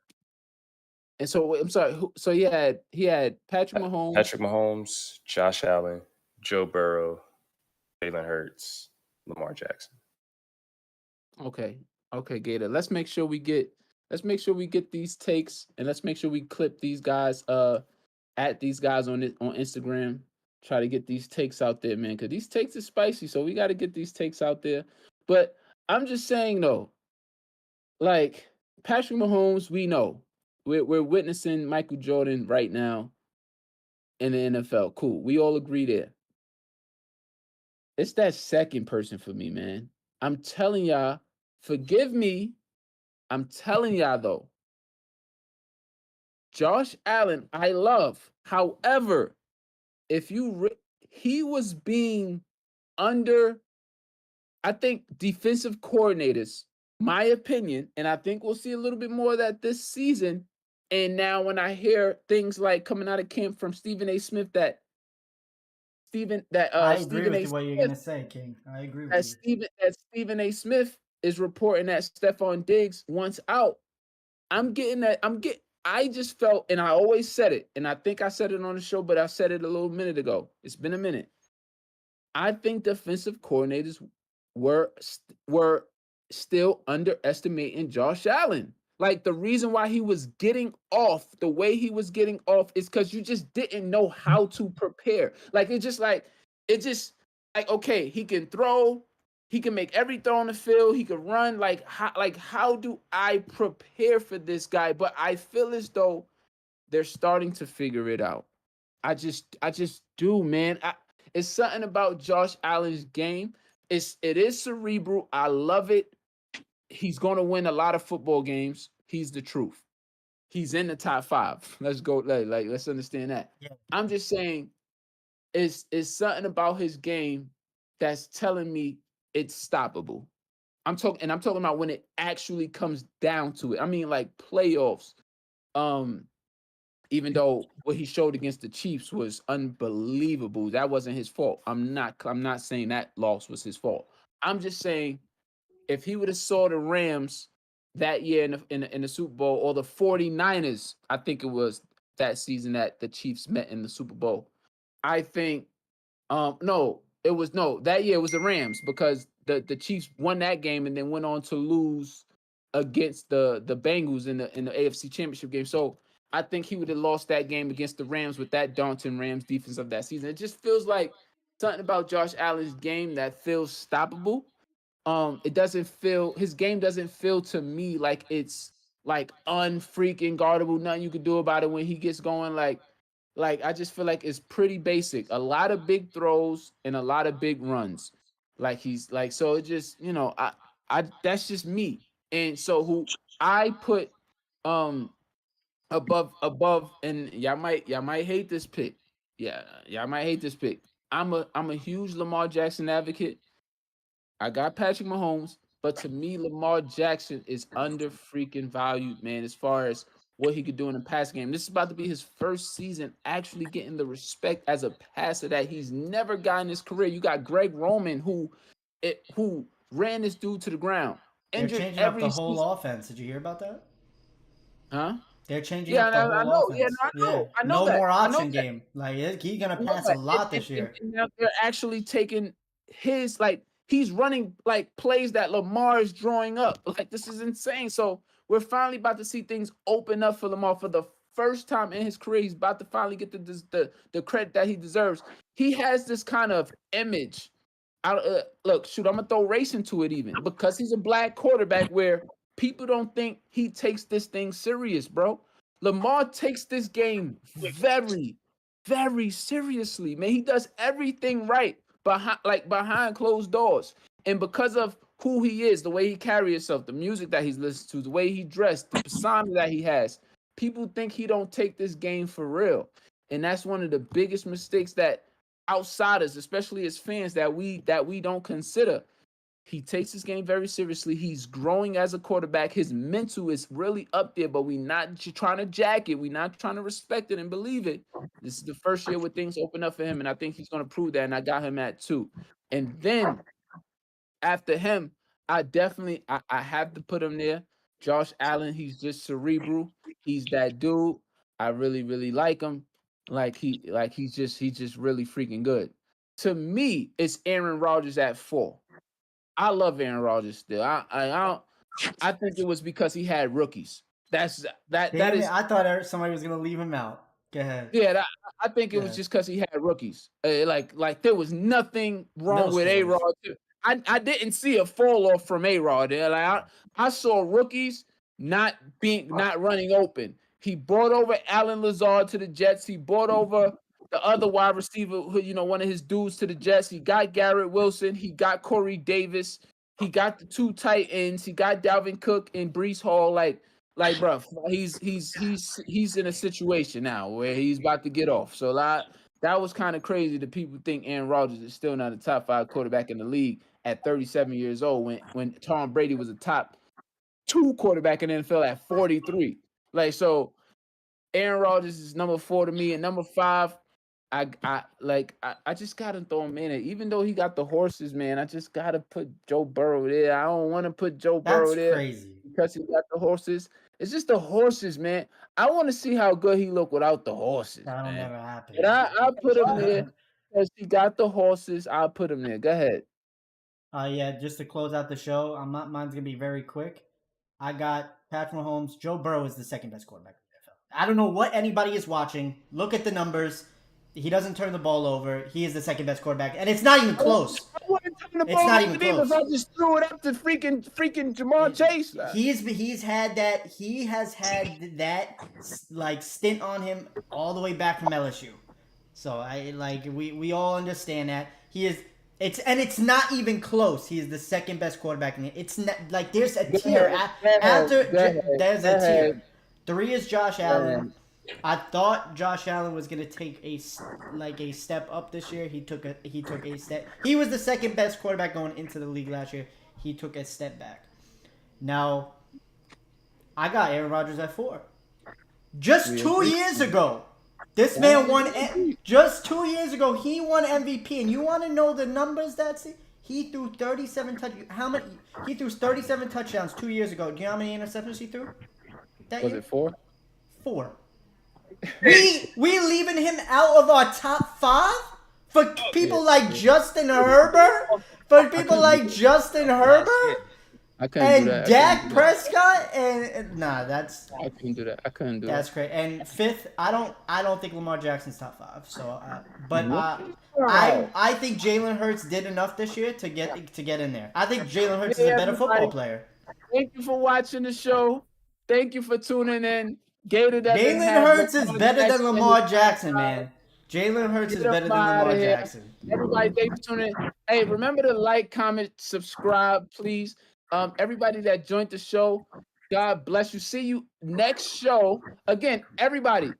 And so I'm sorry. So he had Patrick Mahomes, Josh Allen, Joe Burrow, Jalen Hurts, Lamar Jackson. Okay, Gator. Let's make sure we get these takes, and let's make sure we clip these guys. At these guys on Instagram. Try to get these takes out there, man, because these takes are spicy. So we got to get these takes out there. But I'm just saying though, like Patrick Mahomes, we know we're witnessing Michael Jordan right now in the NFL. Cool, we all agree there. It's that second person for me, man. I'm telling y'all, forgive me. I'm telling y'all though, Josh Allen, I love. However, if he was being under, I think defensive coordinators, my opinion, and I think we'll see a little bit more of that this season. And now when I hear things like coming out of camp from Stephen A. Smith that I agree Stephen with A. what you're Smith gonna say, King. I agree with you. that Stephen A. Smith is reporting that Stephon Diggs wants out. I just felt, and I always said it, and I think I said it on the show, but I said it a little minute ago. It's been a minute. I think defensive coordinators were still underestimating Josh Allen. Like the reason why he was getting off the way he was getting off is because you just didn't know how to prepare. It's just like okay, he can throw, he can make every throw on the field, he can run. How do I prepare for this guy? But I feel as though they're starting to figure it out. I just do, man. It's something about Josh Allen's game. It is cerebral. I love it. He's gonna win a lot of football games. He's the truth. He's in the top 5. Let's go. Let's understand that. Yeah. I'm just saying, it's something about his game that's telling me it's stoppable. I'm talking about when it actually comes down to it. I mean, like playoffs. Even though what he showed against the Chiefs was unbelievable, that wasn't his fault. I'm not saying that loss was his fault. I'm just saying if he would have saw the Rams that year in the Super Bowl, or the 49ers, I think it was that season that the Chiefs met in the Super Bowl. I think that year it was the Rams, because the Chiefs won that game and then went on to lose against the Bengals in the AFC Championship game. So I think he would have lost that game against the Rams with that daunting Rams defense of that season. It just feels like something about Josh Allen's game that feels stoppable. His game doesn't feel to me like it's like unfreaking guardable. Nothing you could do about it when he gets going. Like I just feel like it's pretty basic. A lot of big throws and a lot of big runs. So it just, I that's just me. And so who I put above, and y'all might hate this pick. Yeah, y'all might hate this pick. I'm a huge Lamar Jackson advocate. I got Patrick Mahomes, but to me, Lamar Jackson is under freaking valued, man, as far as what he could do in the pass game. This is about to be his first season actually getting the respect as a passer that he's never gotten in his career. You got Greg Roman, who ran this dude to the ground. They're Injured changing up every the whole season. offense. Did you hear about that? Huh? They're changing Yeah, up the I whole know. offense. Yeah, I know No that. more I know option that. game. Like he's gonna I know pass a that. lot this year. And now they're actually taking his, he's running like plays that Lamar is drawing up. Like this is insane. So we're finally about to see things open up for Lamar for the first time in his career. He's about to finally get the credit that he deserves. He has this kind of image. Look, shoot, I'm gonna throw race into it even, because he's a black quarterback where people don't think he takes this thing serious, bro. Lamar takes this game very, very seriously, man. He does everything right behind closed doors. And because of who he is, the way he carries himself, the music that he's listened to, the way he dressed, the persona that he has, people think he don't take this game for real. And that's one of the biggest mistakes that outsiders, especially as fans, that we don't consider. He takes this game very seriously. He's growing as a quarterback. His mental is really up there, but we're not trying to jack it. We're not trying to respect it and believe it. This is the first year where things open up for him, and I think he's going to prove that, and I got him at 2. And then after him, I have to put him there. Josh Allen, he's just cerebral. He's that dude. I really, really like him. He's just really freaking good. To me, it's Aaron Rodgers at 4. I love Aaron Rodgers still. I think it was because he had rookies. That is. I thought somebody was gonna leave him out. Go ahead. Yeah, I think it was just because he had rookies. Like there was nothing wrong with A-Rod. I didn't see a fall off from A-Rod. Like I saw rookies not running open. He brought over Alan Lazard to the Jets. He brought over the other wide receiver, one of his dudes to the Jets. He got Garrett Wilson. He got Corey Davis. He got the 2 tight ends. He got Dalvin Cook and Breece Hall. Like, bro, he's in a situation now where he's about to get off. So that was kind of crazy that people think Aaron Rodgers is still not a top 5 quarterback in the league at 37 years old when Tom Brady was a top 2 quarterback in the NFL at 43. Like, so Aaron Rodgers is number 4 to me, and number 5, I just gotta throw him in it. Even though he got the horses, man, I just gotta put Joe Burrow there. I don't want to put Joe Burrow there crazy because he got the horses. It's just the horses, man. I want to see how good he look without the horses. That'll never happen. But I'll put him there because he got the horses. I'll put him there. Go ahead. Yeah, just to close out the show, mine's gonna be very quick. I got Patrick Mahomes. Joe Burrow is the second best quarterback in the NFL. I don't know what anybody is watching. Look at the numbers. He doesn't turn the ball over. He is the second best quarterback, and it's not even close. I wouldn't turn the It's ball not over even close. if I just threw it up to freaking Jamar Chase. He's had that. He has had that like stint on him all the way back from LSU. So we all understand that he is. It's not even close. He is the second best quarterback in it. It's not like there's a tier after. There's a tier. 3 is Josh Allen. I thought Josh Allen was gonna take a step up this year. He took a step. He was the second best quarterback going into the league last year. He took a step back. Now, I got Aaron Rodgers at 4. Just 2 years ago, this man won. Just 2 years ago, he won MVP. And you want to know the numbers? He threw 37 touchdowns. He threw 37 touchdowns 2 years ago. Do you know how many interceptions he threw? Was it 4? 4. We leaving him out of our top 5 for people like Justin Herbert. For people like Justin Herbert. I couldn't do that. Dak Prescott that's. I couldn't do that. I couldn't do That's that. great. And 5th, I don't think Lamar Jackson's top 5. So, I think Jalen Hurts did enough this year to get in there. I think Jalen Hurts is a better football player. Thank you for watching the show. Thank you for tuning in. Jalen Hurts is better than Lamar Jackson, man. Jalen Hurts is better than Lamar Jackson. Everybody, thank you for tuning in. Hey, remember to like, comment, subscribe, please. Everybody that joined the show, God bless you. See you next show. Again, everybody,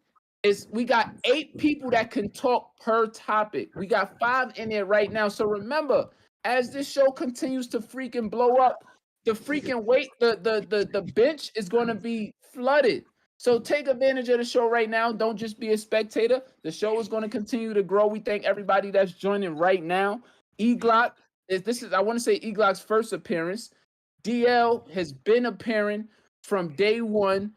we got 8 people that can talk per topic. We got 5 in there right now. So remember, as this show continues to freaking blow up, the freaking the bench is going to be flooded. So take advantage of the show right now. Don't just be a spectator. The show is going to continue to grow. We thank everybody that's joining right now. E-Glock, I want to say E-Glock's first appearance. DL has been appearing from day one.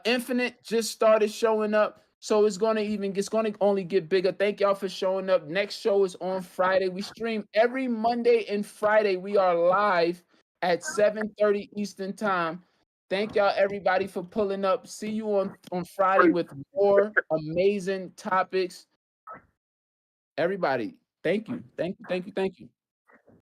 Infinite just started showing up. So it's going to only get bigger. Thank y'all for showing up. Next show is on Friday. We stream every Monday and Friday. We are live at 7:30 Eastern time. Thank y'all, everybody, for pulling up. See you on Friday with more amazing topics. Everybody, thank you. Thank you. Thank you. Thank you.